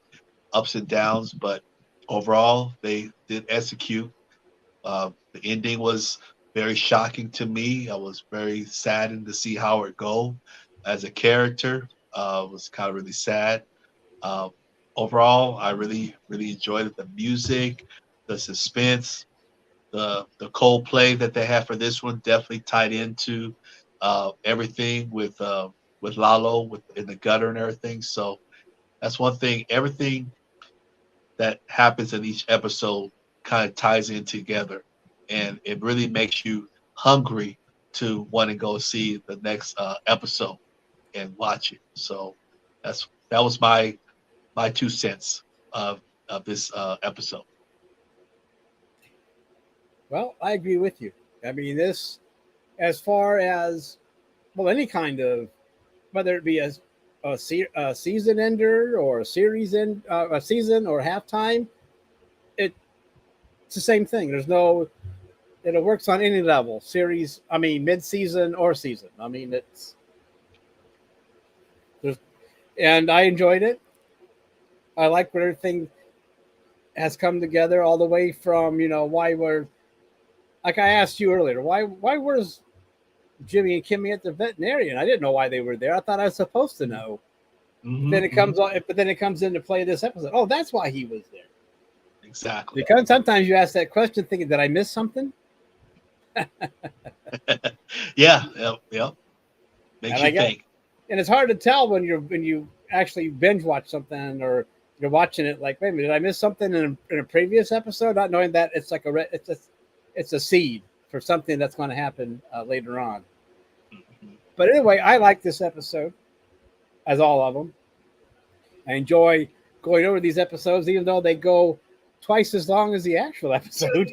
ups and downs, but overall they did execute. The ending was very shocking to me. I was very saddened to see Howard go as a character. Was kind of really sad. Overall, I really, really enjoyed it. The music, the suspense, the Coldplay that they have for this one definitely tied into everything with Lalo in the gutter and everything. So that's one thing. Everything that happens in each episode kind of ties in together, and it really makes you hungry to want to go see the next episode and watch it. So that was my 2 cents of this episode. Well, I agree with you. I mean, this, as far as, well, any kind of, whether it be a season ender or a series end, a season or halftime, it's the same thing. It works on any level, series, I mean, mid-season or season. I mean, and I enjoyed it. I like where everything has come together, all the way from, why we're, like I asked you earlier, why was Jimmy and Kimmy at the veterinarian? I didn't know why they were there. I thought I was supposed to know. Mm-hmm, But then it comes into play this episode. Oh, that's why he was there. Exactly. Because sometimes you ask that question thinking, did I miss something? Yeah. Makes you think. And it's hard to tell when you actually binge watch something, or you're watching it like, wait a minute, did I miss something in a previous episode? Not knowing that it's like it's a seed for something that's going to happen later on. Mm-hmm. But anyway, I like this episode, as all of them. I enjoy going over these episodes, even though they go twice as long as the actual episode.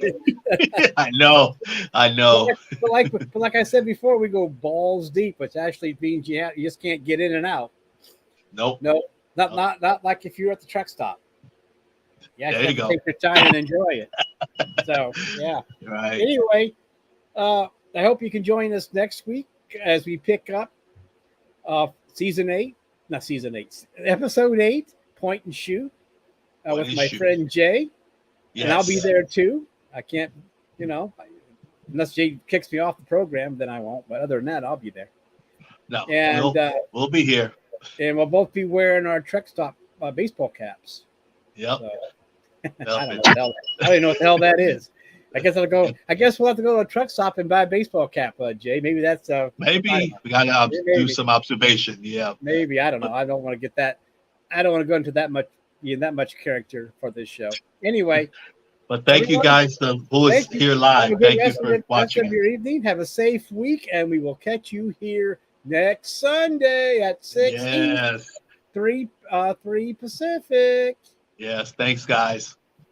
I know. But like I said before, we go balls deep, which actually means you just can't get in and out. Nope. No, not like if you're at the truck stop. You There you go. Take your time and enjoy it. So yeah. Right. Anyway, I hope you can join us next week as we pick up episode 8, Point and Shoot, with my friend Jay. Yes. And I'll be there too. I can't, unless Jay kicks me off the program, then I won't. But other than that, I'll be there. No, and we'll be here. And we'll both be wearing our Truck Stop baseball caps. Yep. So, I don't know what the hell that is. I guess we'll have to go to a truck stop and buy a baseball cap, Jay. Maybe that's maybe we gotta do some observation. Yeah. Maybe, I don't know. I don't want to get that. I don't want to go into that much character for this show. Anyway. But thank you guys who is here live. Thank you for watching. Rest of your evening. Have a safe week, and we will catch you here next Sunday at 6 East, 3 Pacific. Yes. Thanks, guys.